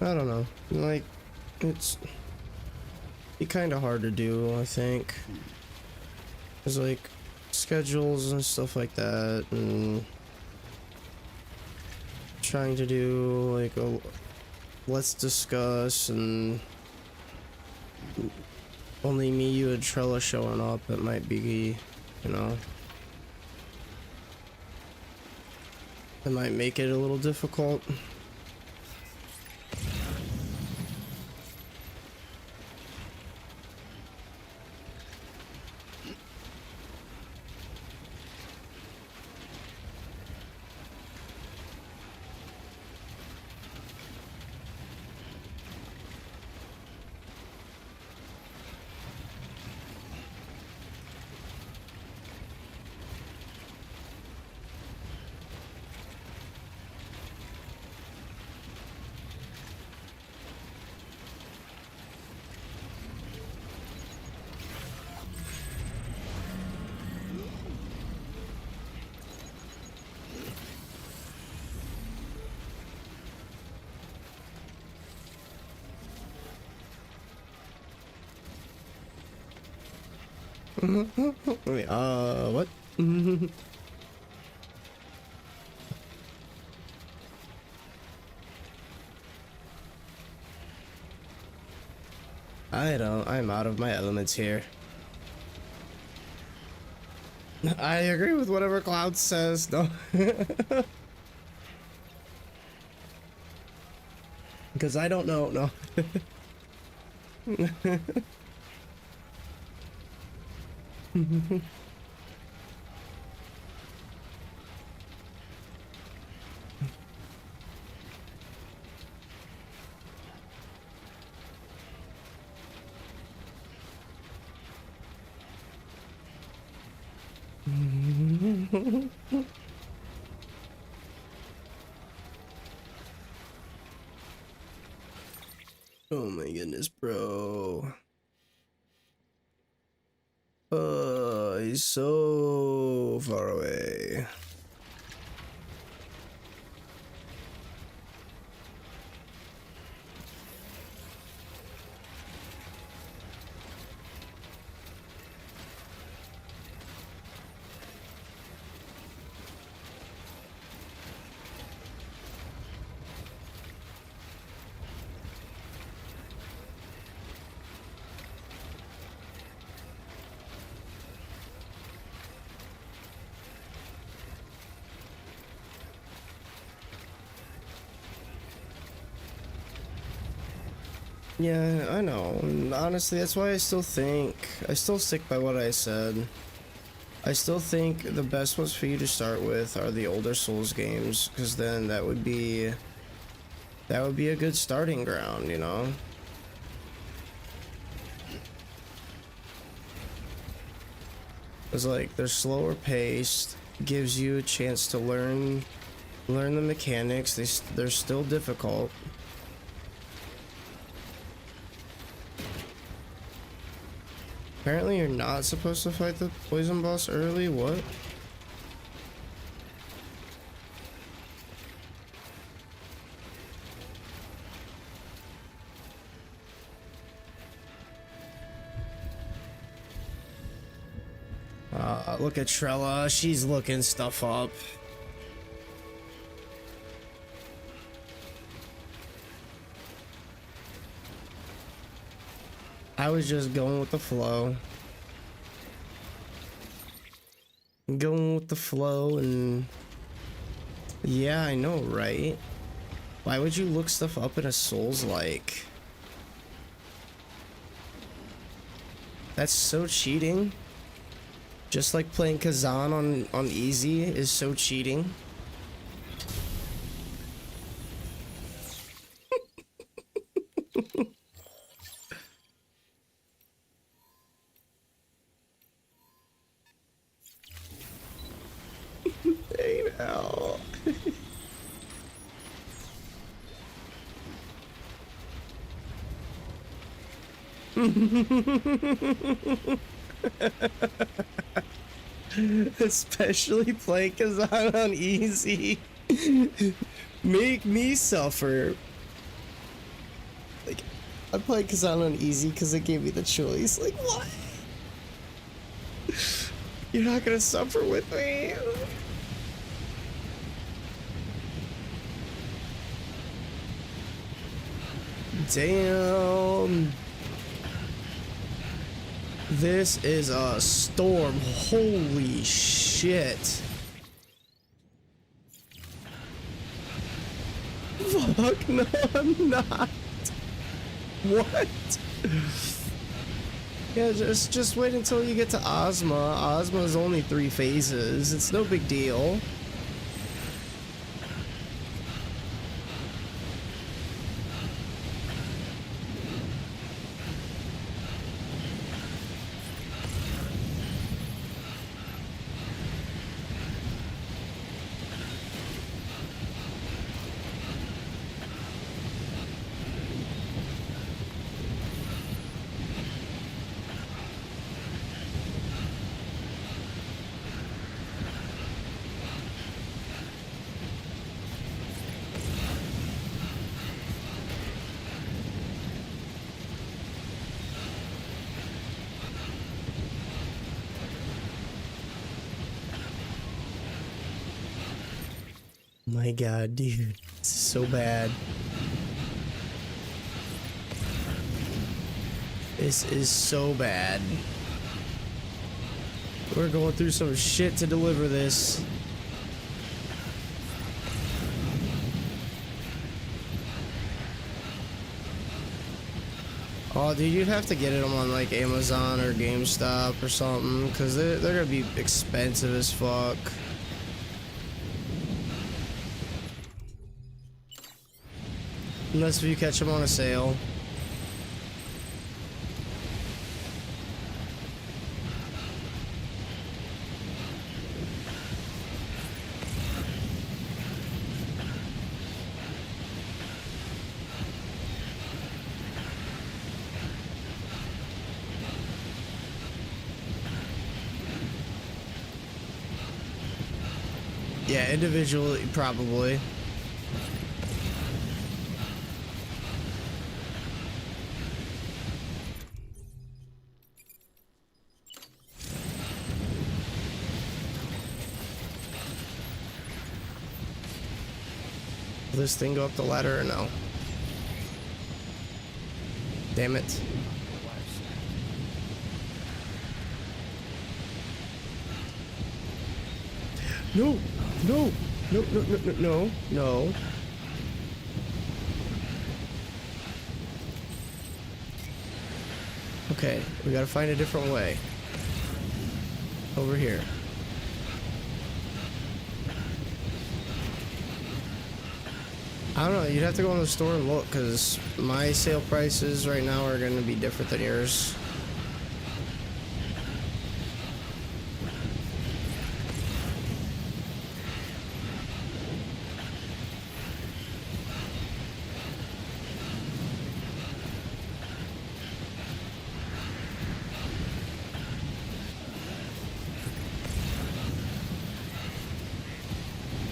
A: I don't know, like, it's kind of hard to do, I think. There's like schedules and stuff like that, and trying to do like a let's discuss, and only me, you, and Trella showing up, it might be, you know, it might make it a little difficult. Wait, what? I'm out of my elements here. I agree with whatever Cloud says, no. Because I don't know, no. Oh my goodness, bro. He's so far away. Yeah, I know. And honestly, that's why I still stick by what I said. I still think the best ones for you to start with are the older Souls games, because then that would be a good starting ground, you know? It's like they're slower paced, gives you a chance to learn the mechanics. They're still difficult. Apparently you're not supposed to fight the poison boss early. What? Look at Trella. She's looking stuff up. I was just going with the flow. Going with the flow, and yeah, I know, right? Why would you look stuff up in a Souls-like? That's so cheating. Just like playing Kazan on easy is so cheating. Hey now. Especially playing Kazan on easy. Make me suffer. Like, I played Kazan on easy because it gave me the choice. Like, what? You're not gonna suffer with me? Damn. This is a storm. Holy shit. Fuck, no, I'm not. What? Yeah, just wait until you get to Ozma. Ozma's only 3 phases. It's no big deal. My god, dude. This is so bad. This is so bad. We're going through some shit to deliver this. Oh, dude, you'd have to get them on like Amazon or GameStop or something, because they're gonna be expensive as fuck. Unless if you catch them on a sale. Yeah, individually, probably. Will this thing go up the ladder or no? Damn it. No! No! No, no, no, no, no, no. Okay, we gotta find a different way. Over here. I don't know, you'd have to go in the store and look, because my sale prices right now are gonna be different than yours.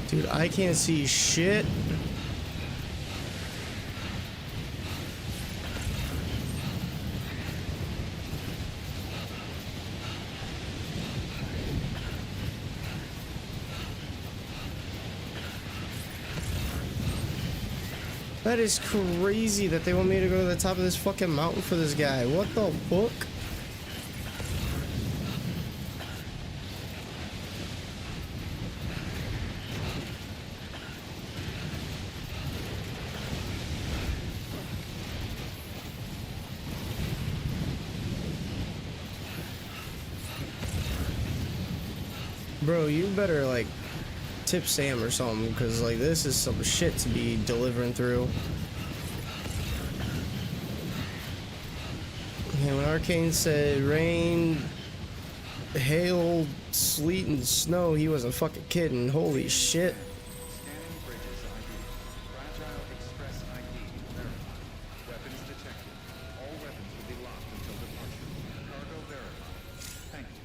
A: Dude, I can't see shit. That is crazy that they want me to go to the top of this fucking mountain for this guy. What the fuck? Bro, you better like tip Sam or something, because like this is some shit to be delivering through. And when Arcane said rain, hail, sleet, and snow, he wasn't fucking kidding. Holy shit.
B: Scanning bridges ID. Fragile Express ID verified. Weapons detected. All weapons will be locked until departure. Cargo verified. Thank you.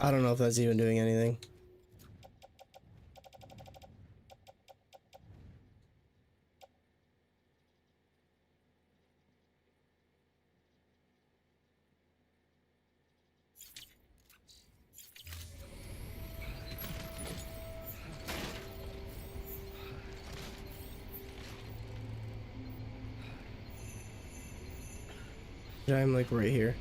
A: I don't know if that's even doing anything. I'm like right here.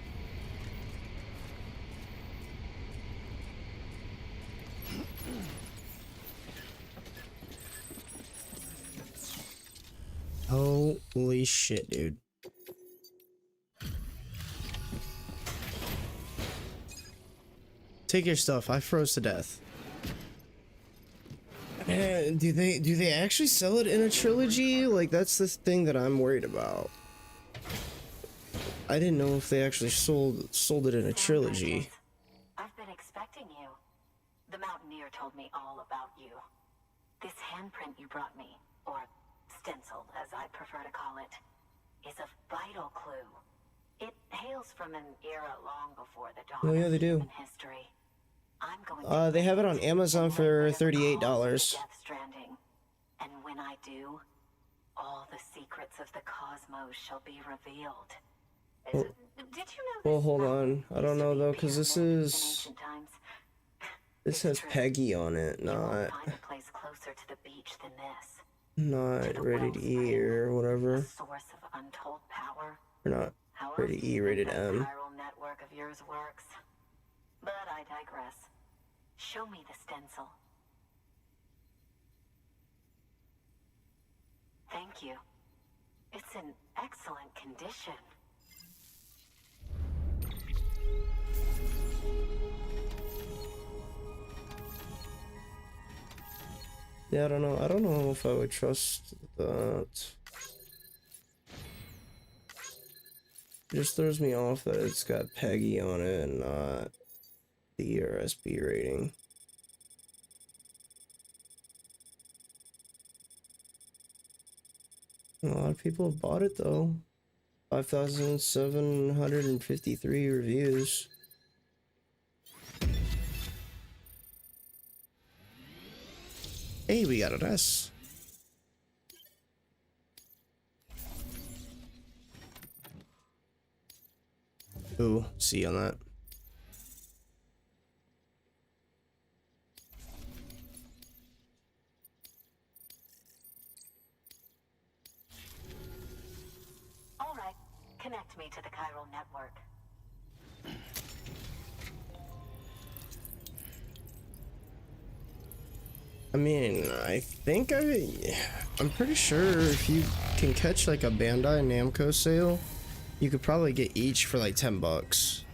A: Holy shit, dude. Take your stuff. I froze to death. Do they actually sell it in a trilogy? Like, that's the thing that I'm worried about. I didn't know if they actually sold it in a trilogy.
G: I've been expecting you. The Mountaineer told me all about you. This handprint you brought me, or stenciled as I prefer to call it, is a vital clue. It hails from an era long before the dawn
A: Oh yeah, they
G: of
A: do.
G: human history. I'm going
A: They have it on Amazon for $38.
G: Death Stranding. And when I do, all the secrets of the cosmos shall be revealed.
A: Well,
G: Did you know
A: well, hold on. I don't know though, because this has Peggy on it, not.
G: find a place closer to the beach than this.
A: Not rated E or
G: A
A: whatever.
G: source of untold power.
A: Or not
G: How else
A: rated
G: do
A: E,
G: you
A: rated
G: think that
A: M.
G: chiral network of yours works? But I digress. Show me the stencil. Thank you. It's in excellent condition.
A: Yeah, I don't know. I don't know if I would trust that. It just throws me off that it's got Peggy on it and not the RSB rating. A lot of people have bought it though. 5,753 reviews. Hey, we got an S. Ooh, C on that.
G: All right, connect me to the chiral network.
A: I mean, I'm pretty sure if you can catch like a Bandai Namco sale, you could probably get each for like 10 bucks.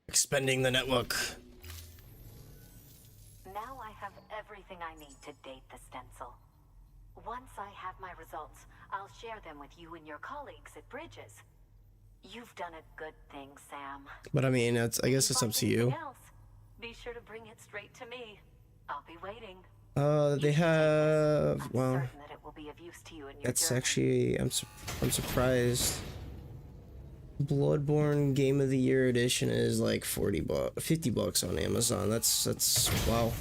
A: Expanding the network.
G: Now I have everything I need to date the stencil. Once I have my results, I'll share them with you and your colleagues at Bridges. You've done a good thing, Sam.
A: But I mean, I guess it's up to you.
G: Else, be sure to bring it straight to me. I'll be waiting.
A: They have, well,
G: Certain that it will be of use to you in your
A: that's
G: journey.
A: actually, I'm surprised. Bloodborne Game of the Year edition is like 50 bucks on Amazon. That's wow.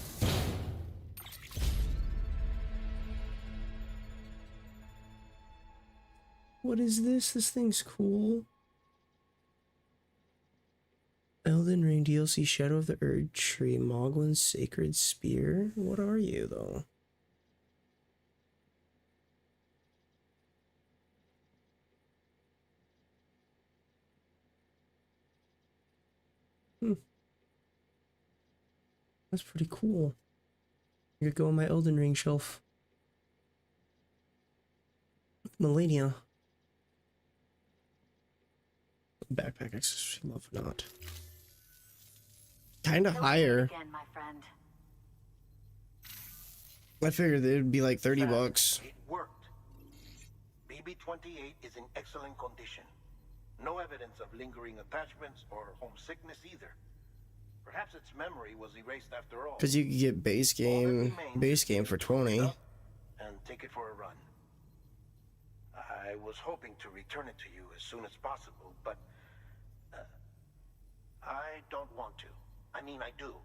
A: What is this? This thing's cool. Elden Ring DLC Shadow of the Erd Tree, Mogwin's Sacred Spear. What are you though? That's pretty cool. You could go on my Elden Ring shelf. Millennia. Backpack accessory, love not. Kinda higher.
G: Again, my friend.
A: I figured it'd be like 30 bucks.
J: It worked. BB-28 is in excellent condition. No evidence of lingering attachments or homesickness either. Perhaps its memory was erased after all.
A: Cause you could get base game for 20.
J: And take it for a run. I was hoping to return it to you as soon as possible, but I don't want to. I mean, I do,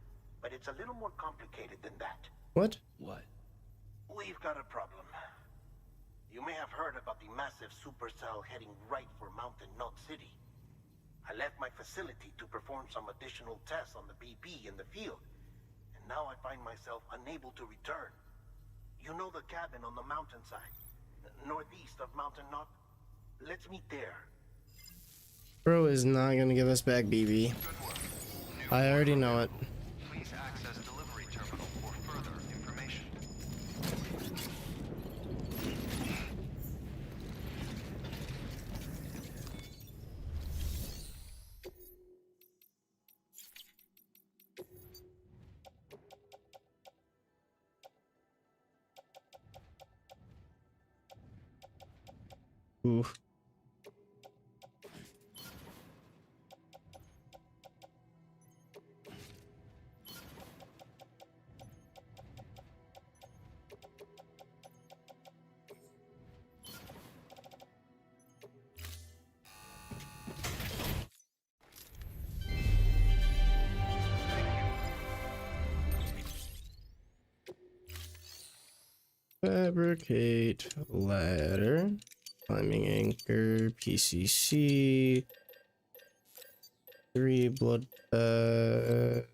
J: but it's a little more complicated than that.
A: What?
D: What?
J: We've got a problem. You may have heard about the massive supercell heading right for Mountain Knot City. I left my facility to perform some additional tests on the BB in the field, and now I find myself unable to return. You know the cabin on the mountainside, northeast of Mountain Knot? Let's meet there.
A: Bro is not gonna give us back BB. I already know it.
B: Please access delivery terminal for further information.
A: Ooh. Fabricate ladder. Climbing anchor. PCC. 3 blood bags.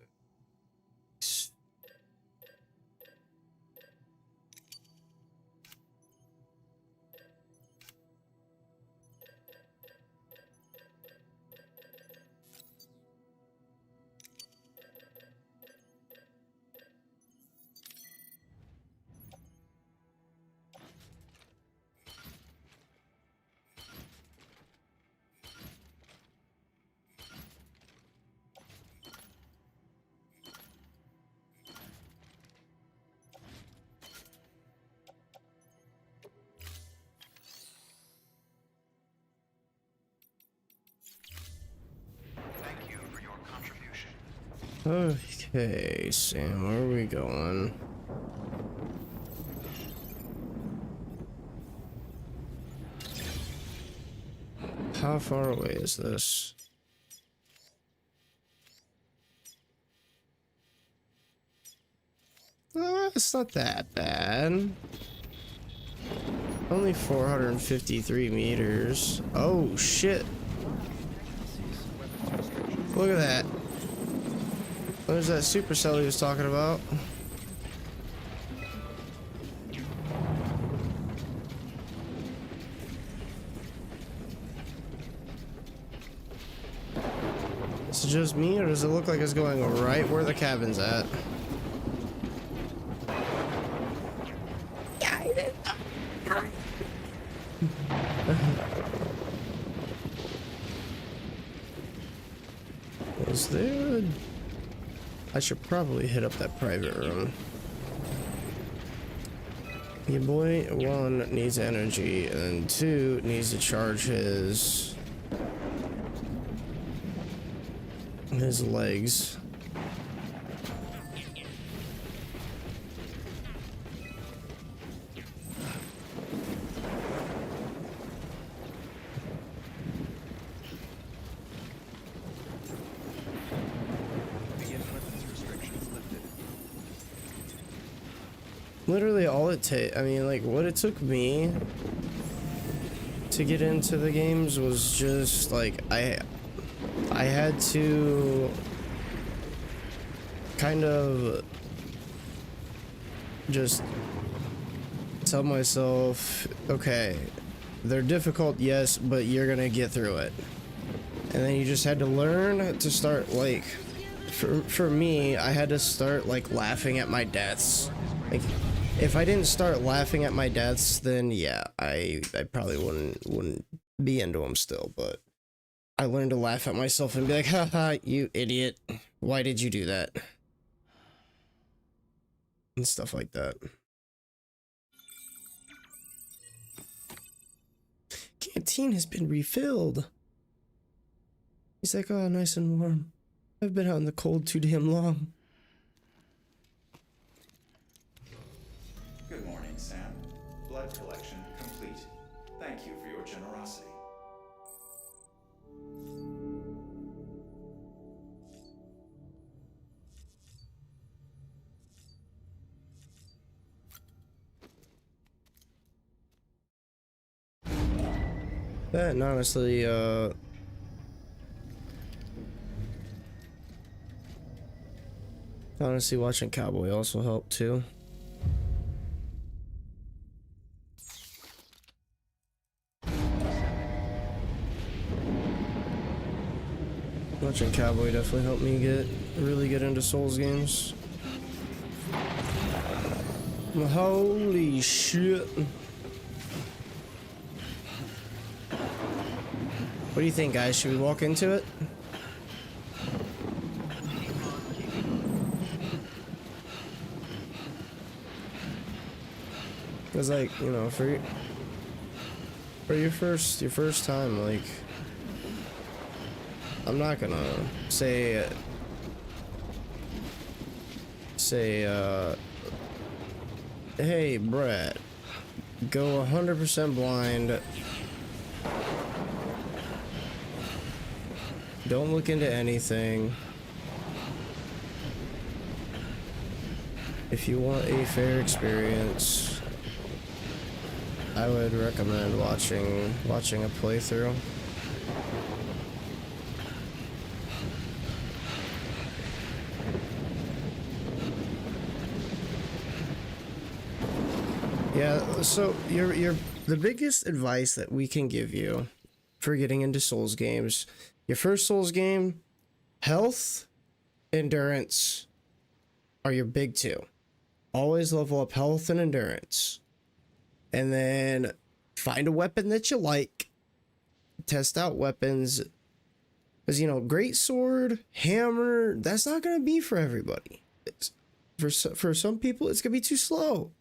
B: Thank you for your contribution.
A: Okay, Sam, where are we going? How far away is this? It's not that bad. Only 453 meters. Oh shit. Look at that. There's that supercell he was talking about. Is it just me, or does it look like it's going right where the cabin's at? Is there a... I should probably hit up that private room. Your boy 1 needs energy, and 2 needs to charge his legs. Literally all it I mean, like, what it took me to get into the games was just like I had to kind of just tell myself, okay, they're difficult, yes, but you're gonna get through it. And then you just had to learn to start, like, for me, I had to start like laughing at my deaths. Like, if I didn't start laughing at my deaths, then yeah, I probably wouldn't be into them still. But I learned to laugh at myself and be like, haha, you idiot, why did you do that? And stuff like that. Canteen has been refilled. He's like, oh, nice and warm. I've been out in the cold too damn long.
B: Good morning, Sam. Blood collection complete. Thank you for your generosity.
A: That, and honestly, watching Cowboy also helped too. Watching Cowboy definitely helped me really get into Souls games. Holy shit. What do you think, guys? Should we walk into it? Cause, like, you know, for your first time, like, I'm not gonna say hey, Brett, go 100% blind. Don't look into anything. If you want a fair experience, I would recommend watching a playthrough. Yeah, so the biggest advice that we can give you for getting into Souls games, your first Souls game, health, endurance are your big two. Always level up health and endurance. And then find a weapon that you like. Test out weapons. Because, you know, great sword, hammer, that's not going to be for everybody. For some people, it's going to be too slow.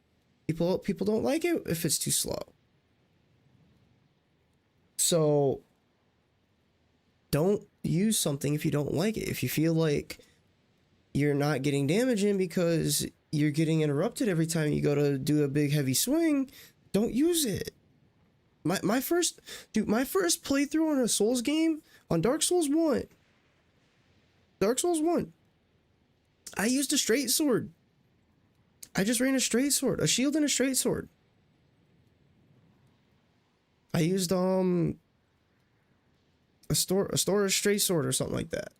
A: People don't like it if it's too slow. So don't use something if you don't like it. If you feel like you're not getting damage in because you're getting interrupted every time you go to do a big heavy swing, don't use it. My first playthrough on a Souls game, on Dark Souls 1. Dark Souls 1. I used a straight sword. I just ran a straight sword, a shield and a straight sword. I used a storage straight sword or something like that.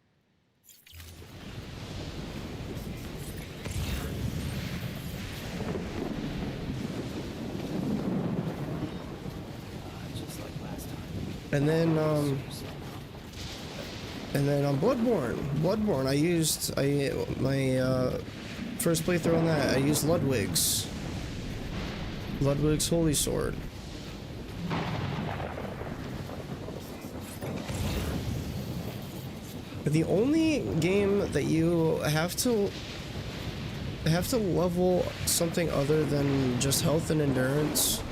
A: And then on Bloodborne, I used my first playthrough on that. I used Ludwig's Holy Sword. The only game that you have to level something other than just health and endurance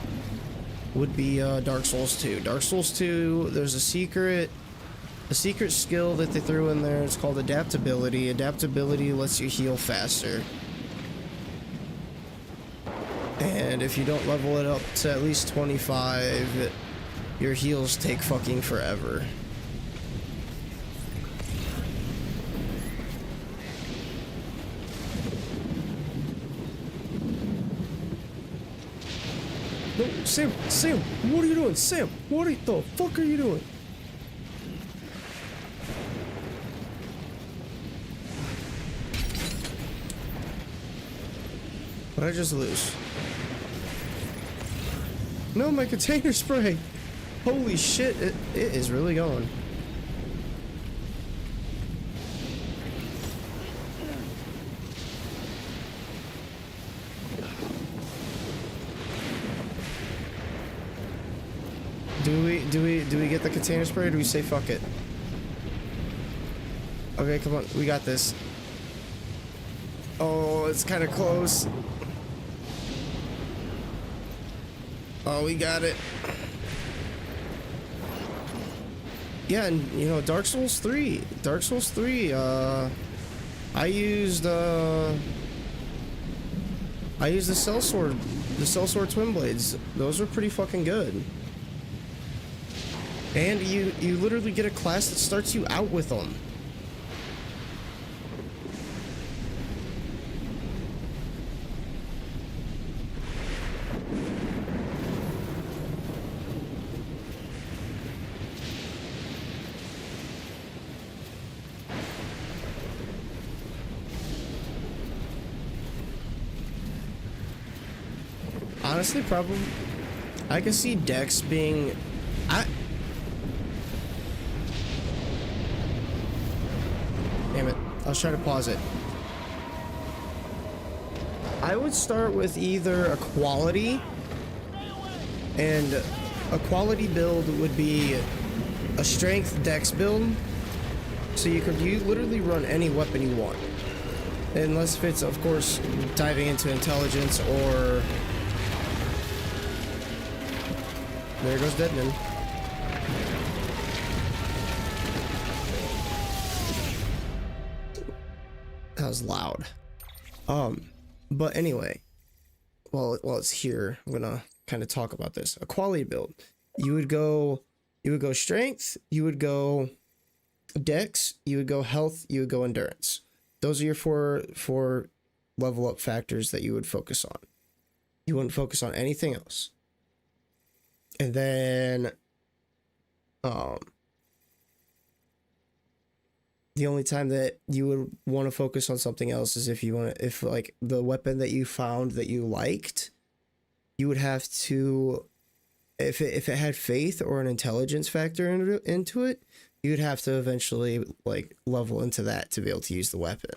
A: would be Dark Souls 2. Dark Souls 2, there's a secret skill that they threw in there. It's called adaptability. Adaptability lets you heal faster. And if you don't level it up to at least 25, your heals take fucking forever. No, Sam, what are you doing? Sam, what the fuck are you doing? What did I just lose? No, my container spray! Holy shit, it is really going. Do we get the container spray or do we say fuck it? Okay, come on, we got this. Oh, it's kind of close. Oh, we got it. Yeah, and you know, Dark Souls 3. I used the Sellsword Twin Blades. Those are pretty fucking good. And you literally get a class that starts you out with them. Honestly, probably I can see Dex being Damn it. I was trying to pause it. I would start with either a quality, and a quality build would be a strength Dex build. So you literally run any weapon you want. Unless if it's, of course, diving into intelligence or... There goes Deadman. That was loud. But anyway, while it's here, I'm gonna kind of talk about this. A quality build. You would go strength, you would go dex, you would go health, you would go endurance. Those are your four level up factors that you would focus on. You wouldn't focus on anything else. And then the only time that you would want to focus on something else is if like the weapon that you found that you liked, you would have to, if it had faith or an intelligence factor into it, you'd have to eventually like level into that to be able to use the weapon.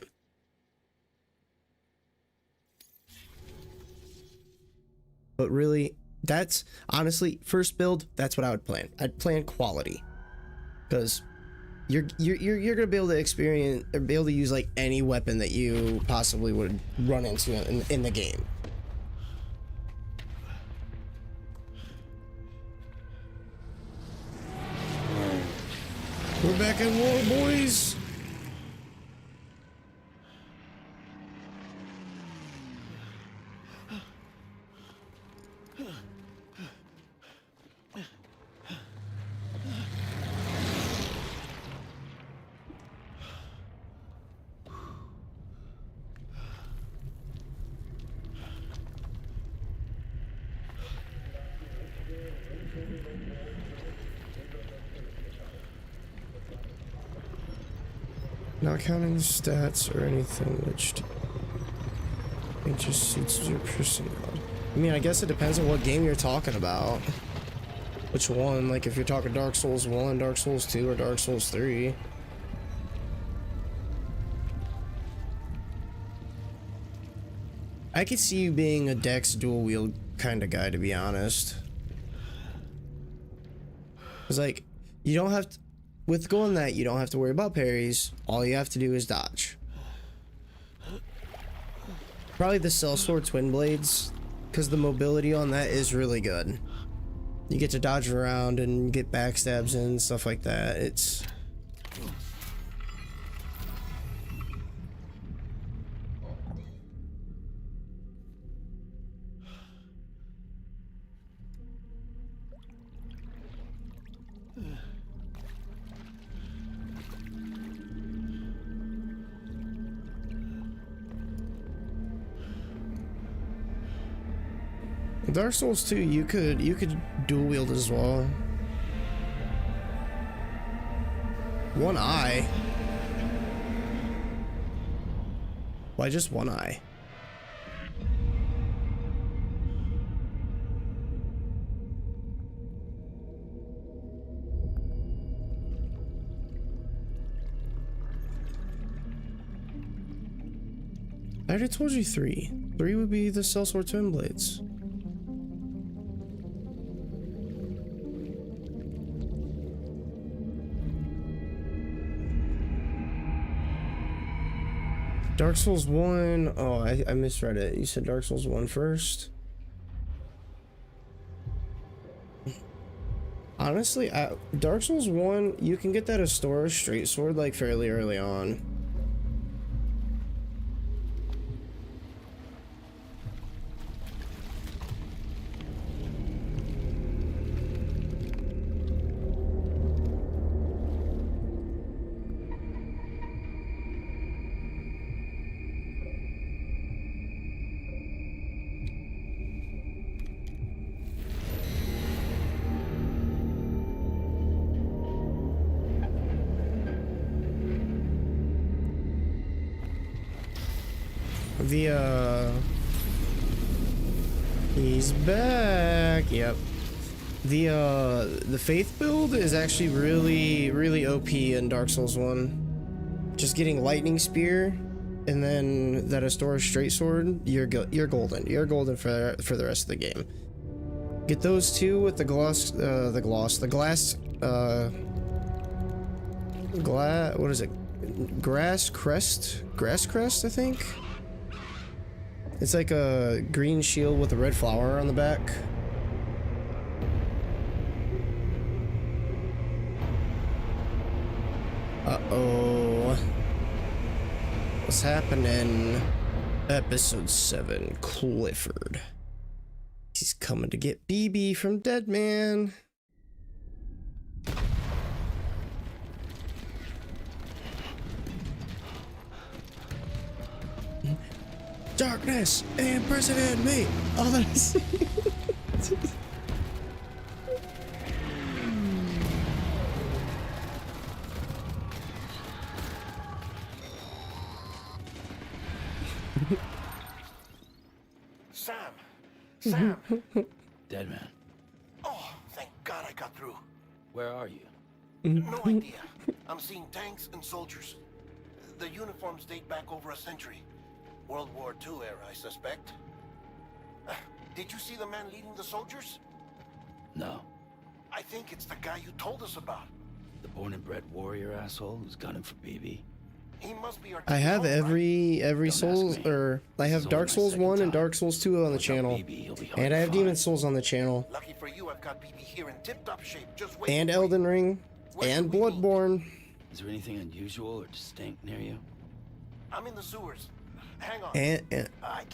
A: But really, that's honestly first build. That's what I would plan. I'd plan quality, because you're gonna be able to experience or be able to use like any weapon that you possibly would run into in the game. We're back in war, boys. Not counting stats or anything which it just suits your personality. I mean, I guess it depends on what game you're talking about. Which one, like if you're talking Dark Souls 1, Dark Souls 2, or Dark Souls 3. I could see you being a Dex dual wield kind of guy, to be honest. Cause like, you don't have to, with going that, you don't have to worry about parries. All you have to do is dodge. Probably the Sellsword Twin Blades, because the mobility on that is really good. You get to dodge around and get backstabs and stuff like that. It's... Dark Souls 2, you could dual wield as well. One eye. Why just one eye? I already told you 3. 3 would be the Sellsword Twin Blades. Dark Souls 1, oh, I misread it. You said Dark Souls 1 first? Honestly, Dark Souls 1, you can get that Astora straight sword like fairly early on. He's back. Yep. The Faith build is actually really OP in Dark Souls 1. Just getting Lightning Spear and then that Astora straight sword, you're golden. You're golden for the rest of the game. Get those two with the glass what is it? Grass crest, I think. It's like a green shield with a red flower on the back. Uh-oh. What's happening? Episode 7, Clifford. He's coming to get BB from Deadman. Darkness imprisoning me. All that I see.
J: Sam!
D: Dead man.
J: Oh, thank God I got through.
D: Where are you?
J: No idea. I'm seeing tanks and soldiers. The uniforms date back over a century. World War II era, I suspect. Did you see the man leading the soldiers?
D: No.
J: I think it's the guy you told us about.
D: The born and bred warrior asshole who's gunning for BB.
J: He must be our
A: I have every
D: Don't
A: Souls,
D: ask me.
A: or I
D: This
A: have
D: is
A: Dark
D: only my
A: Souls
D: second
A: 1 and
D: time.
A: Dark Souls 2 on the
D: Without
A: channel.
D: BB, you'll be hard
A: And
D: to
A: I have
D: find.
A: Demon Souls on the channel.
J: Lucky for you, I've got BB here in tip-top shape. Just wait.
A: And Elden Ring. And Bloodborne.
D: Is there anything unusual or distinct near you?
J: I'm in the sewers. Hang on.
A: And
J: can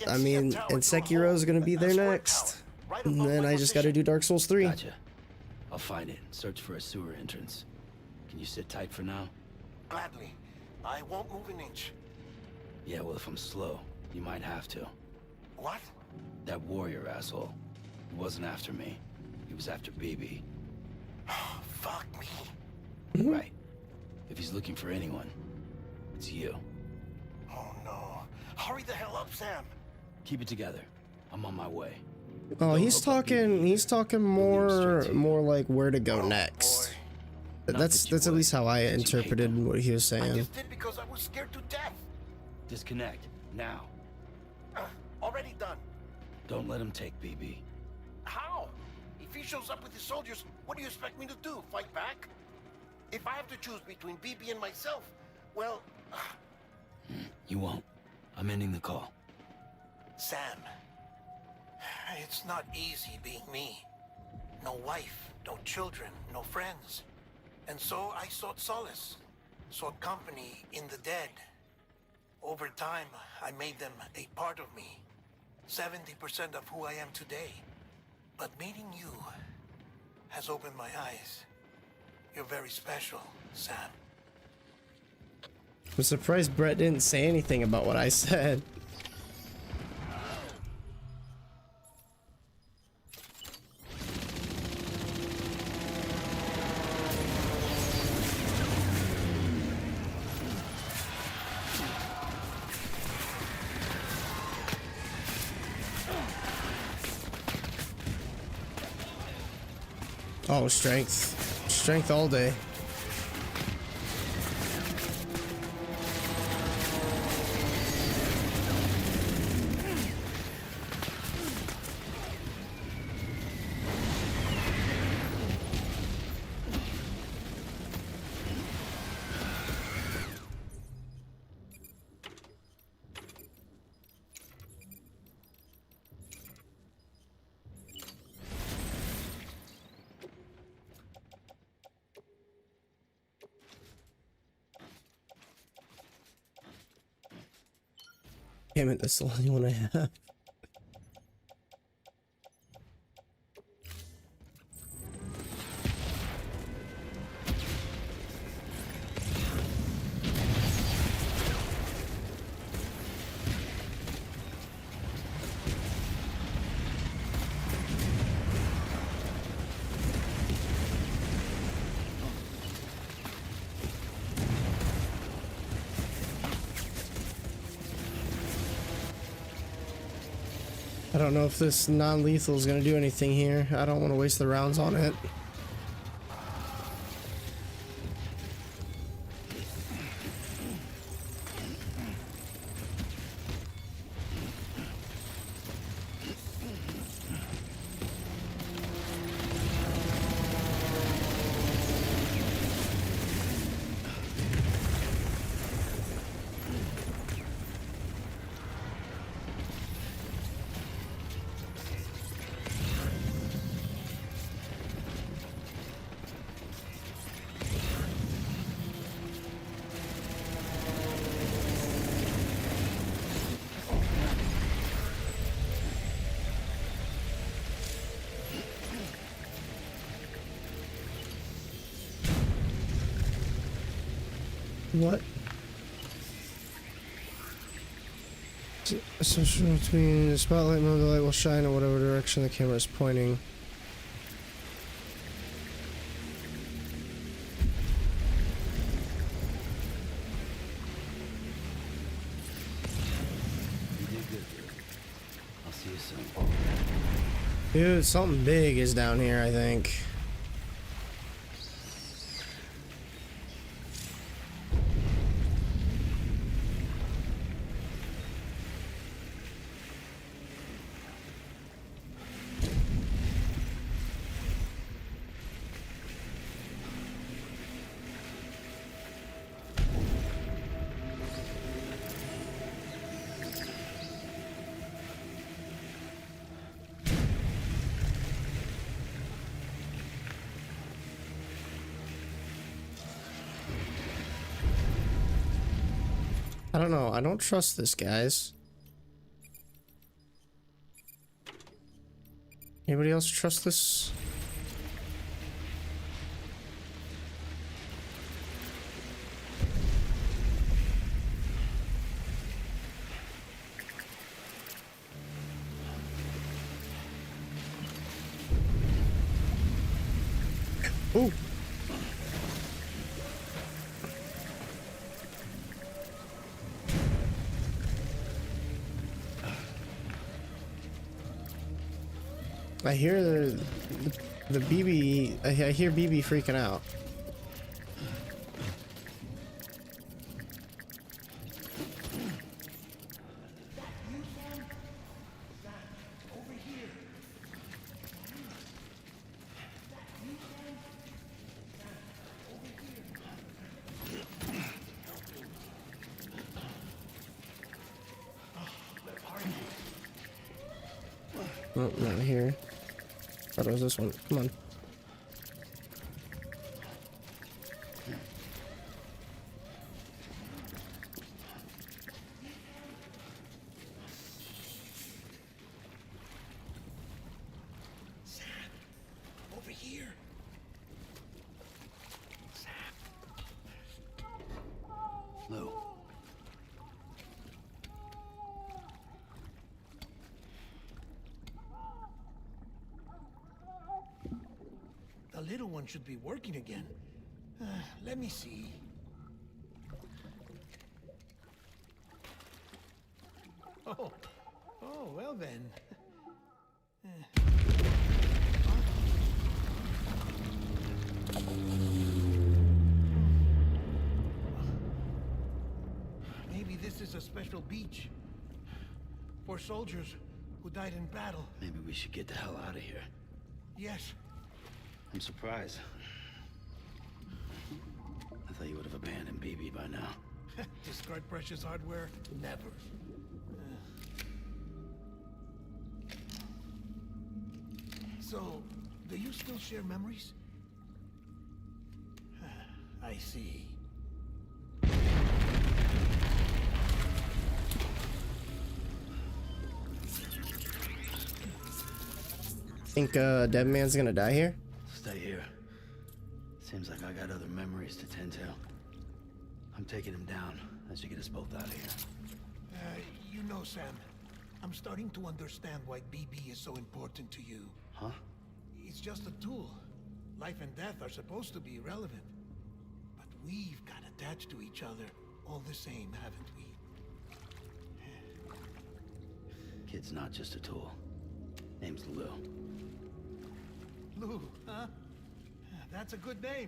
A: I
J: see a
A: mean,
J: tower
A: and
J: through a
A: Sekiro is
J: hole.
A: gonna be
J: A
A: there
J: square
A: next.
J: tower, right
A: And
J: above
A: then
J: my
A: I just gotta
J: position.
A: do Dark Souls 3.
D: Gotcha. I'll find it and search for a sewer entrance. Can you sit tight for now?
J: Gladly. I won't move an inch.
D: Yeah, well, if I'm slow, you might have to.
J: What?
D: That warrior asshole. He wasn't after me. He was after BB.
J: Fuck me.
D: Right. If he's looking for anyone, it's you.
J: Oh no. Hurry the hell up, Sam.
D: Keep it together. I'm on my way.
A: Oh,
D: Don't
A: he's
D: hook up
A: talking.
D: BB.
A: He's talking more like where to go next. That's
D: that you
A: at
D: would,
A: least how I
D: but you hate
A: interpreted
D: them.
A: what he was
J: I
A: saying.
J: just did because I was scared to death.
D: Disconnect. Now.
J: Already done.
D: Don't let him take BB.
J: How? If he shows up with his soldiers, what do you expect me to do? Fight back? If I have to choose between BB and myself, well...
D: You won't. I'm ending the call.
J: Sam, it's not easy being me. No wife, no children, no friends. And so I sought solace, sought company in the dead. Over time, I made them a part of me. 70% of who I am today. But meeting you has opened my eyes. You're very special, Sam.
A: I'm surprised Brett didn't say anything about what I said. Oh, strength. Strength all day. Damn it, that's the only one I have. I don't know if this non-lethal is going to do anything here. I don't want to waste the rounds on it. What? Association between the spotlight mode, the light will shine in whatever direction the camera is pointing.
D: You did good, dude. I'll see you soon.
A: Dude, something big is down here, I think. I don't know. I don't trust this, guys. Anybody else trust this? Ooh. I hear the BB. I hear BB freaking out. Oh, not here. Thought it was this one. Come on.
J: Sam, over here.
D: Lou.
J: The little one should be working again. Let me see. Oh, well then. Maybe this is a special beach for soldiers who died in battle.
D: Maybe we should get the hell out of here.
J: Yes.
D: I'm surprised. I thought you would have abandoned BB by now.
J: Discard precious hardware? Never. So, do you still share memories? I see.
A: Think Dead Man's gonna die here?
D: Stay here. Seems like I got other memories to tend to. I'm taking him down as you get us both out of here.
J: You know, Sam, I'm starting to understand why BB is so important to you.
D: Huh?
J: It's just a tool. Life and death are supposed to be irrelevant. But we've got attached to each other all the same, haven't we?
D: Kid's not just a tool. Name's Lou.
J: Lou, huh? That's a good name.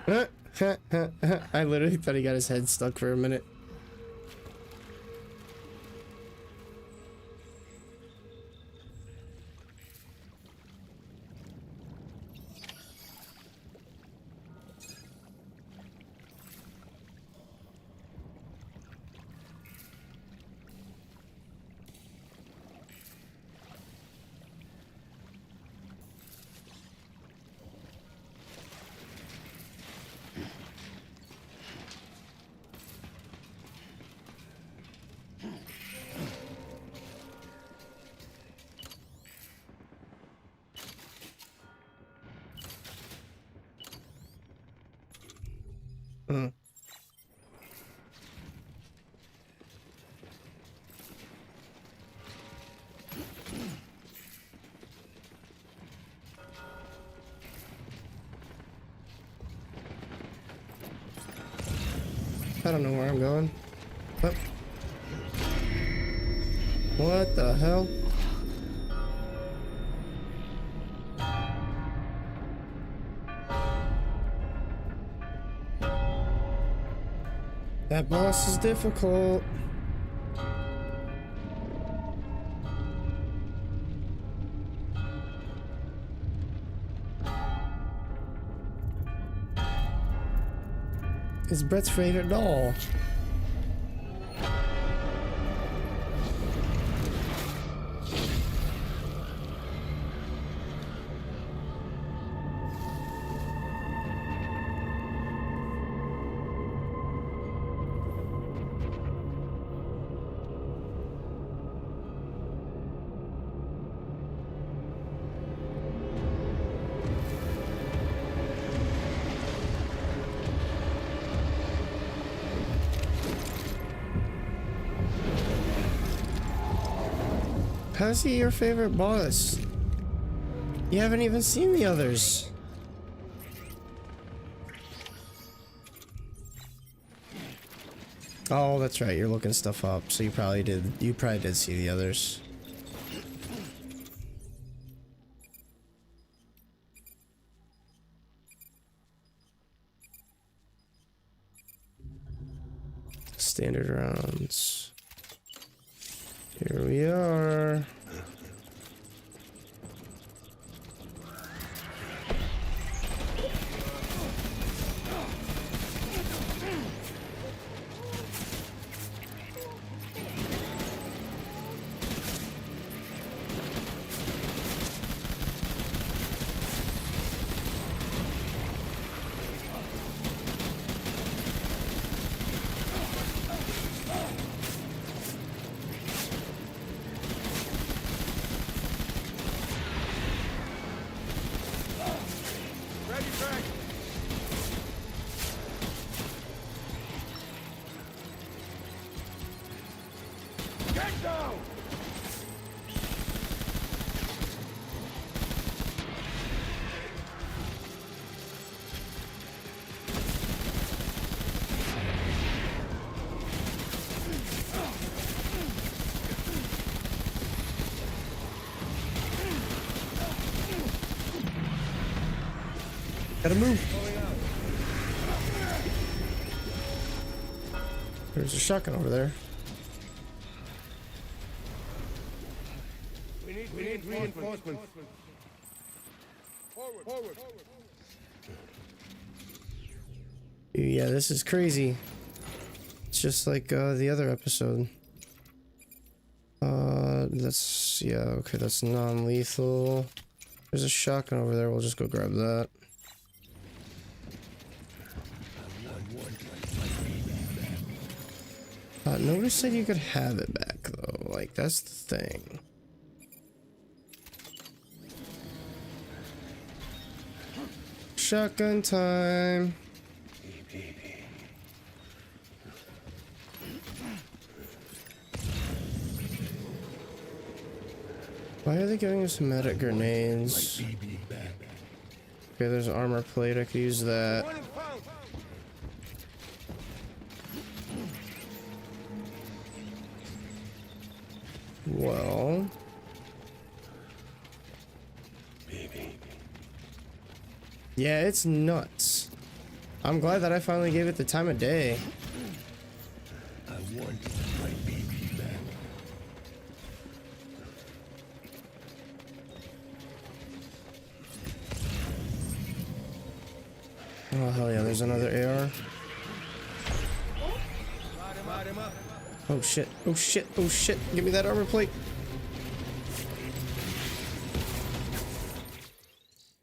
A: I literally thought he got his head stuck for a minute. Mm. I don't know where I'm going. Oh. What the hell? That boss is difficult. It's Brett's favorite doll. How's he your favorite boss? You haven't even seen the others. Oh, that's right. You're looking stuff up, so you probably did. You probably did see the others. Standard rounds. Here we are. Gotta move. There's a shotgun over there.
M: We need reinforcements. Forward.
A: Yeah, this is crazy. It's just like the other episode. That's yeah, okay, that's non-lethal. There's a shotgun over there. We'll just go grab that. Notice said you could have it back though, like that's the thing. Shotgun time. Why are they giving us medic grenades? Okay, there's an armor plate, I could use that. Well, yeah, it's nuts. I'm glad that I finally gave it the time of day.
M: I want my baby back.
A: Oh hell yeah, there's another AR. Oh shit, oh shit, oh shit, give me that armor plate.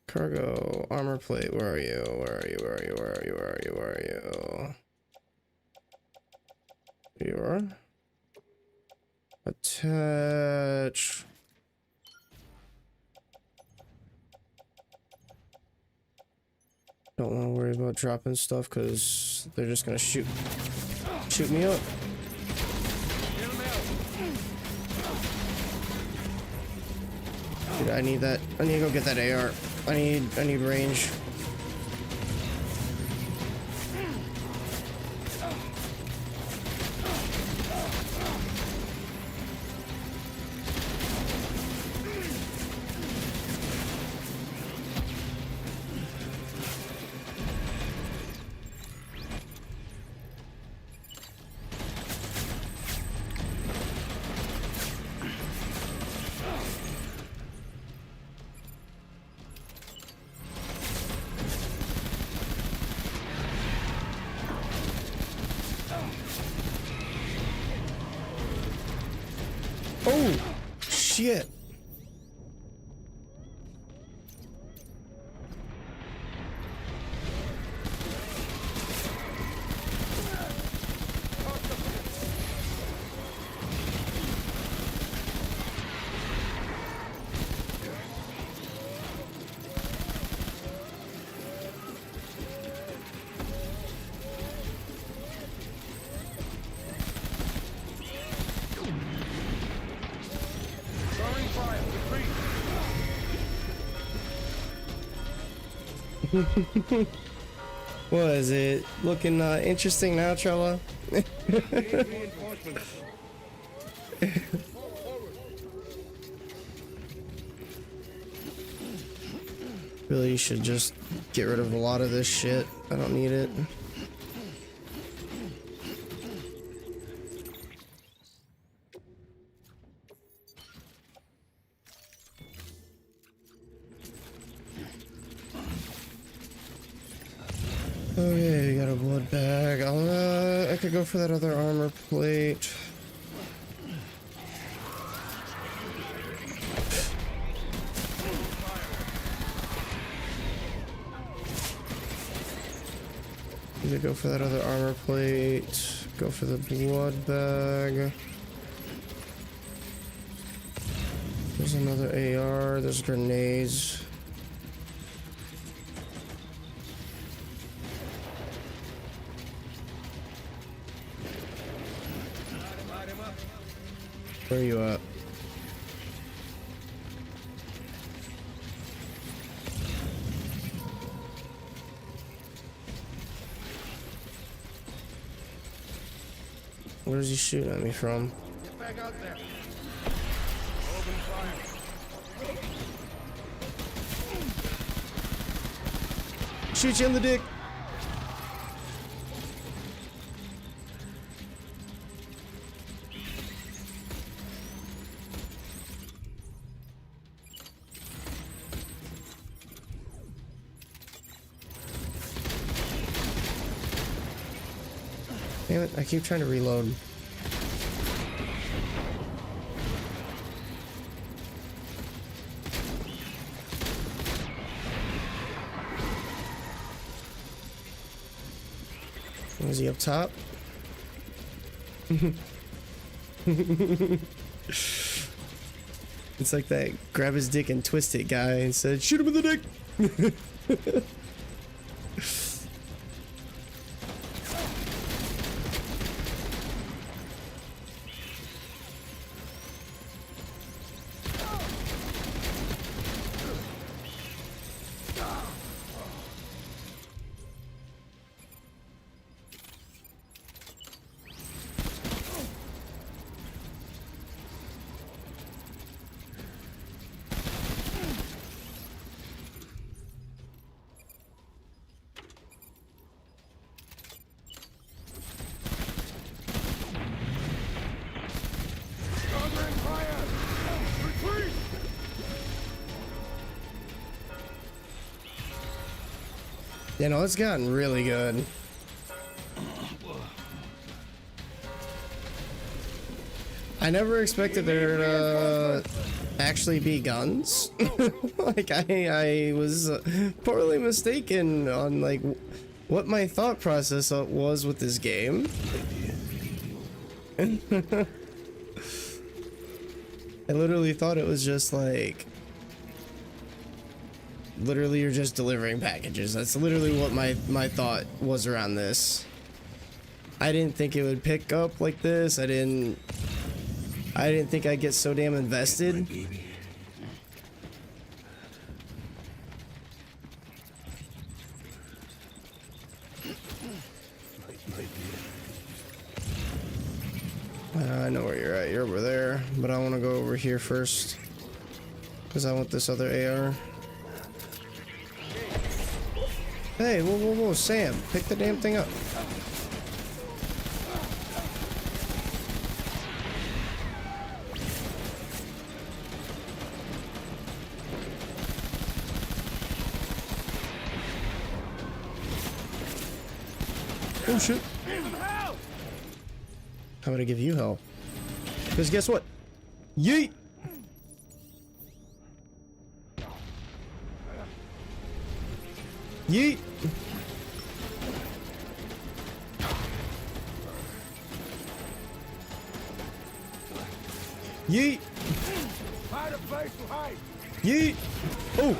A: Cargo, armor plate, where are you? Where are you? Where are you? Where are you? Where are you? Where are you? Here you are. Attach. Don't want to worry about dropping stuff because they're just gonna shoot me up. Dude, I need that. I need to go get that AR. I need range. Oh, shit. What is it? Looking interesting now, Trella? Really should just get rid of a lot of this shit. I don't need it. Okay, we got a blood bag. I could go for that other armor plate. We could go for that other armor plate. Go for the blood bag. There's another AR. There's grenades. Where are you at? Where's he shooting at me from?
M: Get back out there. Open fire.
A: Shoot you in the dick. Damn it, I keep trying to reload. Was he up top? It's like that grab his dick and twist it guy and said, shoot him in the dick! You know, it's gotten really good. I never expected there to actually be guns. Like, I was poorly mistaken on, like, what my thought process was with this game. I literally thought it was just, like... Literally, you're just delivering packages. That's literally what my thought was around this. I didn't think it would pick up like this. I didn't think I'd get so damn invested. I know where you're at. You're over there, but I want to go over here first because I want this other AR. Hey, whoa, whoa, whoa, Sam, pick the damn thing up. Oh, shit. How about I give you help? Because guess what? Yeet! Yeet! Yeet!
M: Find a place to hide.
A: Yeet! Oh!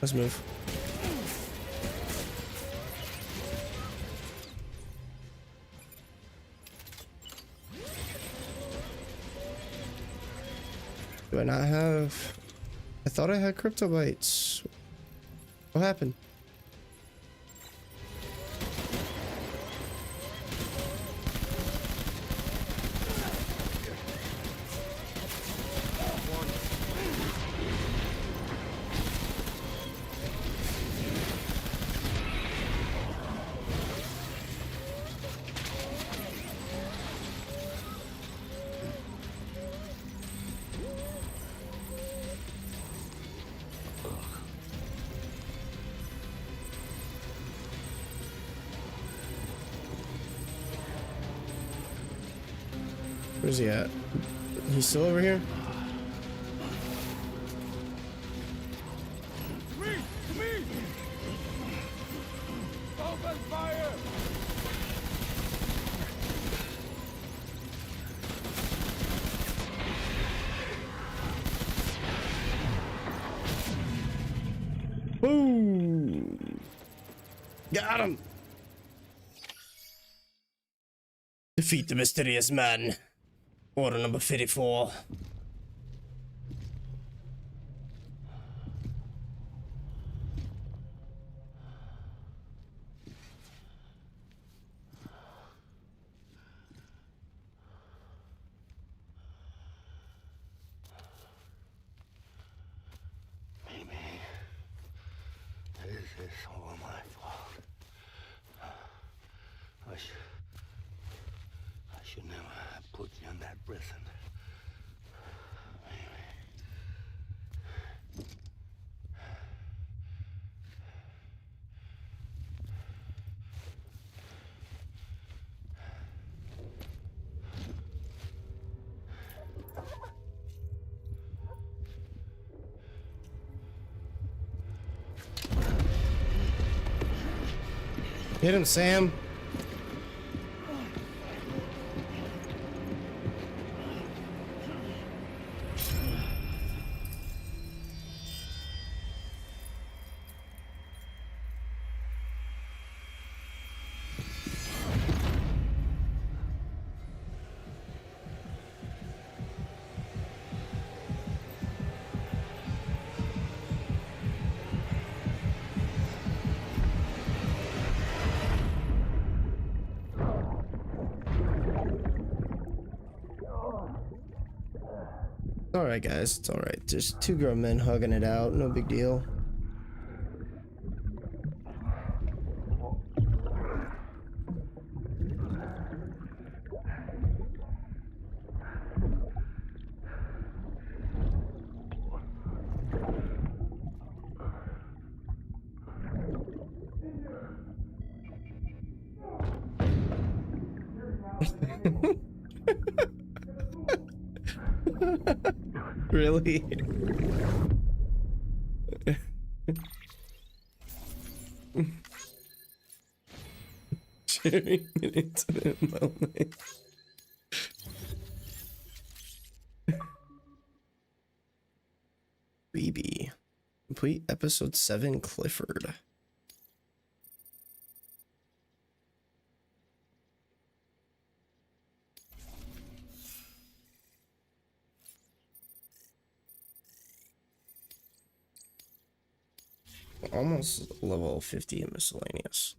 A: Let's move. Do I not have... I thought I had crypto bytes. What happened? Where's he at? He's still over here?
M: To me! To me! Open fire!
A: Boom! Got him! Defeat the mysterious man. Order number 54.
D: Maybe this is all my fault. I should never have put you in that prison.
A: Hit him, Sam. Alright guys, it's alright. Just two grown men hugging it out, no big deal. Really? Sharing an intimate moment. BB. Complete episode 7 Clifford. Almost level 50 in miscellaneous.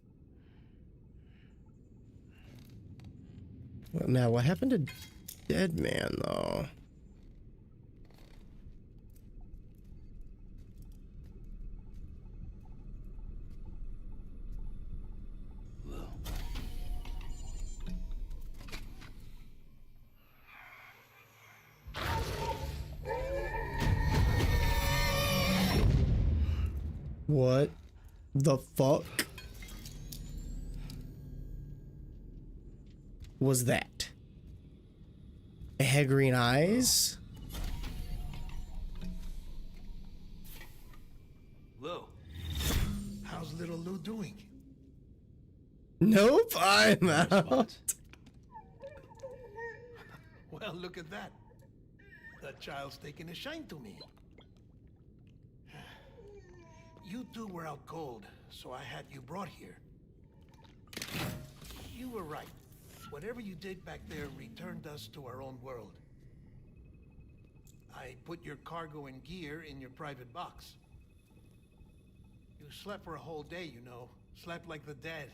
A: Well, now, what happened to Dead Man, though? What the fuck was that? It had green eyes?
M: Lou. How's little Lou doing?
A: Nope, I'm out.
M: Well, look at that. That child's taking a shine to me. You two were out cold, so I had you brought here. You were right. Whatever you did back there returned us to our own world. I put your cargo and gear in your private box. You slept for a whole day, you know. Slept like the dead.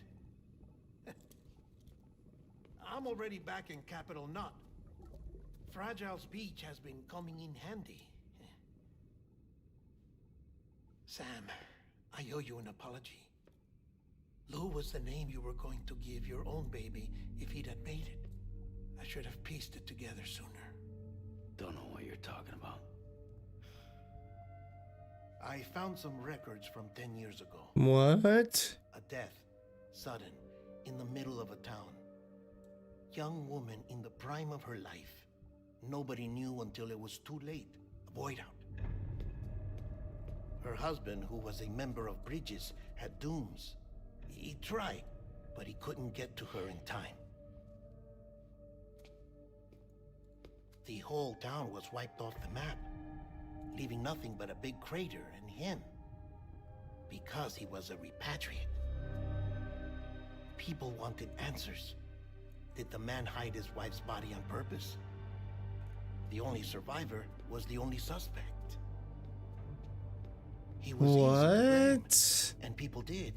M: I'm already back in Capital Knot. Fragile's beach has been coming in handy. Sam, I owe you an apology. Lou was the name you were going to give your own baby if he'd had made it. I should have pieced it together sooner.
D: Don't know what you're talking about.
M: I found some records from 10 years ago.
A: What?
M: A death, sudden, in the middle of a town. Young woman in the prime of her life. Nobody knew until it was too late. A void out. Her husband, who was a member of Bridges, had dooms. He tried, but he couldn't get to her in time. The whole town was wiped off the map, leaving nothing but a big crater and him. Because he was a repatriate. People wanted answers. Did the man hide his wife's body on purpose? The only survivor was the only suspect. He was easy to blame, and people did.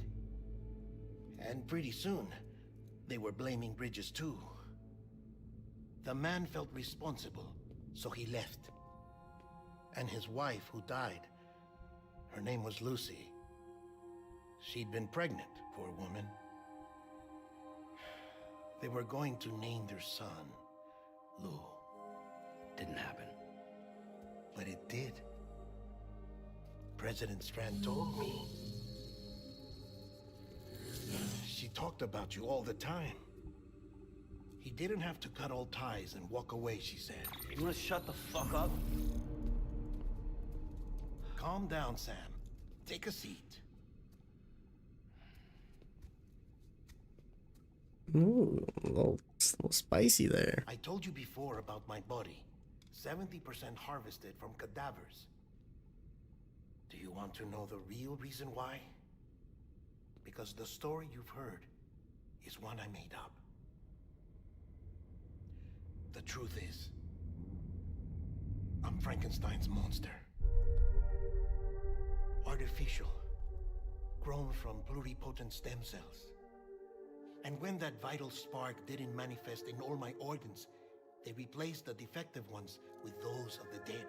M: And pretty soon, they were blaming Bridges too. The man felt responsible, so he left. And his wife, who died, her name was Lucy. She'd been pregnant, poor woman. They were going to name their son Lou.
D: Didn't happen.
M: But it did. President Strand told me. She talked about you all the time. He didn't have to cut all ties and walk away, she said.
D: You wanna shut the fuck up?
M: Calm down, Sam. Take a seat.
A: Ooh, a little spicy there.
M: I told you before about my body. 70% harvested from cadavers. Do you want to know the real reason why? Because the story you've heard is one I made up. The truth is, I'm Frankenstein's monster. Artificial, grown from pluripotent stem cells. And when that vital spark didn't manifest in all my organs, they replaced the defective ones with those of the dead.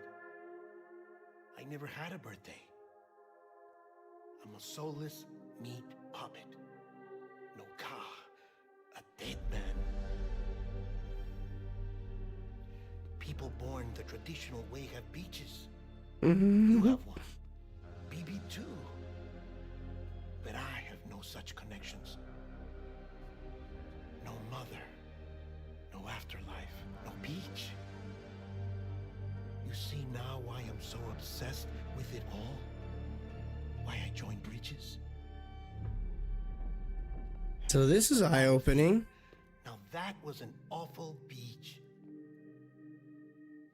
M: I never had a birthday. I'm a soulless meat puppet. No ka, a dead man. People born the traditional way have beaches. You have one. BB too. But I have no such connections. No mother. No afterlife. No beach. You see now why I'm so obsessed with it all? Why I joined Bridges?
A: So this is eye-opening.
M: Now that was an awful beach.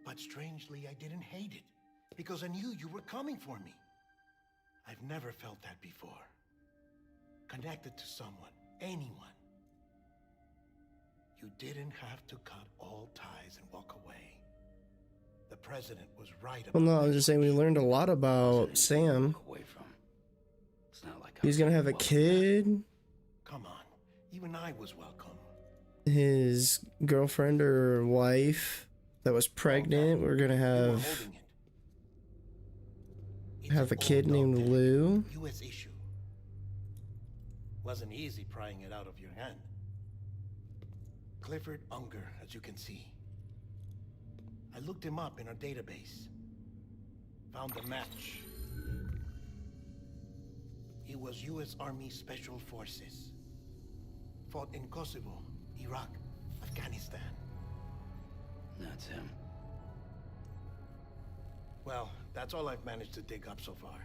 M: But strangely, I didn't hate it, because I knew you were coming for me. I've never felt that before. Connected to someone, anyone. You didn't have to cut all ties and walk away. The president was right about
A: Well, no, I'm just saying we learned a lot about Sam.
D: Away from. It's not like
A: He's gonna have a kid.
M: Come on, even I was welcome.
A: His girlfriend or wife that was pregnant. We're gonna have a kid named Lou.
M: U.S. issue. Wasn't easy prying it out of your hand. Clifford Unger, as you can see. I looked him up in our database. Found a match. He was U.S. Army Special Forces. Fought in Kosovo, Iraq, Afghanistan.
D: That's him.
M: Well, that's all I've managed to dig up so far.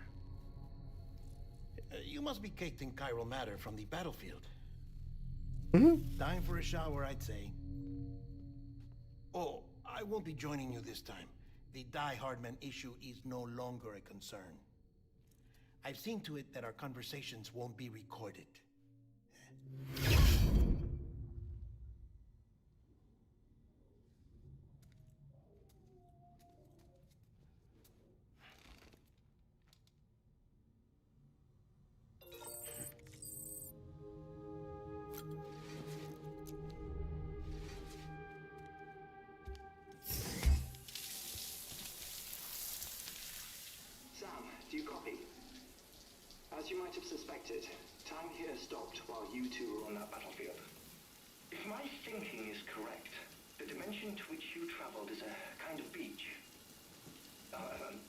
M: You must be caked in chiral matter from the battlefield. Time for a shower, I'd say. Oh, I won't be joining you this time. The Die Hardman issue is no longer a concern. I've seen to it that our conversations won't be recorded.
N: Sam, do you copy? As you might have suspected, time here stopped while you two were on that battlefield. If my thinking is correct, the dimension to which you traveled is a kind of beach.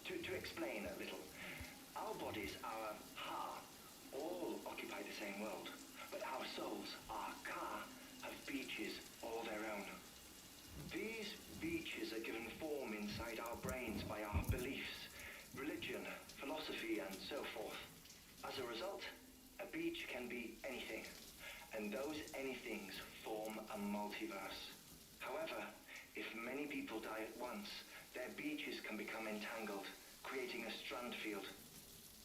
N: To explain a little, our bodies, our ha, all occupy the same world, but our souls, our ka, have beaches all their own. These beaches are given form inside our brains by our beliefs, religion, philosophy, and so forth. As a result, a beach can be anything, and those anythings form a multiverse. However, if many people die at once, their beaches can become entangled, creating a strand field.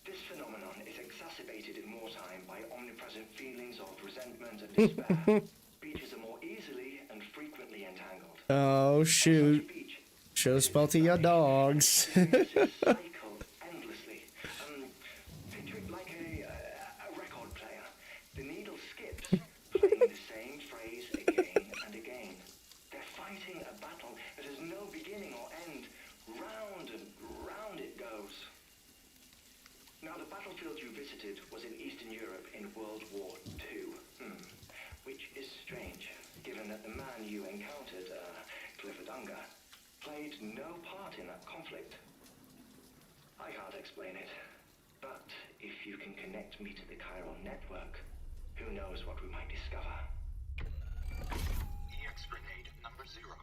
N: This phenomenon is exacerbated in wartime by omnipresent feelings of resentment and despair. Beaches are more easily and frequently entangled.
A: Oh shoot. Show spell to your dogs.
N: Cycle endlessly. Picture it like a record player. The needle skips, playing the same phrase again and again. They're fighting a battle that has no beginning or end. Round and round it goes. Now, the battlefield you visited was in Eastern Europe in World War II. Which is strange, given that the man you encountered, Clifford Unger, played no part in that conflict. I can't explain it, but if you can connect me to the chiral network, who knows what we might discover.
E: EX grenade number 0.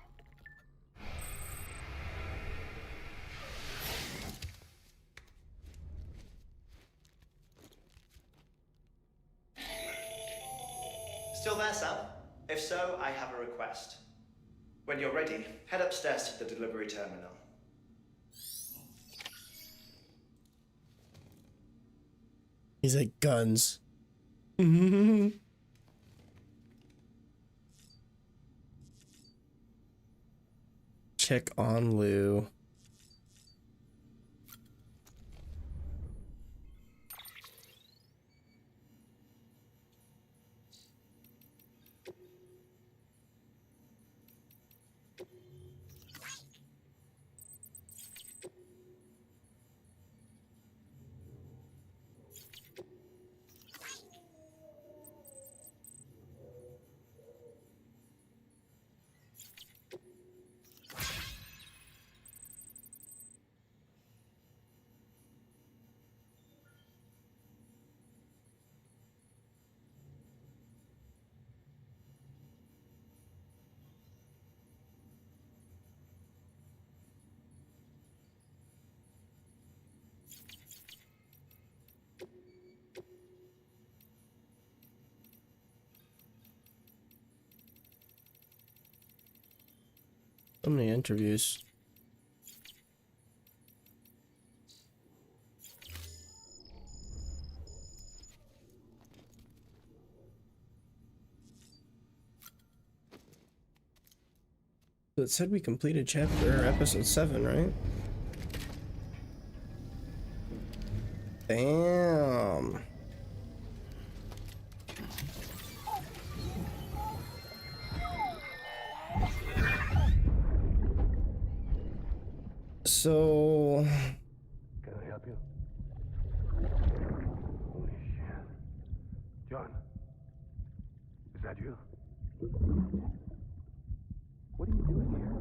O: Still there, Sam? If so, I have a request. When you're ready, head upstairs to the delivery terminal.
A: He's like, guns. Check on Lou. So many interviews. So it said we completed episode 7, right? Damn. So
E: Can I help you? Holy shit. John, is that you? What are you doing here?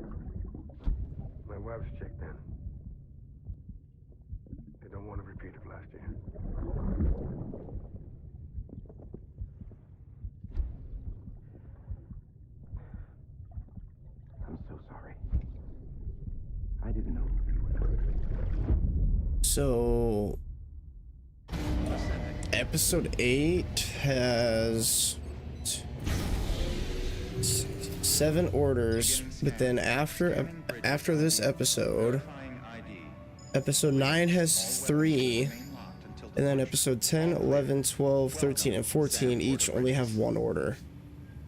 E: My wife's checked in. They don't want to repeat of last year.
A: So episode 8 has 7 orders, but then after this episode, episode 9 has 3, and then episode 10, 11, 12, 13, and 14 each only have 1 order.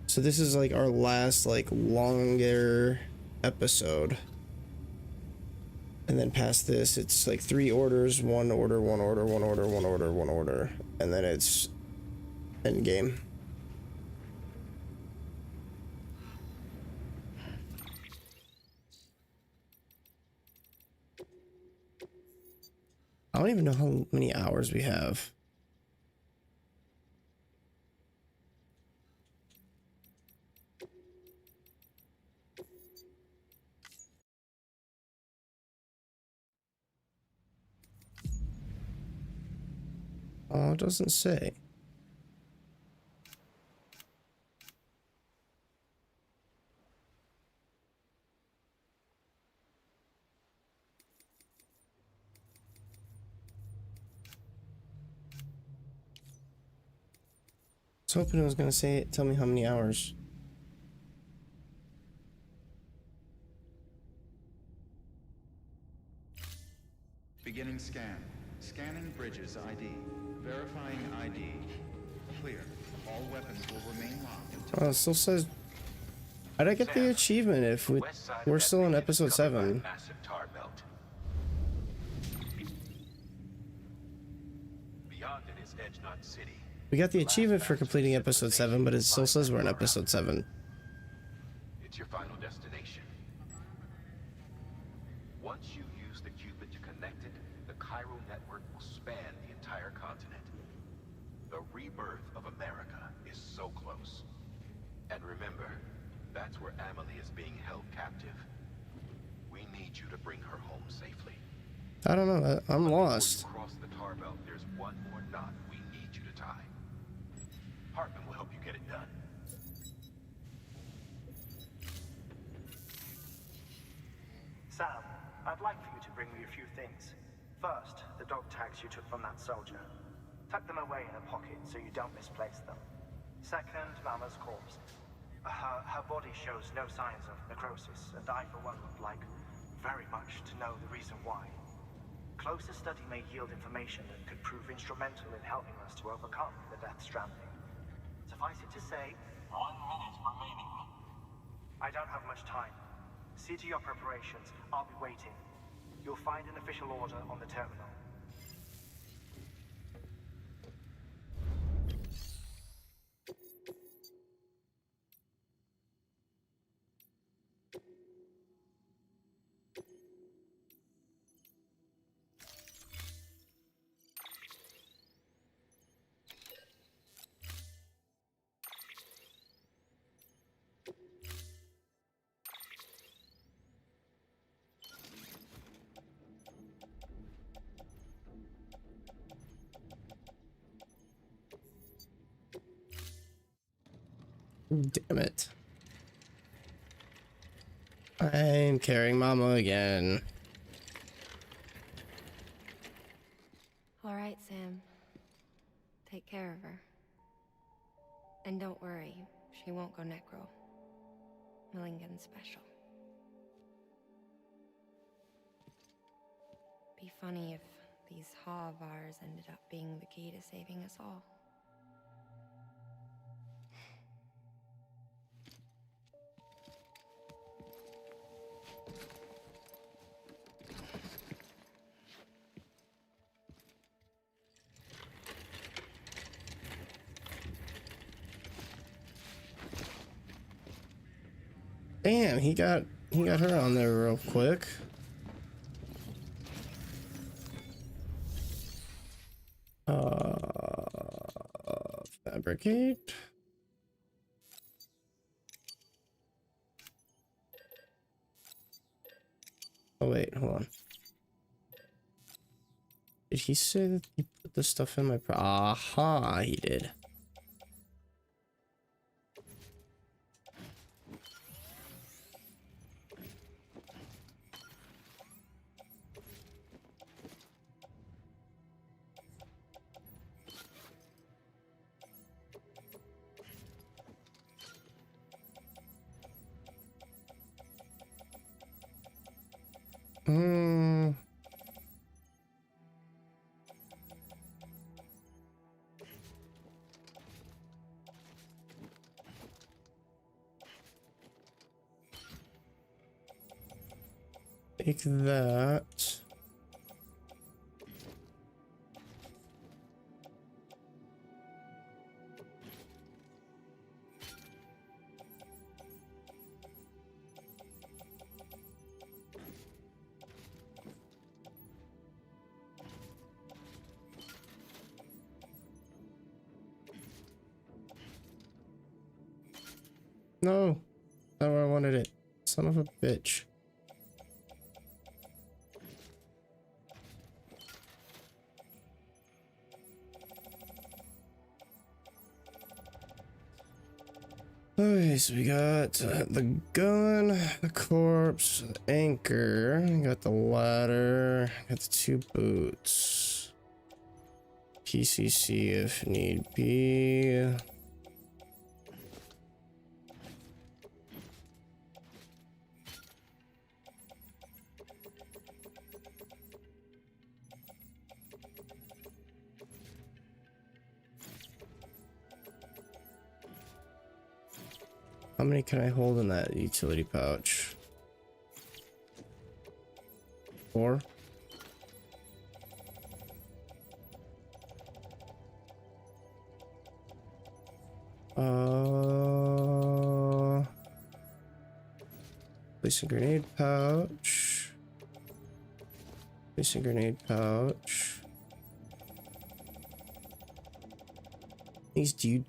A: So this is like our last like longer episode. And then past this, it's like 3 orders, 1 order, 1 order, 1 order, 1 order, 1 order, and then it's end game. I don't even know how many hours we have. Oh, it doesn't say. I was hoping it was gonna say, tell me how many hours.
B: Beginning scan. Scanning bridges ID. Verifying ID. Clear. All weapons will remain locked until...
A: Oh, it still says... How'd I get the achievement if we're still in episode 7?
H: Massive tar belt. Beyond it is Edge Knot City.
A: We got the achievement for completing episode 7, but it still says we're in episode 7.
H: It's your final destination. Once you use the qubit to connect it, the chiral network will span the entire continent. The rebirth of America is so close. And remember, that's where Amelie is being held captive. We need you to bring her home safely.
A: I don't know. I'm lost.
H: Before you cross the tar belt, there's one more knot we need you to tie. Hartman will help you get it done.
L: Sam, I'd like for you to bring me a few things. First, the dog tags you took from that soldier. Tuck them away in a pocket so you don't misplace them. Second, Mama's corpse. Her body shows no signs of necrosis, and I, for one, would like very much to know the reason why. Closer study may yield information that could prove instrumental in helping us to overcome the Death Stranding. Suffice it to say, 1 minute remaining. I don't have much time. See to your preparations. I'll be waiting. You'll find an official order on the terminal.
A: Damn it. I'm carrying Mama again.
C: All right, Sam. Take care of her. And don't worry, she won't go necro. Milligan's special. Be funny if these Ha of ours ended up being the key to saving us all.
A: Damn, he got her on there real quick. Fabricate. Oh wait, hold on. Did he say that he put the stuff in my aha, he did. Hmm. Take that. No, not where I wanted it. Son of a bitch. Okay, so we got the gun, the corpse, the anchor, got the ladder, got the 2 boots. PCC if need be. How many can I hold in that utility pouch? 4? Place a grenade pouch. Place a grenade pouch. Thanks, dude.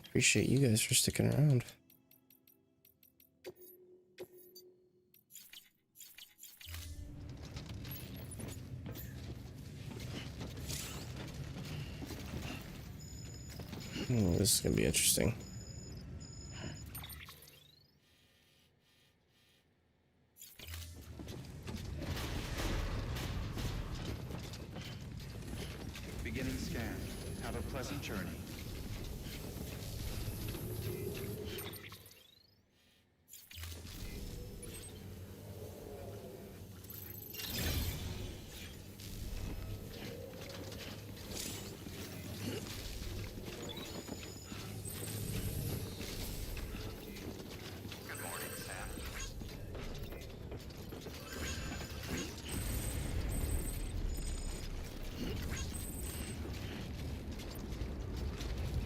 A: Appreciate you guys for sticking around. This is gonna be interesting.
B: Beginning scan. Have a pleasant journey.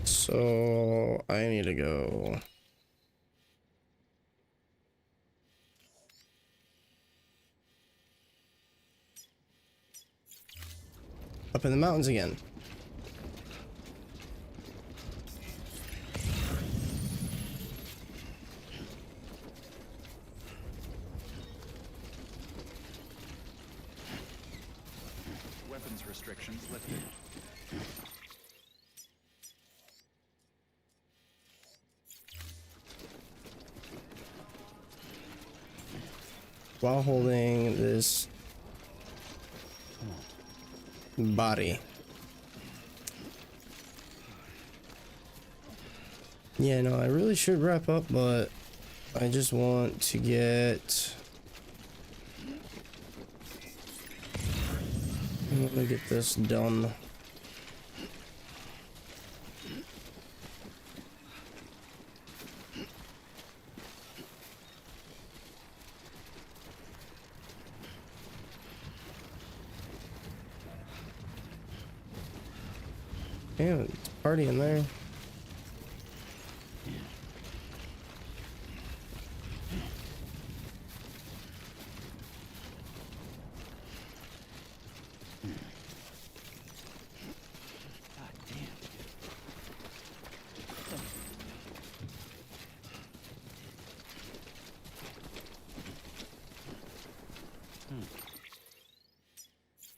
A: So I need to go. Up in the mountains again.
B: Weapons restrictions lifted.
A: While holding this body. Yeah, no, I really should wrap up, but I just want to get... I'm gonna get this done. Damn, it's a party in there.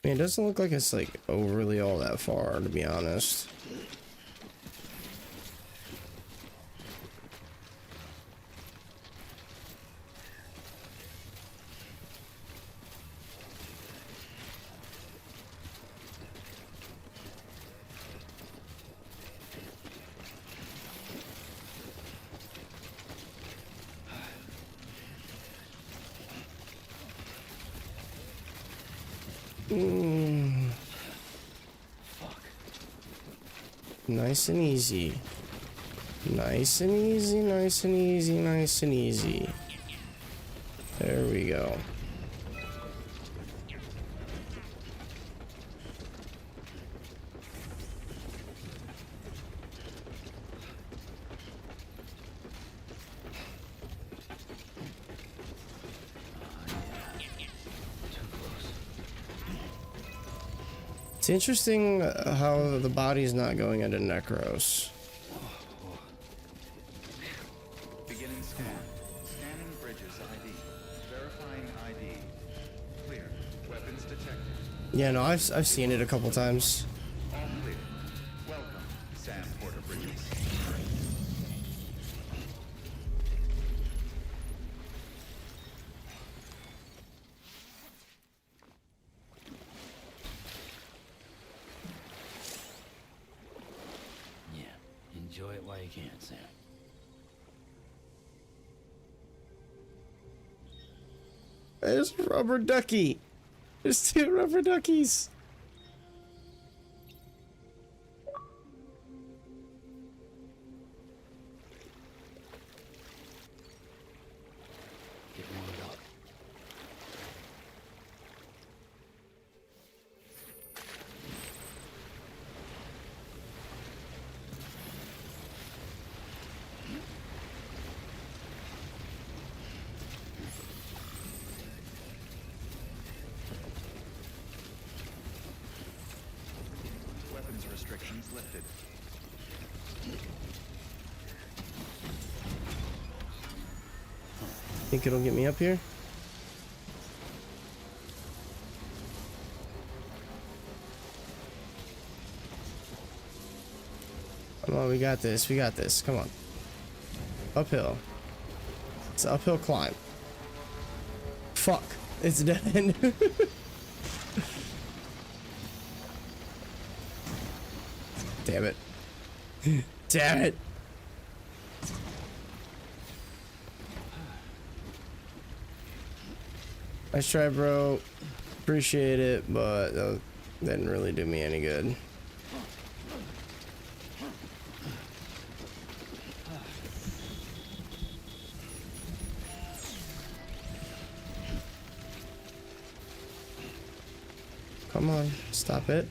A: I mean, it doesn't look like it's like overly all that far, to be honest. Nice and easy. Nice and easy, nice and easy, nice and easy. There we go. It's interesting how the body's not going into necros.
B: Beginning scan. Scanning bridges ID. Verifying ID. Clear. Weapons detected.
A: Yeah, no, I've seen it a couple times.
B: All clear. Welcome, Sam Porter Bridges.
D: Enjoy it while you can, Sam.
A: There's a rubber ducky. There's 2 rubber duckies.
D: Get warmed up.
B: Weapons restrictions lifted.
A: Think it'll get me up here? Come on, we got this. We got this. Come on. Uphill. It's an uphill climb. Fuck. It's dead end. Damn it. Damn it. Nice try, bro. Appreciate it, but that didn't really do me any good. Come on, stop it.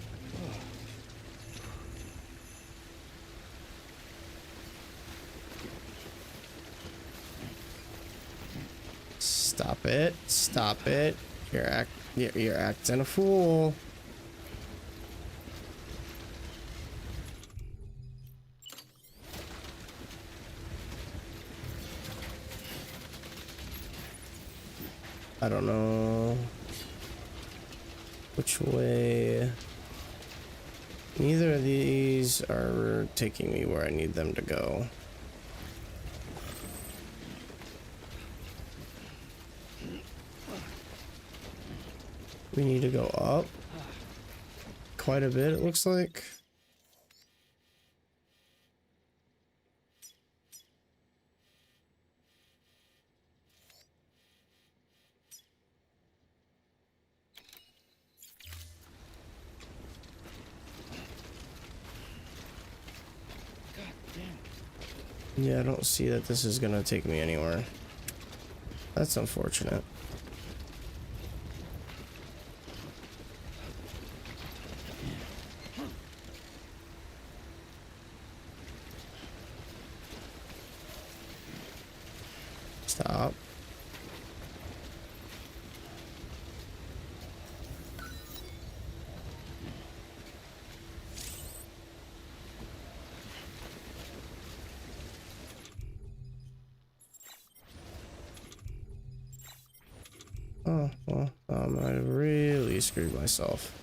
A: Stop it. Stop it. You're acting a fool. I don't know which way. Neither of these are taking me where I need them to go. We need to go up quite a bit, it looks like. Yeah, I don't see that this is gonna take me anywhere. That's unfortunate. Stop. Oh, well, I really screwed myself.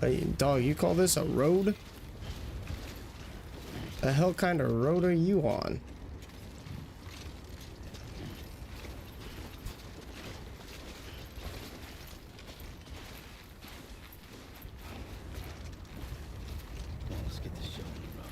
A: Hey, dog, you call this a road? The hell kind of road are you on?
D: Let's get this show on the road.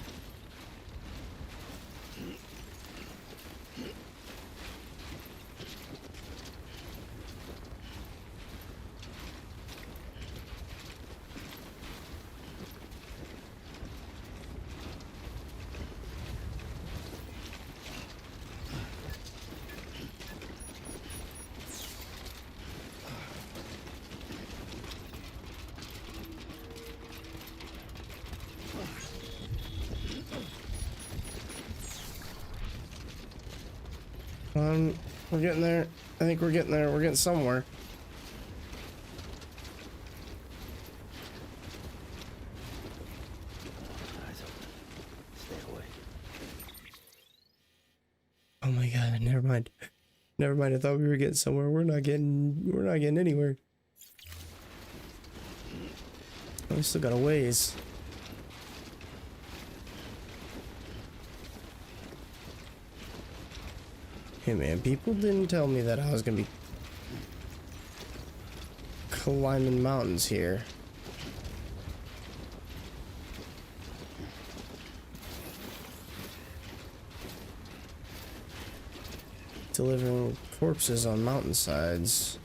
A: We're getting there. I think we're getting there. We're getting somewhere.
D: Eyes open. Stay away.
A: Oh my god, never mind. Never mind, I thought we were getting somewhere. We're not getting anywhere. We still got a ways. Hey man, people didn't tell me that I was gonna be climbing mountains here. Delivering corpses on mountainsides.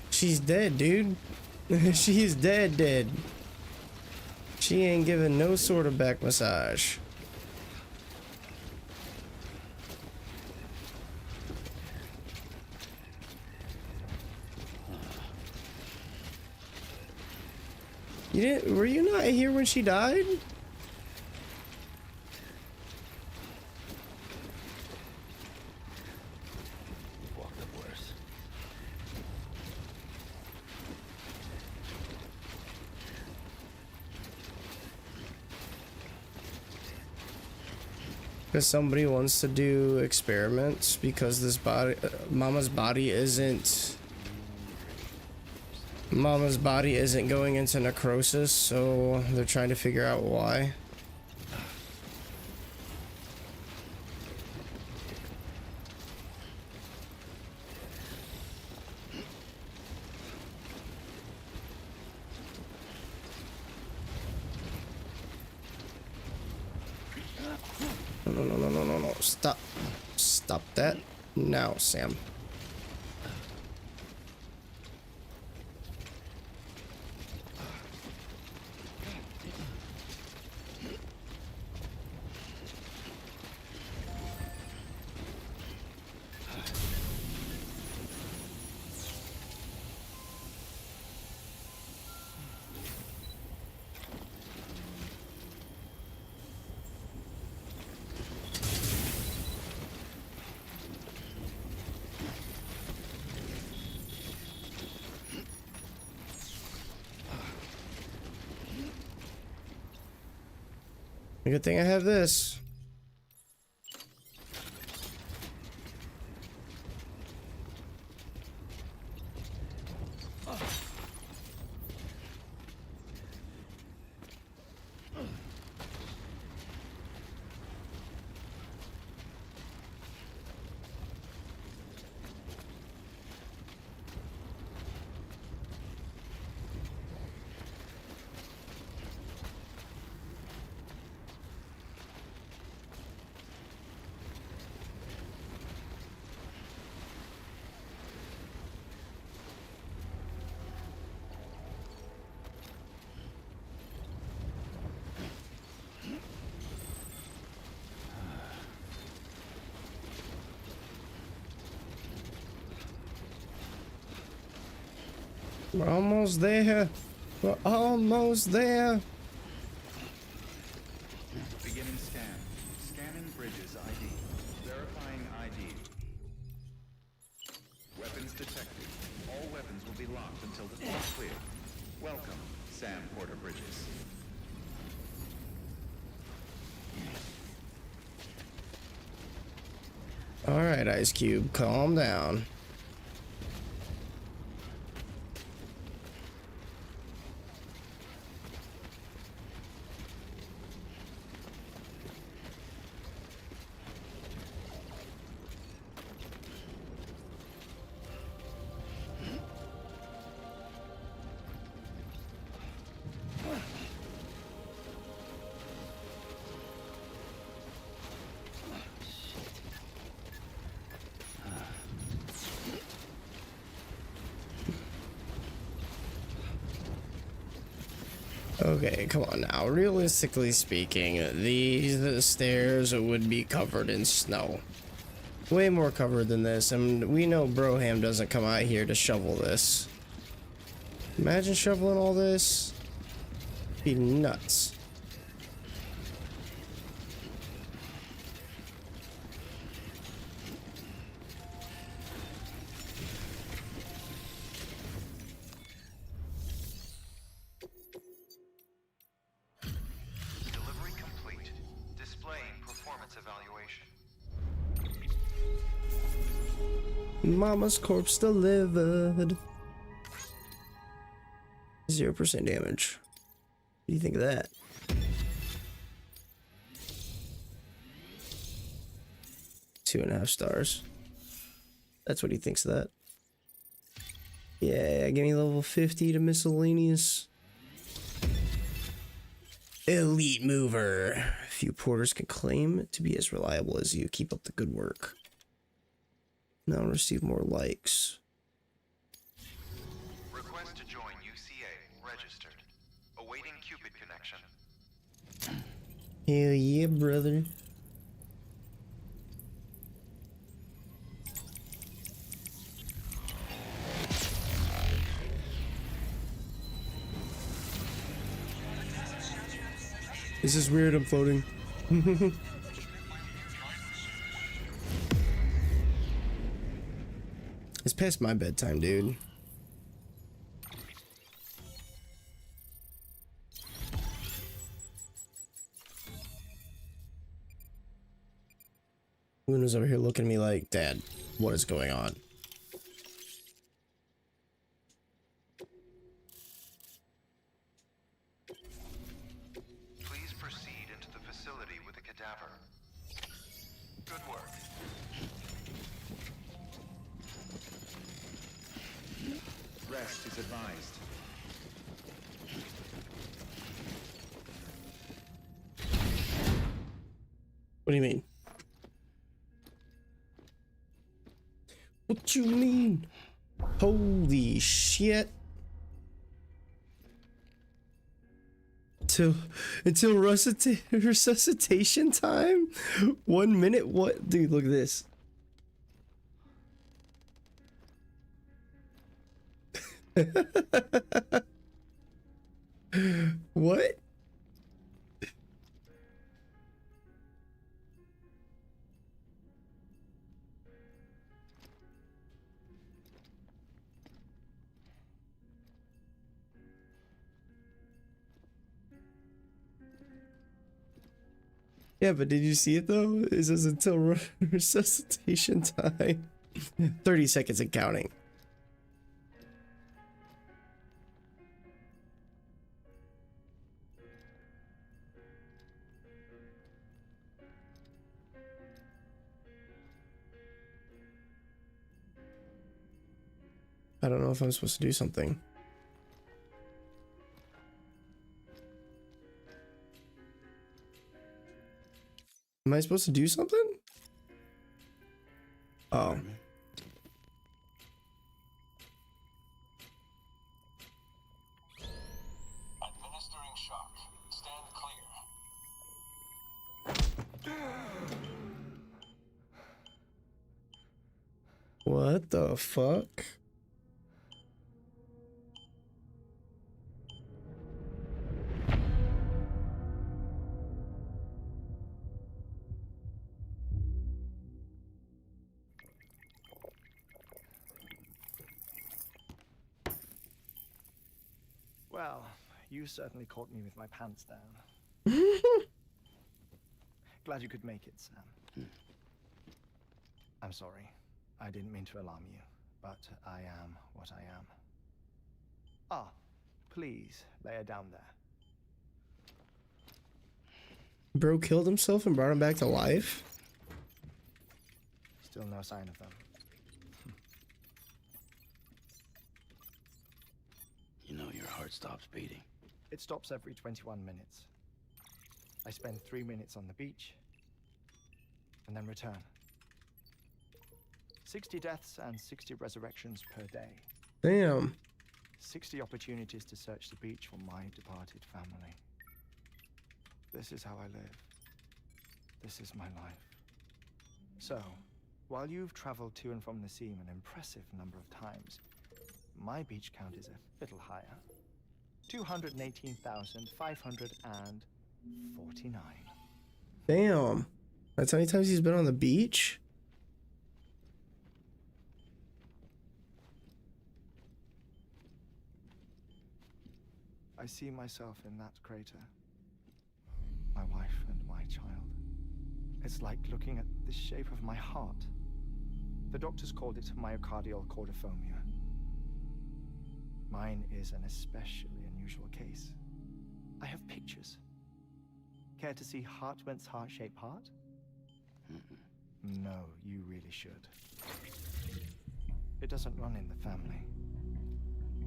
A: She's dead, dude. She's dead. She ain't giving no sort of back massage. Were you not here when she died?
D: Walked up worse.
A: Because somebody wants to do experiments because this body, Mama's body isn't going into necrosis, so they're trying to figure out why. No. Stop that now, Sam. Good thing I have this. We're almost there. We're almost there.
B: Beginning scan. Scanning bridges ID. Verifying ID. Weapons detected. All weapons will be locked until the all clear. Welcome, Sam Porter Bridges.
A: All right, Ice Cube, calm down. Okay, come on now. Realistically speaking, these stairs would be covered in snow. Way more covered than this, and we know Broham doesn't come out here to shovel this. Imagine shoveling all this. Be nuts.
B: Delivery complete. Displaying performance evaluation.
A: Mama's corpse delivered. 0% damage. What do you think of that? Two and a half stars. That's what he thinks of that. Yeah, give me level 50 to miscellaneous. Elite mover. Few porters can claim to be as reliable as you. Keep up the good work. Now receive more likes.
B: Request to join UCA. Registered. Awaiting Cupid connection.
A: Hell yeah, brother. This is weird, I'm floating. It's past my bedtime, dude. Luna's over here looking at me like, Dad, what is going on?
B: Please proceed into the facility with the cadaver. Good work. Rest is advised.
A: What do you mean? What you mean? Holy shit. Until resuscitation time? 1 minute? What? Dude, look at this. What? Yeah, but did you see it though? It says until resuscitation time. 30 seconds and counting. I don't know if I'm supposed to do something. Am I supposed to do something? Oh.
E: Administering shock. Stand clear.
A: What the fuck?
L: Well, you certainly caught me with my pants down. Glad you could make it, Sam. I'm sorry. I didn't mean to alarm you, but I am what I am. Ah, please lay her down there.
A: Bro killed himself and brought him back to life?
L: Still no sign of them.
D: You know your heart stops beating.
L: It stops every 21 minutes. I spend 3 minutes on the beach, and then return. 60 deaths and 60 resurrections per day.
A: Damn.
L: 60 opportunities to search the beach for my departed family. This is how I live. This is my life. So, while you've traveled to and from the scene an impressive number of times, my beach count is a little higher. 218,549.
A: Damn. That's how many times he's been on the beach?
L: I see myself in that crater. My wife and my child. It's like looking at the shape of my heart. The doctors called it myocardial cordiformia. Mine is an especially unusual case. I have pictures. Care to see Hartman's heart-shaped heart? No, you really should. It doesn't run in the family.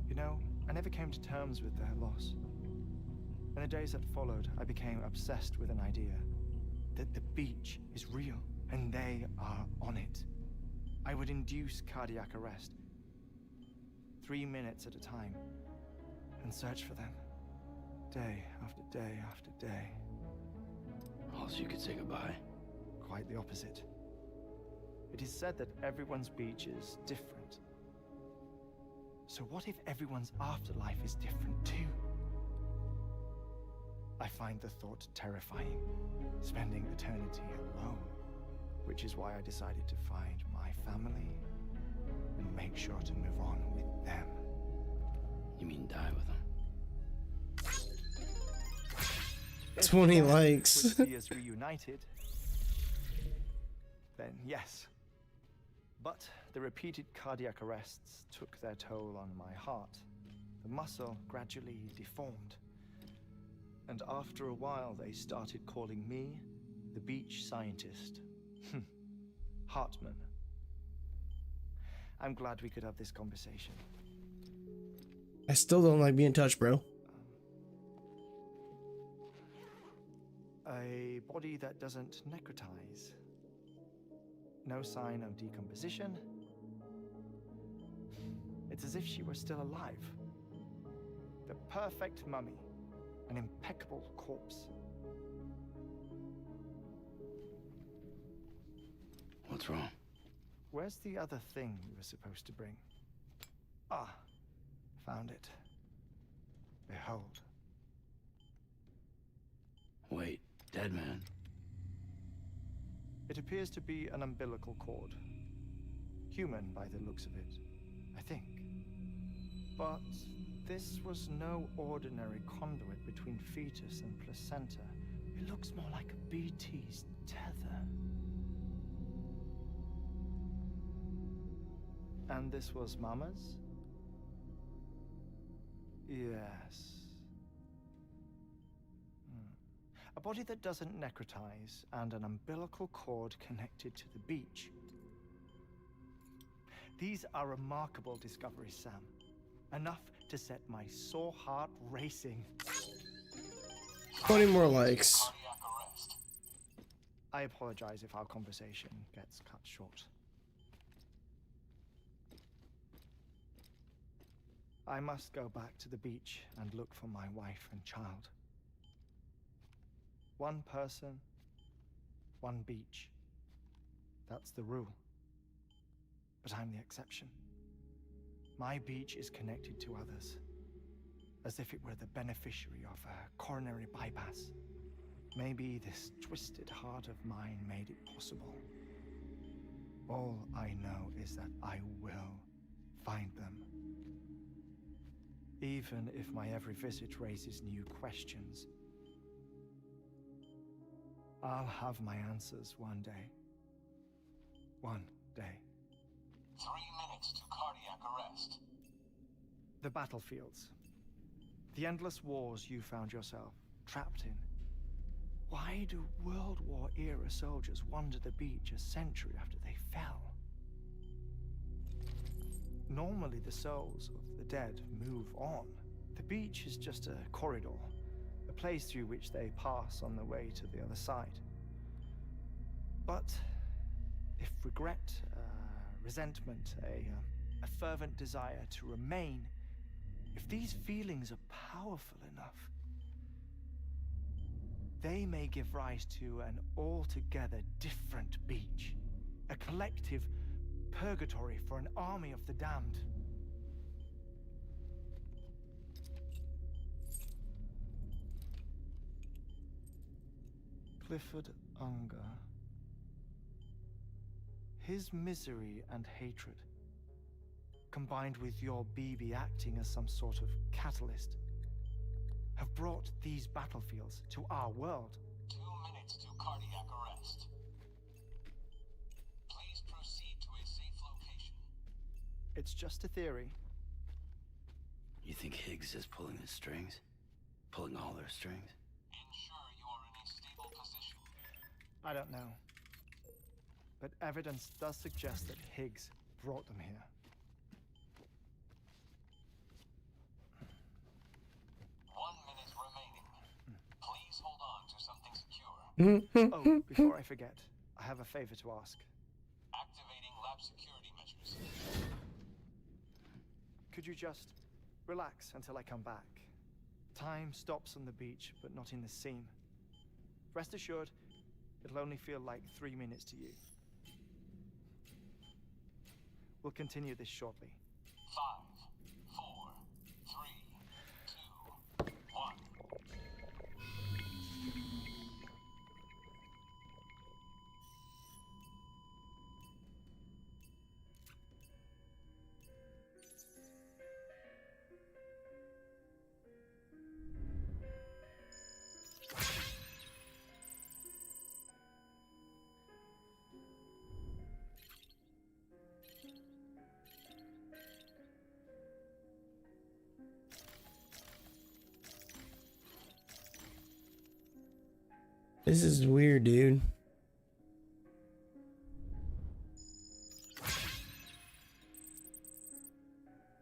L: You know, I never came to terms with their loss. In the days that followed, I became obsessed with an idea that the beach is real and they are on it. I would induce cardiac arrest, 3 minutes at a time, and search for them, day after day after day.
D: Oh, so you could say goodbye?
L: Quite the opposite. It is said that everyone's beach is different. So what if everyone's afterlife is different too? I find the thought terrifying, spending eternity alone, which is why I decided to find my family and make sure to move on with them.
D: You mean die with them?
A: 20 likes.
L: Would see us reunited, then yes. But the repeated cardiac arrests took their toll on my heart. The muscle gradually deformed. And after a while, they started calling me the beach scientist. Hartman. I'm glad we could have this conversation.
A: I still don't like being touched, bro.
L: A body that doesn't necrotize. No sign of decomposition. It's as if she were still alive. The perfect mummy. An impeccable corpse.
D: What's wrong?
L: Where's the other thing you were supposed to bring? Ah, found it. Behold.
D: Wait, dead man?
L: It appears to be an umbilical cord. Human by the looks of it, I think. But this was no ordinary conduit between fetus and placenta. It looks more like a BT's tether. And this was Mama's? Yes. A body that doesn't necrotize and an umbilical cord connected to the beach. These are remarkable discoveries, Sam. Enough to set my sore heart racing.
A: 20 more likes.
L: I apologize if our conversation gets cut short. I must go back to the beach and look for my wife and child. One person, one beach. That's the rule. But I'm the exception. My beach is connected to others, as if it were the beneficiary of a coronary bypass. Maybe this twisted heart of mine made it possible. All I know is that I will find them. Even if my every visit raises new questions, I'll have my answers one day. One day. day.
N: 3 minutes to cardiac arrest.
L: The battlefields. The endless wars you found yourself trapped in. Why do World War-era soldiers wander the beach a century after they fell? Normally the souls of the dead move on. The beach is just a corridor, a place through which they pass on the way to the other side. But if regret, resentment, a fervent desire to remain, if these feelings are powerful enough, they may give rise to an altogether different beach, a collective purgatory for an army of the damned. Clifford Unger. His misery and hatred, combined with your BB acting as some sort of catalyst, have brought these battlefields to our world.
N: 2 minutes to cardiac arrest. Please proceed to a safe location.
L: It's just a theory.
D: You think Higgs is pulling the strings? Pulling all their strings?
N: Ensure you are in a stable position.
L: I don't know. But evidence does suggest that Higgs brought them here.
N: 1 minute remaining. Please hold on to something secure.
L: Oh, before I forget, I have a favor to ask.
N: Activating lab security measures.
L: Could you just relax until I come back? Time stops on the beach, but not in the scene. Rest assured, it'll only feel like 3 minutes to you. We'll continue this shortly.
N: 5, 4, 3, 2, 1.
A: This is weird, dude.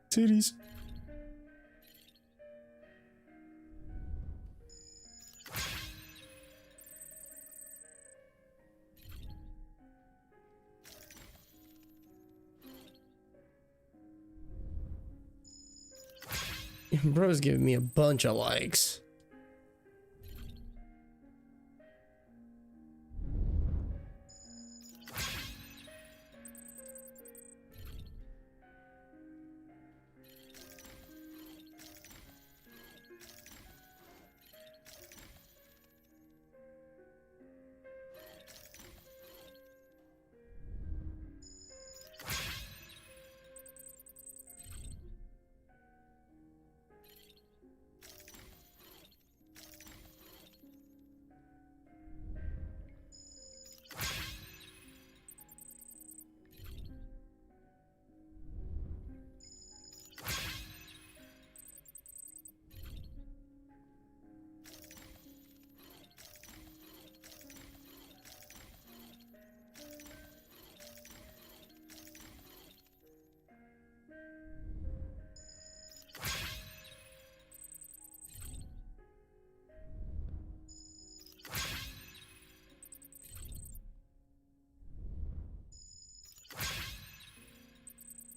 A: Titties. Bro's giving me a bunch of likes.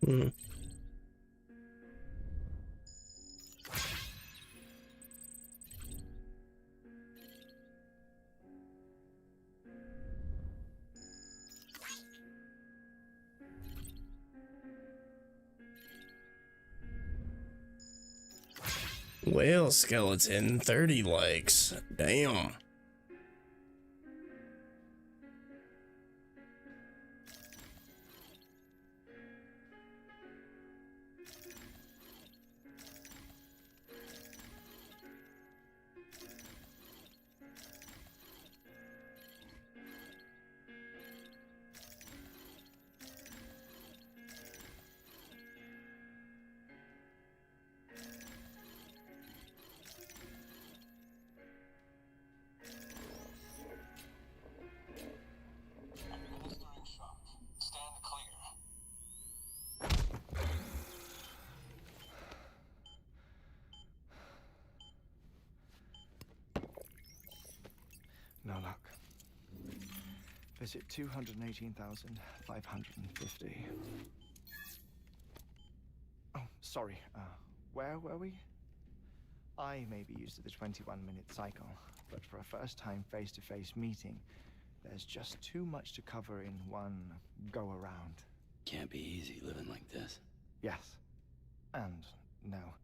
A: Hmm. Whale skeleton, 30 likes. Damn.
L: Visit 218,550. Oh, sorry. Where were we? I may be used to the 21-minute cycle, but for a first-time face-to-face meeting, there's just too much to cover in one go-around.
D: Can't be easy living like this.
L: Yes. And no.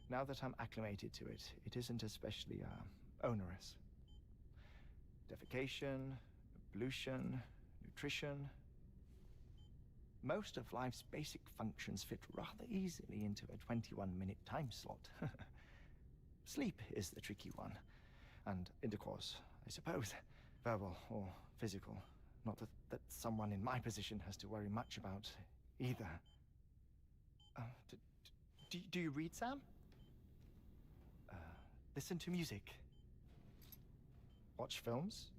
L: Now that I'm acclimated to it, it isn't especially, onerous. Defecation, pollution, nutrition. Most of life's basic functions fit rather easily into a 21-minute time slot. Sleep is the tricky one. And intercourse, I suppose. Verbal or physical. Not that someone in my position has to worry much about either. Do you read, Sam? Listen to music. Watch films.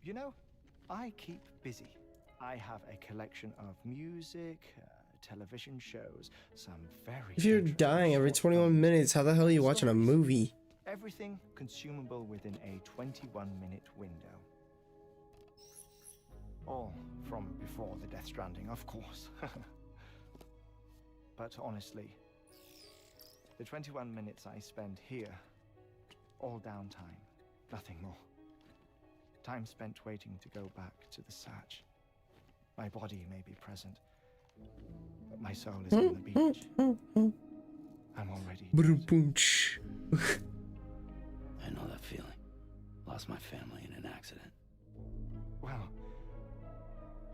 L: You know, I keep busy. I have a collection of music, television shows, some very...
A: If you're dying every 21 minutes, how the hell are you watching a movie?
L: Everything consumable within a 21-minute window. All from before the Death Stranding, of course. But honestly, the 21 minutes I spend here, all downtime, nothing more. Time spent waiting to go back to the search. My body may be present, but my soul is on the beach. I'm already...
D: I know that feeling. Lost my family in an accident.
L: Well,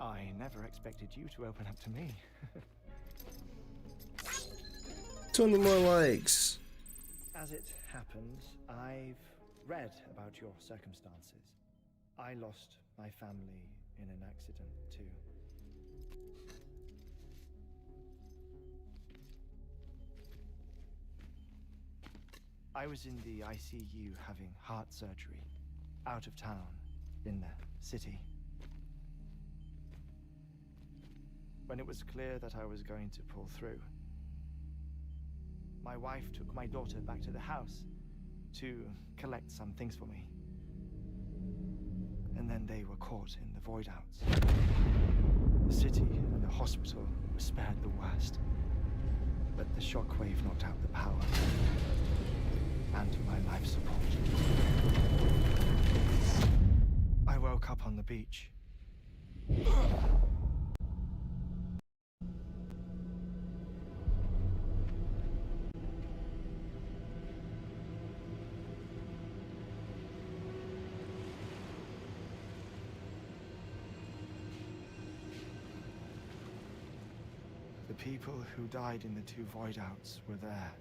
L: I never expected you to open up to me.
A: 20 more likes.
L: As it happens, I've read about your circumstances. I lost my family in an accident too. I was in the ICU having heart surgery, out of town, in the city. When it was clear that I was going to pull through, my wife took my daughter back to the house to collect some things for me. And then they were caught in the void outs. The city and the hospital were spared the worst, but the shockwave knocked out the power and my life support. I woke up on the beach. The people who died in the two void outs were there.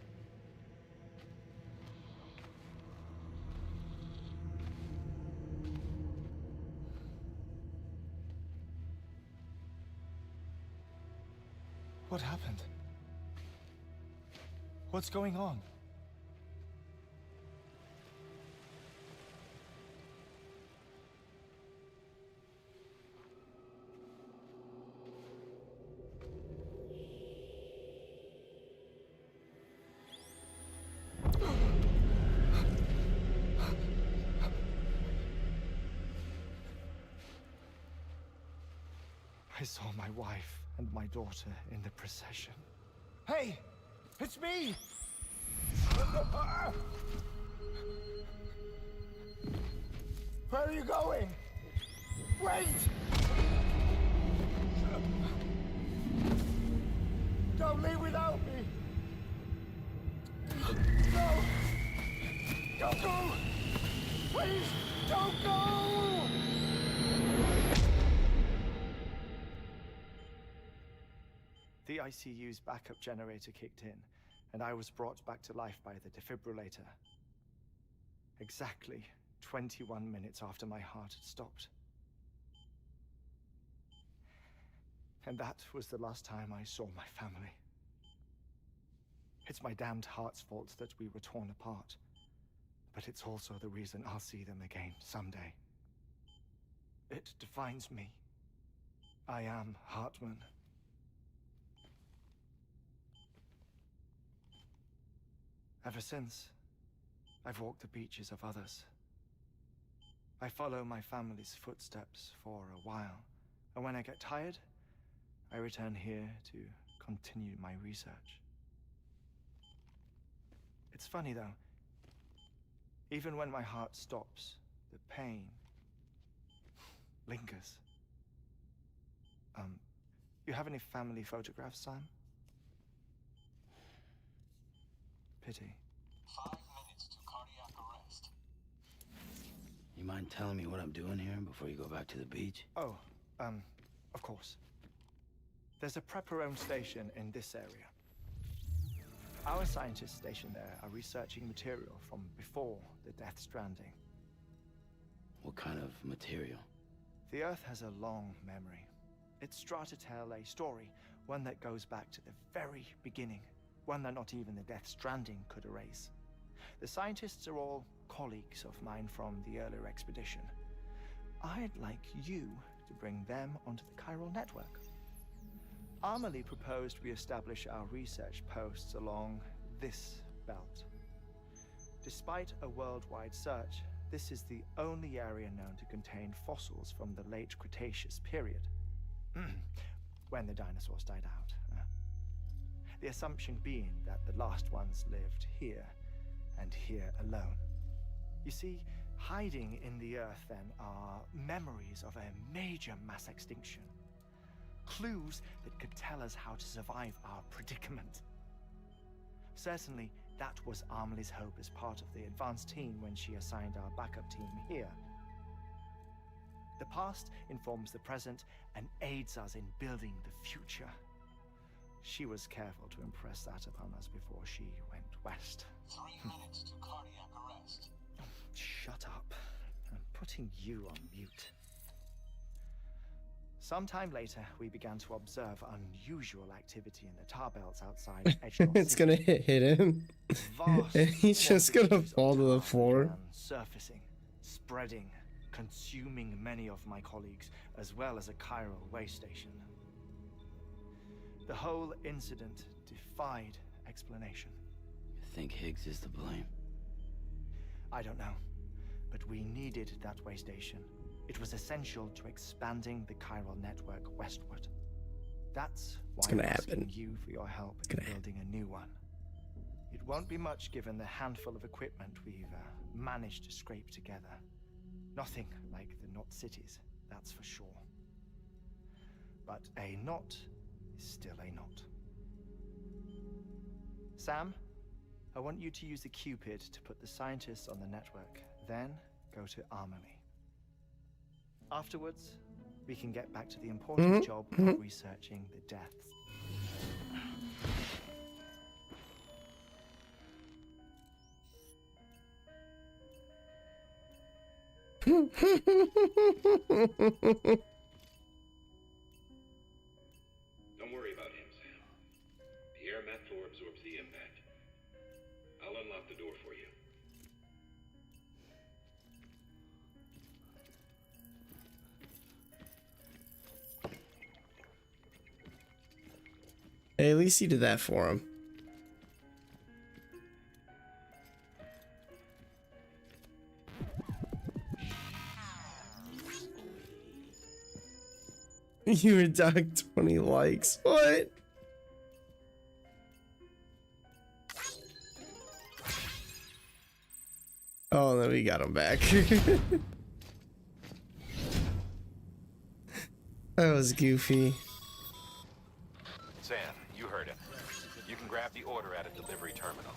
L: What happened? What's going on? I saw my wife and my daughter in the procession. Hey! It's me! Where are you going? Wait! Don't leave without me! No! Don't go! Please, don't go! The ICU's backup generator kicked in, and I was brought back to life by the defibrillator. Exactly 21 minutes after my heart had stopped. And that was the last time I saw my family. It's my damned heart's fault that we were torn apart, but it's also the reason I'll see them again someday. It defines me. I am Hartman. Ever since, I've walked the beaches of others. I follow my family's footsteps for a while, and when I get tired, I return here to continue my research. It's funny though, even when my heart stops, the pain lingers. You have any family photographs, Sam? Pity.
N: 5 minutes to cardiac arrest.
D: You mind telling me what I'm doing here before you go back to the beach?
L: Oh, of course. There's a prepper-owned station in this area. Our scientists stationed there are researching material from before the Death Stranding.
D: What kind of material?
L: The Earth has a long memory. It's trying to tell a story, one that goes back to the very beginning, one that not even the Death Stranding could erase. The scientists are all colleagues of mine from the earlier expedition. I'd like you to bring them onto the chiral network. Amelie proposed we establish our research posts along this belt. Despite a worldwide search, this is the only area known to contain fossils from the late Cretaceous period, when the dinosaurs died out. The assumption being that the last ones lived here, and here alone. You see, hiding in the Earth then are memories of a major mass extinction. Clues that could tell us how to survive our predicament. Certainly, that was Amelie's hope as part of the advanced team when she assigned our backup team here. The past informs the present and aids us in building the future. She was careful to impress that upon us before she went west.
N: 3 minutes to cardiac arrest.
L: Shut up. I'm putting you on mute. Sometime later, we began to observe unusual activity in the tar belts outside Edgehill
A: It's
L: City.
A: gonna hit him.
L: Vast
A: And he's just gonna
L: quantities of
A: fall to the
L: tar
A: floor.
L: began surfacing, spreading, consuming many of my colleagues, as well as a chiral way station. The whole incident defied explanation.
D: You think Higgs is to blame?
L: I don't know, but we needed that way station. It was essential to expanding the chiral network westward. That's why I'm asking you for your help in building a new one. It won't be much given the handful of equipment we've managed to scrape together. Nothing like the knot cities, that's for sure. But a knot is still a knot. Sam, I want you to use the Cupid to put the scientists on the network, then go to Amelie. Afterwards, we can get back to the important job of researching the deaths.
H: Don't worry about him, Sam. The air mat floor absorbs the impact. I'll unlock the door for you.
A: Hey, at least he did that for him. You were docked 20 likes. What? Oh, then we got him back. That was goofy.
H: Sam, you heard him. You can grab the order at a delivery terminal.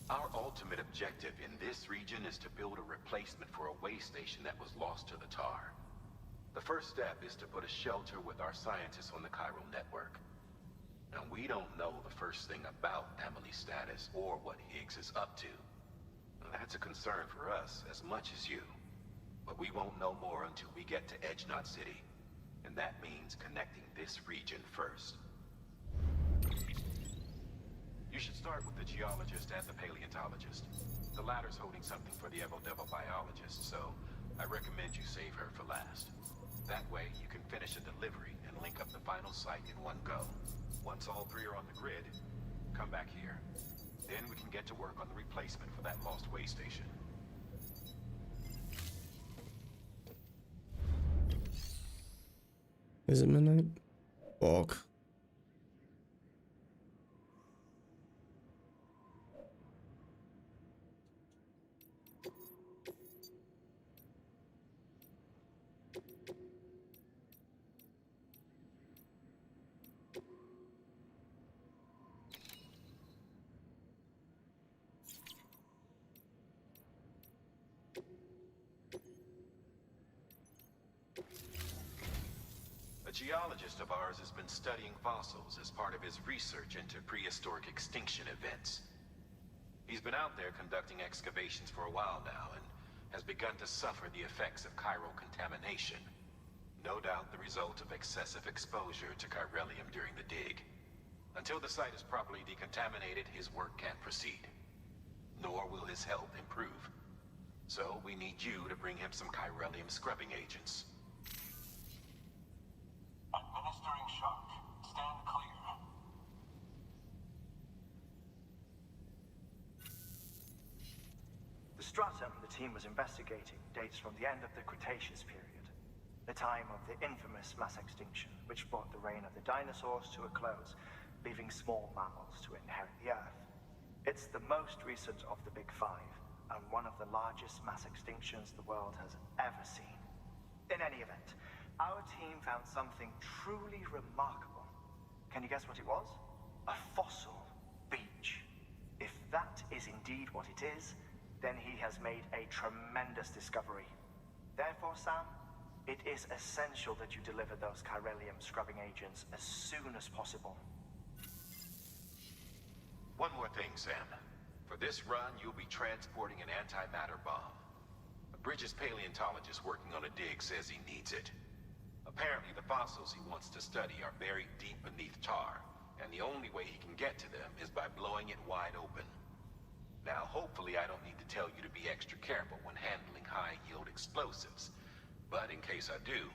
H: Our ultimate objective in this region is to build a replacement for a way station that was lost to the tar. The first step is to put a shelter with our scientists on the chiral network. Now, we don't know the first thing about Amelie's status or what Higgs is up to. That's a concern for us as much as you. But we won't know more until we get to Edge Knot City. And that means connecting this region first. You should start with the geologist and the paleontologist. The latter's holding something for the evo-devo biologist, so I recommend you save her for last. That way, you can finish a delivery and link up the final site in one go. Once all three are on the grid, come back here. Then we can get to work on the replacement for that lost way station.
A: Is it midnight? Fuck.
H: A geologist of ours has been studying fossils as part of his research into prehistoric extinction events. He's been out there conducting excavations for a while now and has begun to suffer the effects of chiral contamination. No doubt the result of excessive exposure to chiralium during the dig. Until the site is properly decontaminated, his work can't proceed. Nor will his health improve. So we need you to bring him some chiralium scrubbing agents.
J: Administering shock. Stand clear.
L: The stratum the team was investigating dates from the end of the Cretaceous period, the time of the infamous mass extinction, which brought the reign of the dinosaurs to a close, leaving small mammals to inherit the Earth. It's the most recent of the Big Five, and one of the largest mass extinctions the world has ever seen. In any event, our team found something truly remarkable. Can you guess what it was? A fossil beach. If that is indeed what it is, then he has made a tremendous discovery. Therefore, Sam, it is essential that you deliver those chiralium scrubbing agents as soon as possible.
H: One more thing, Sam. For this run, you'll be transporting an antimatter bomb. A Bridges paleontologist working on a dig says he needs it. Apparently, the fossils he wants to study are buried deep beneath tar, and the only way he can get to them is by blowing it wide open. Now, hopefully I don't need to tell you to be extra careful when handling high-yield explosives, but in case I do,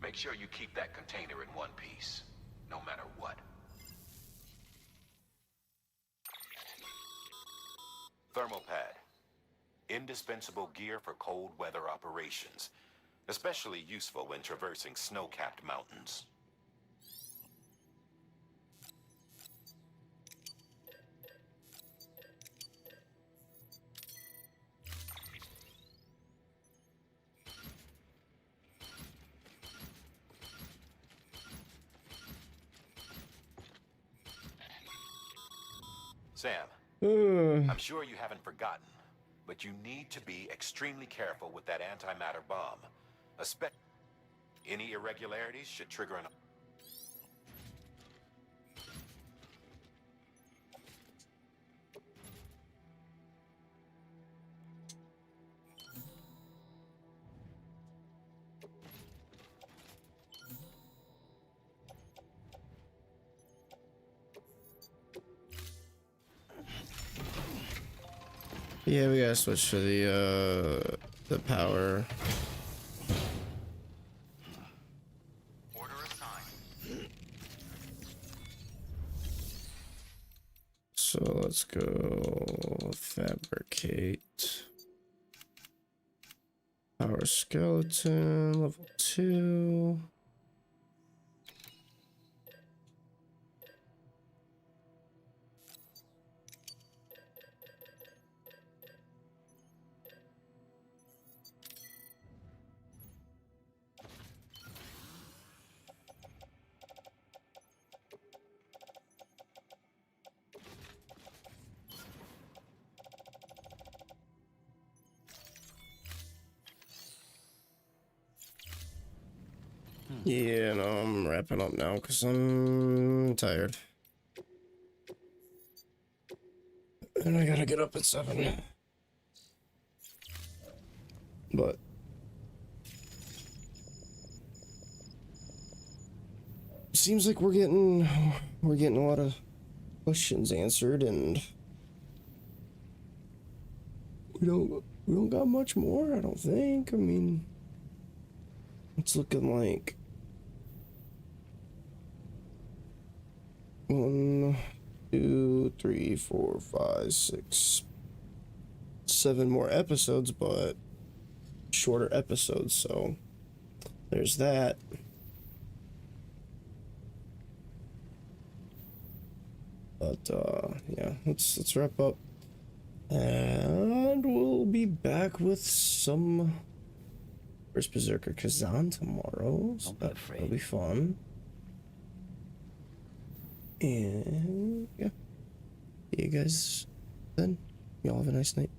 H: make sure you keep that container in one piece, no matter what. Thermal pad. Indispensable gear for cold weather operations. Especially useful when traversing snow-capped mountains. Sam, I'm sure you haven't forgotten, but you need to be extremely careful with that antimatter bomb. Any irregularities should trigger an...
A: Yeah, we gotta switch to the power.
B: Order assigned.
A: So let's go fabricate. Power skeleton, level 2. Yeah, no, I'm wrapping up now because I'm tired. And I gotta get up at 7. But seems like we're getting a lot of questions answered, and we don't got much more, I don't think. I mean, It's looking like 1, 2, 3, 4, 5, 6, 7 more episodes, but shorter episodes, so there's that. But yeah, let's wrap up, and we'll be back with some First Berserker Kazan tomorrow. So that'll be fun. And yeah, see you guys then. Y'all have a nice night.